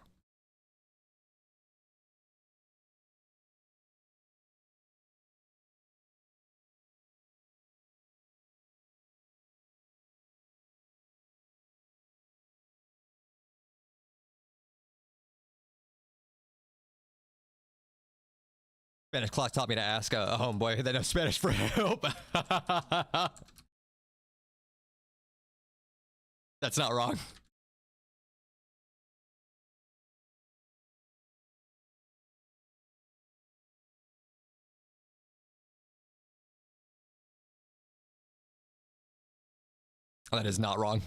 Spanish class taught me to ask a homeboy that knows Spanish for help. That's not wrong. That is not wrong.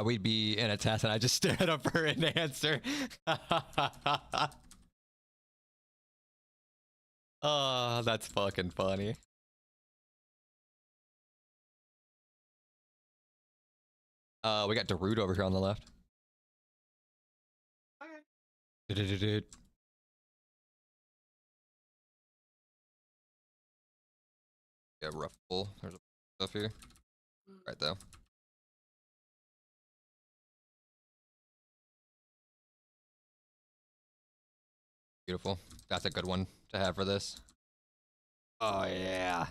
We'd be in a test and I just stood up for an answer. Oh, that's fucking funny. We got Darude over here on the left. Okay. Yeah, rough pull. There's stuff here. Right though. Beautiful. That's a good one to have for this. Oh yeah.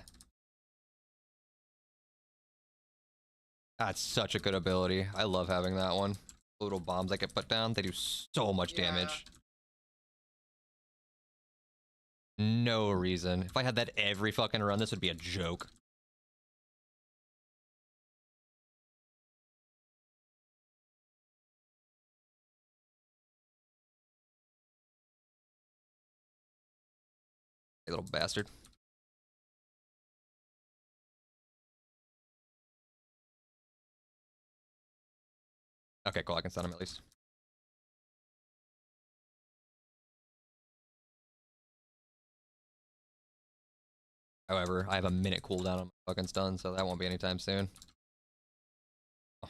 That's such a good ability. I love having that one. Little bombs I get put down, they do so much damage. No reason. If I had that every fucking run, this would be a joke. You little bastard. Okay, cool. I can stun him at least. However, I have a minute cooldown on my fucking stun, so that won't be anytime soon. Oh.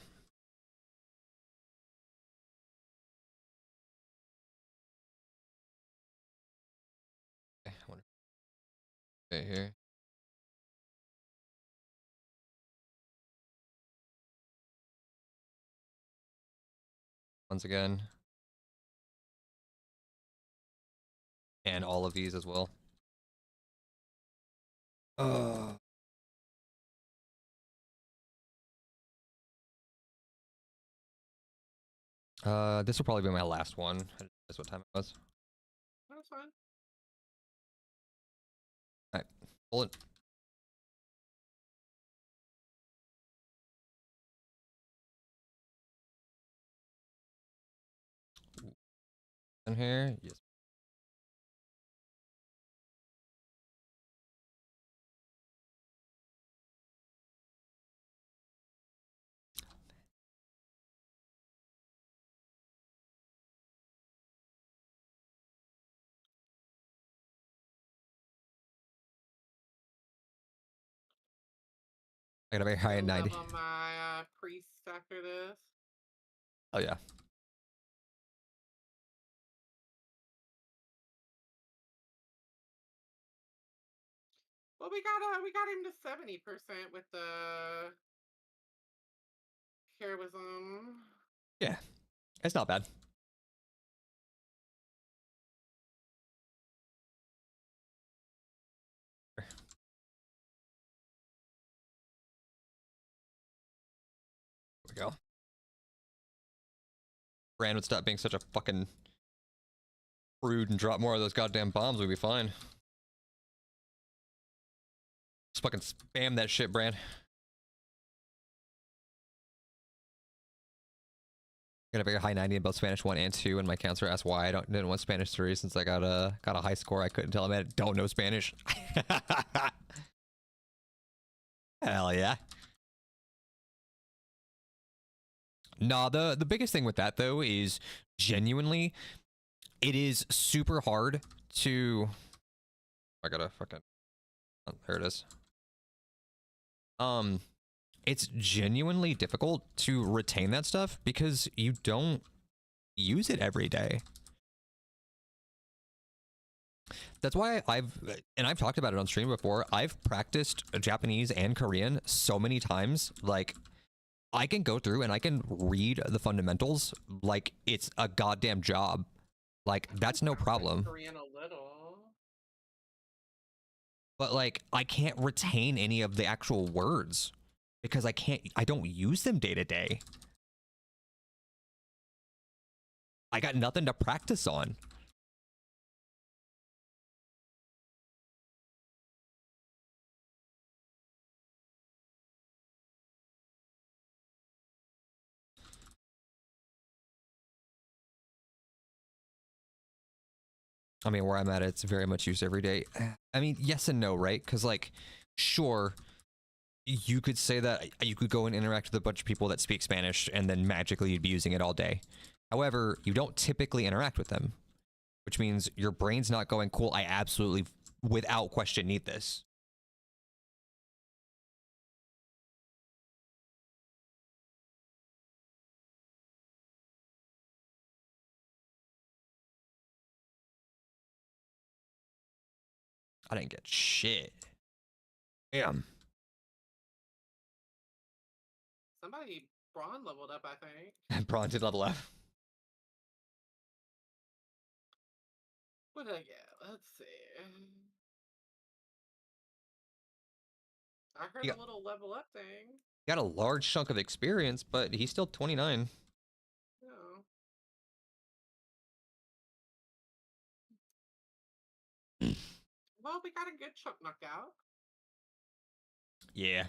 Okay, I wonder. Okay, here. Once again. And all of these as well. This will probably be my last one. That's what time it was. That's fine. Alright, pull it. In here, yes. I got a very high at 90. Level my priest after this. Oh yeah. Well, we got him to 70% with the heroism. Yeah, it's not bad. There we go. Brand would stop being such a fucking prude and drop more of those goddamn bombs, we'd be fine. Just fucking spam that shit, Brand. Got a very high 90 in both Spanish 1 and 2, and my counselor asked why I didn't want Spanish 3 since I got a high score. I couldn't tell him I don't know Spanish. Hell yeah. Nah, the biggest thing with that though is genuinely it is super hard to I gotta fucking oh, there it is. It's genuinely difficult to retain that stuff because you don't use it every day. That's why I've talked about it on stream before. I've practiced Japanese and Korean so many times. Like, I can go through and I can read the fundamentals like it's a goddamn job. Like, that's no problem. Korean a little. But like, I can't retain any of the actual words because I don't use them day to day. I got nothing to practice on. I mean, where I'm at, it's very much used every day. I mean, yes and no, right? Because, like, sure, you could say that you could go and interact with a bunch of people that speak Spanish and then magically you'd be using it all day. However, you don't typically interact with them, which means your brain's not going, cool, I absolutely, without question, need this. I didn't get shit. Damn. Somebody Braun leveled up, I think. Braun did level up. What did I get? Let's see. I heard a little level up thing. Got a large chunk of experience, but he's still 29. Oh. Well, we got a good chunk knocked out. Yeah.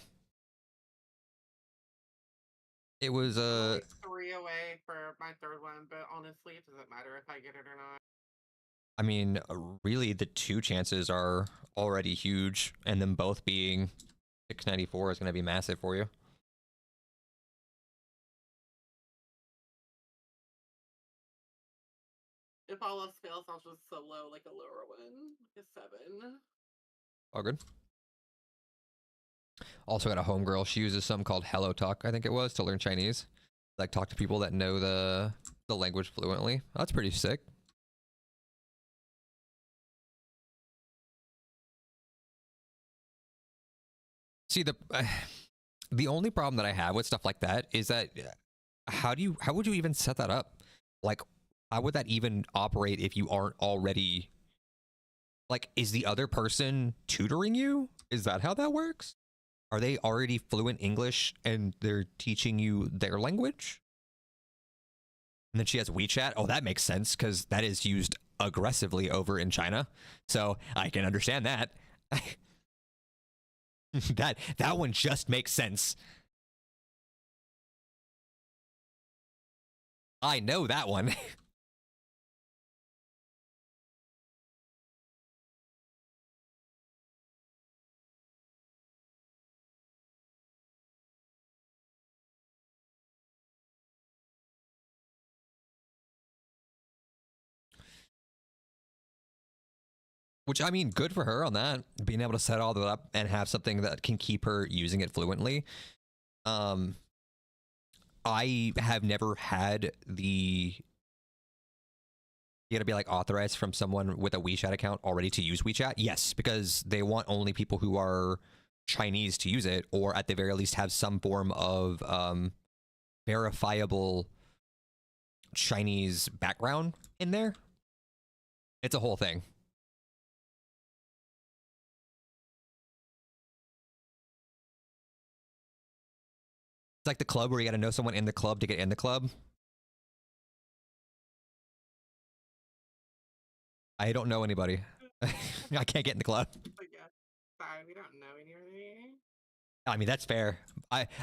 It was like 3 away for my third one, but honestly, it doesn't matter if I get it or not. I mean, really, the two chances are already huge, and them both being 694 is going to be massive for you. If all else fails, I'll just solo like a lower one, like a 7. All good. Also got a homegirl. She uses something called Hello Talk, I think it was, to learn Chinese. Like talk to people that know the language fluently. That's pretty sick. See, the only problem that I have with stuff like that is that how would you even set that up? Like, how would that even operate if you aren't already, like, is the other person tutoring you? Is that how that works? Are they already fluent English and they're teaching you their language? And then she has WeChat. Oh, that makes sense because that is used aggressively over in China. So I can understand that. that one just makes sense. I know that one. Which, I mean, good for her on that, being able to set all that up and have something that can keep her using it fluently. I have never had you gotta be like authorized from someone with a WeChat account already to use WeChat. Yes, because they want only people who are Chinese to use it, or at the very least have some form of verifiable Chinese background in there. It's a whole thing. It's like the club where you got to know someone in the club to get in the club. I don't know anybody. I can't get in the club. But yeah, fine. We don't know anybody. I mean, that's fair.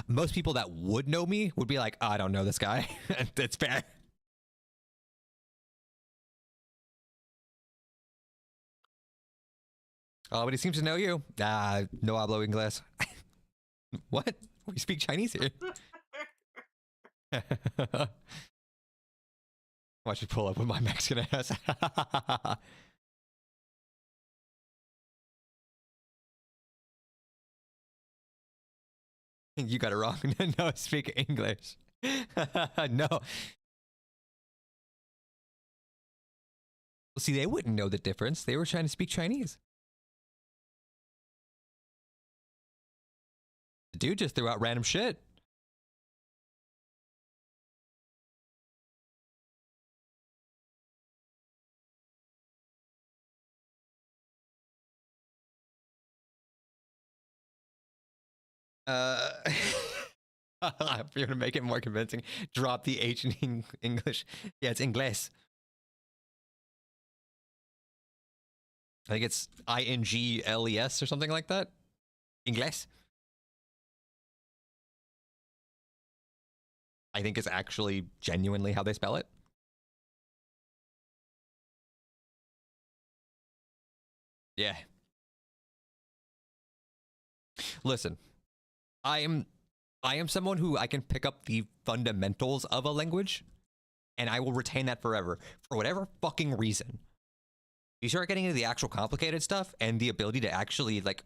Most people that would know me would be like, oh, I don't know this guy. That's fair. Oh, but he seems to know you. No hablo inglés. What? We speak Chinese here. Watch me pull up with my Mexican ass. You got it wrong. No, I speak English. No. See, they wouldn't know the difference. They were trying to speak Chinese. The dude just threw out random shit. If you're gonna make it more convincing, drop the H in English. Yeah, it's Ingles. I think it's INGLES or something like that. Ingles. I think it's actually genuinely how they spell it. Yeah. Listen, I am someone who I can pick up the fundamentals of a language and I will retain that forever for whatever fucking reason. You start getting into the actual complicated stuff and the ability to actually like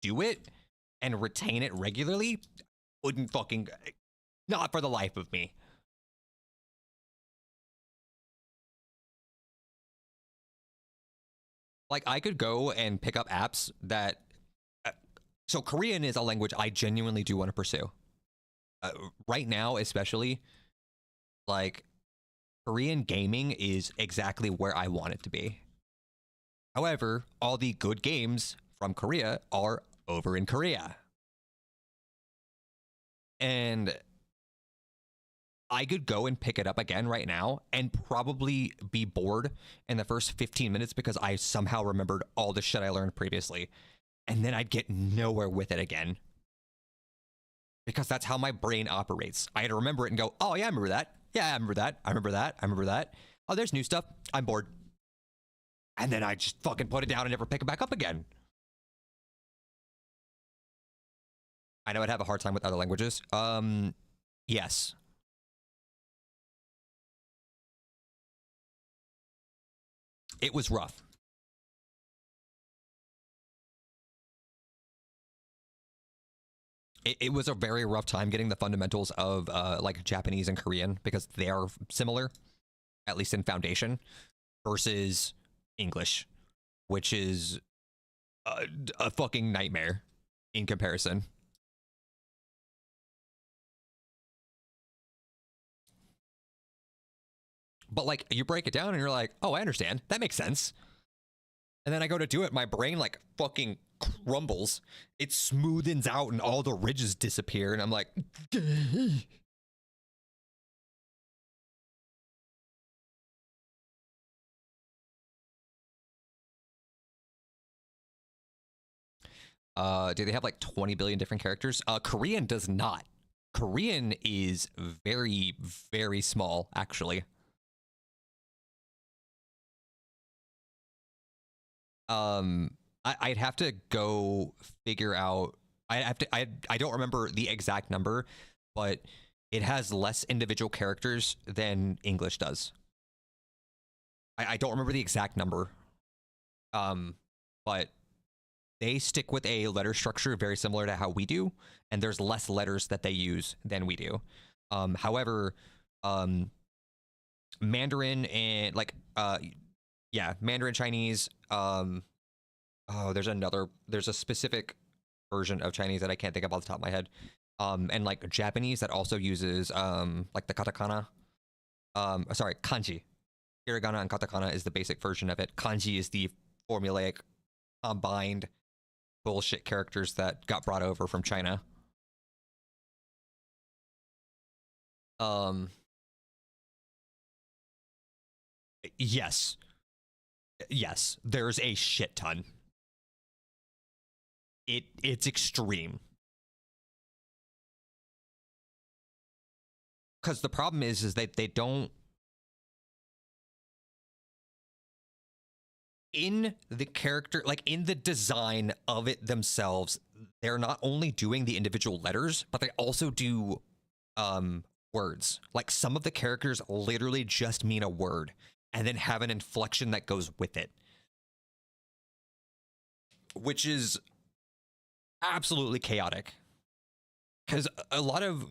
do it and retain it regularly wouldn't fucking, not for the life of me. Like I could go and pick up apps that so Korean is a language I genuinely do want to pursue. Right now, especially, like Korean gaming is exactly where I want it to be. However, all the good games from Korea are over in Korea. And I could go and pick it up again right now and probably be bored in the first 15 minutes because I somehow remembered all the shit I learned previously. And then I'd get nowhere with it again. Because that's how my brain operates. I had to remember it and go, oh yeah, I remember that. Yeah, I remember that. I remember that. I remember that. Oh, there's new stuff. I'm bored. And then I just fucking put it down and never pick it back up again. I know I'd have a hard time with other languages. Yes. It was rough. It was a very rough time getting the fundamentals of like Japanese and Korean because they are similar, at least in foundation, versus English, which is a fucking nightmare in comparison. But like you break it down and you're like, oh, I understand. That makes sense. And then I go to do it, my brain like fucking crumbles. It smoothens out and all the ridges disappear. And I'm like, do they have like 20 billion different characters? Korean does not. Korean is very, very small, actually. I'd have to go figure out. I don't remember the exact number, but it has less individual characters than English does. I don't remember the exact number. But they stick with a letter structure very similar to how we do, and there's less letters that they use than we do. However, Mandarin and like Mandarin Chinese. There's a specific version of Chinese that I can't think of off the top of my head. And like Japanese that also uses like the katakana. Kanji. Hiragana and katakana is the basic version of it. Kanji is the formulaic combined bullshit characters that got brought over from China. Yes. Yes, there's a shit ton. It's extreme. Because the problem is that they don't, in the character, like in the design of it themselves, they're not only doing the individual letters, but they also do words. Like some of the characters literally just mean a word and then have an inflection that goes with it, which is absolutely chaotic. Because a lot of,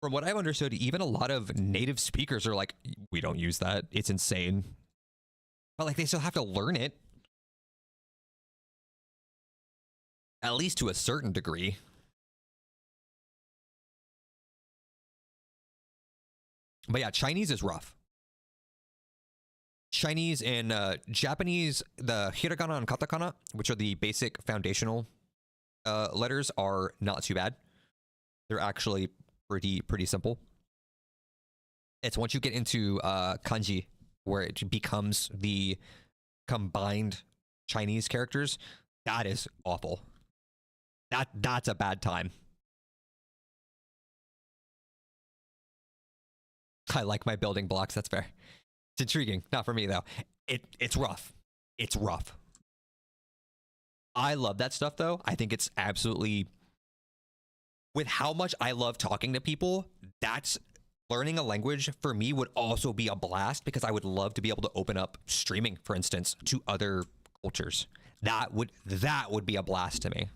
from what I've understood, even a lot of native speakers are like, we don't use that. It's insane. But like they still have to learn it. At least to a certain degree. But yeah, Chinese is rough. Chinese and Japanese, the hiragana and katakana, which are the basic foundational letters, are not too bad. They're actually pretty simple. It's once you get into kanji, where it becomes the combined Chinese characters, that is awful. That's a bad time. I like my building blocks. That's fair. It's intriguing. Not for me though. It's rough. It's rough. I love that stuff though. I think it's absolutely, with how much I love talking to people, that's learning a language for me would also be a blast, because I would love to be able to open up streaming, for instance, to other cultures. That would be a blast to me.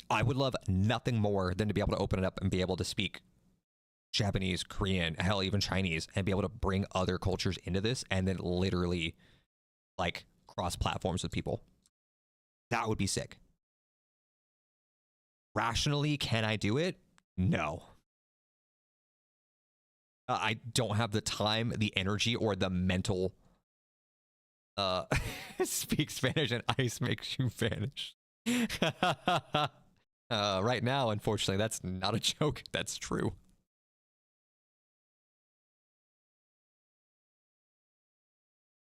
I would love nothing more than to be able to open it up and be able to speak Japanese, Korean, hell, even Chinese, and be able to bring other cultures into this and then literally like cross platforms with people. That would be sick. Rationally, can I do it? No. I don't have the time, the energy, or the mental speak Spanish and ice makes you vanish. Right now, unfortunately, that's not a joke. That's true.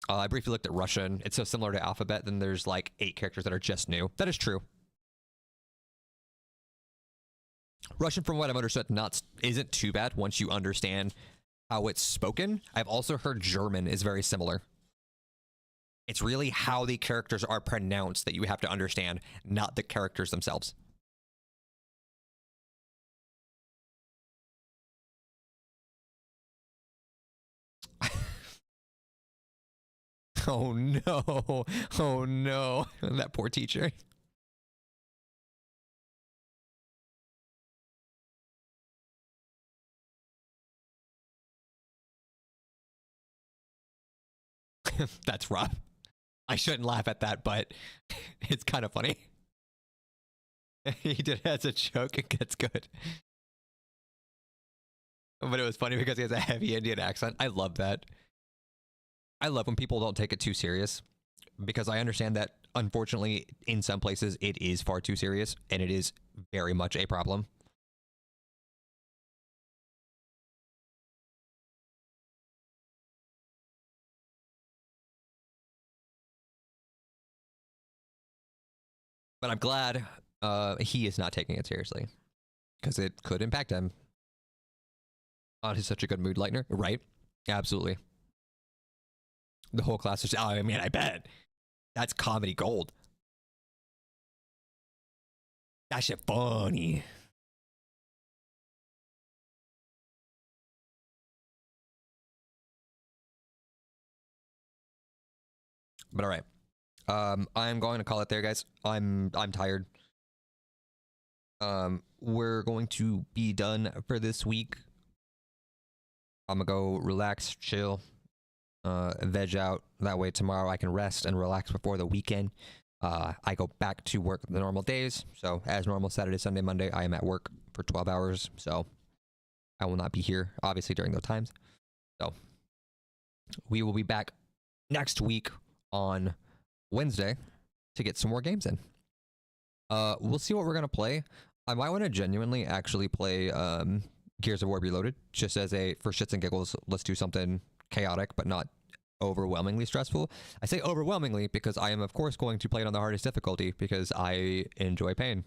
I briefly looked at Russian. It's so similar to alphabet. Then there's like 8 characters that are just new. That is true. Russian, from what I've understood, isn't too bad once you understand how it's spoken. I've also heard German is very similar. It's really how the characters are pronounced that you have to understand, not the characters themselves. Oh no. Oh no. That poor teacher. That's rough. I shouldn't laugh at that, but it's kind of funny. He did it as a joke. It gets good. But it was funny because he has a heavy Indian accent. I love that. I love when people don't take it too serious, because I understand that, unfortunately, in some places it is far too serious, and it is very much a problem. But I'm glad he is not taking it seriously, because it could impact him. Oh, he's such a good mood lightener, right? Absolutely. The whole class is, oh, I mean, I bet. That's comedy gold. That shit funny. But all right. I'm going to call it there, guys. I'm tired. We're going to be done for this week. I'm gonna go relax, chill, veg out. That way tomorrow I can rest and relax before the weekend. I go back to work the normal days. So as normal, Saturday, Sunday, Monday, I am at work for 12 hours. So I will not be here, obviously, during those times. So we will be back next week on Wednesday to get some more games in. We'll see what we're gonna play. I might want to genuinely actually play Gears of War Reloaded, just as a, for shits and giggles, let's do something chaotic but not overwhelmingly stressful. I say overwhelmingly because I am of course going to play it on the hardest difficulty because I enjoy pain.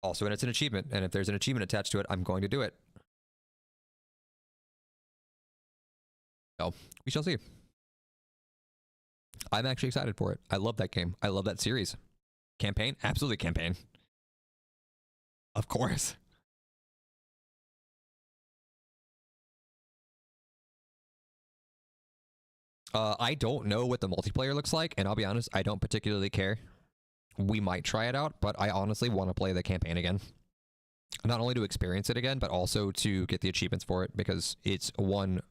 Also, and it's an achievement, and if there's an achievement attached to it, I'm going to do it. So we shall see. I'm actually excited for it. I love that game. I love that series. Campaign? Absolutely campaign. Of course. I don't know what the multiplayer looks like, and I'll be honest, I don't particularly care. We might try it out, but I honestly want to play the campaign again. Not only to experience it again, but also to get the achievements for it, because it's one,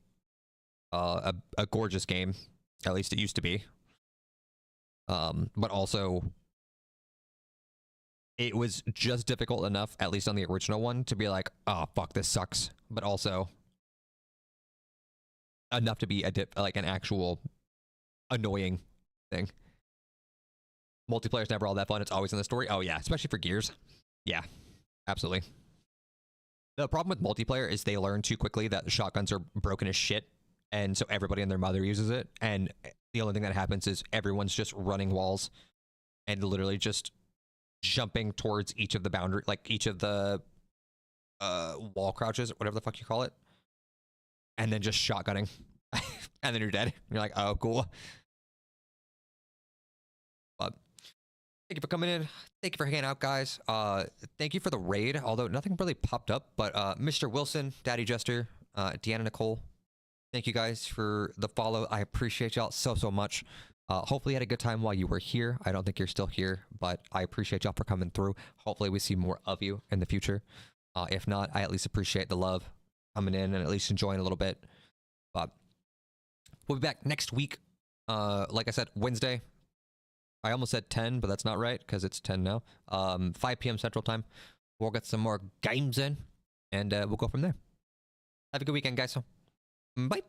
a gorgeous game. At least it used to be. But also, it was just difficult enough, at least on the original one, to be like, oh, fuck, this sucks. But also, enough to be like an actual annoying thing. Multiplayer's never all that fun. It's always in the story. Oh, yeah, especially for Gears. Yeah, absolutely. The problem with multiplayer is they learn too quickly that shotguns are broken as shit, and so everybody and their mother uses it, and the only thing that happens is everyone's just running walls and literally just jumping towards each of the boundary, like each of the wall crouches, whatever the fuck you call it, and then just shotgunning, and then you're dead. You're like, oh, cool. But thank you for coming in. Thank you for hanging out, guys. Thank you for the raid, although nothing really popped up. But Mr. Wilson, Daddy Jester, Deanna Nicole, thank you guys for the follow. I appreciate y'all so much. Hopefully you had a good time while you were here. I don't think you're still here, but I appreciate y'all for coming through. Hopefully we see more of you in the future. If not, I at least appreciate the love coming in and at least enjoying a little bit. But we'll be back next week. Like I said, Wednesday. I almost said 10, but that's not right because it's 10 now. 5 p.m. Central Time. We'll get some more games in, and we'll go from there. Have a good weekend, guys. Bye.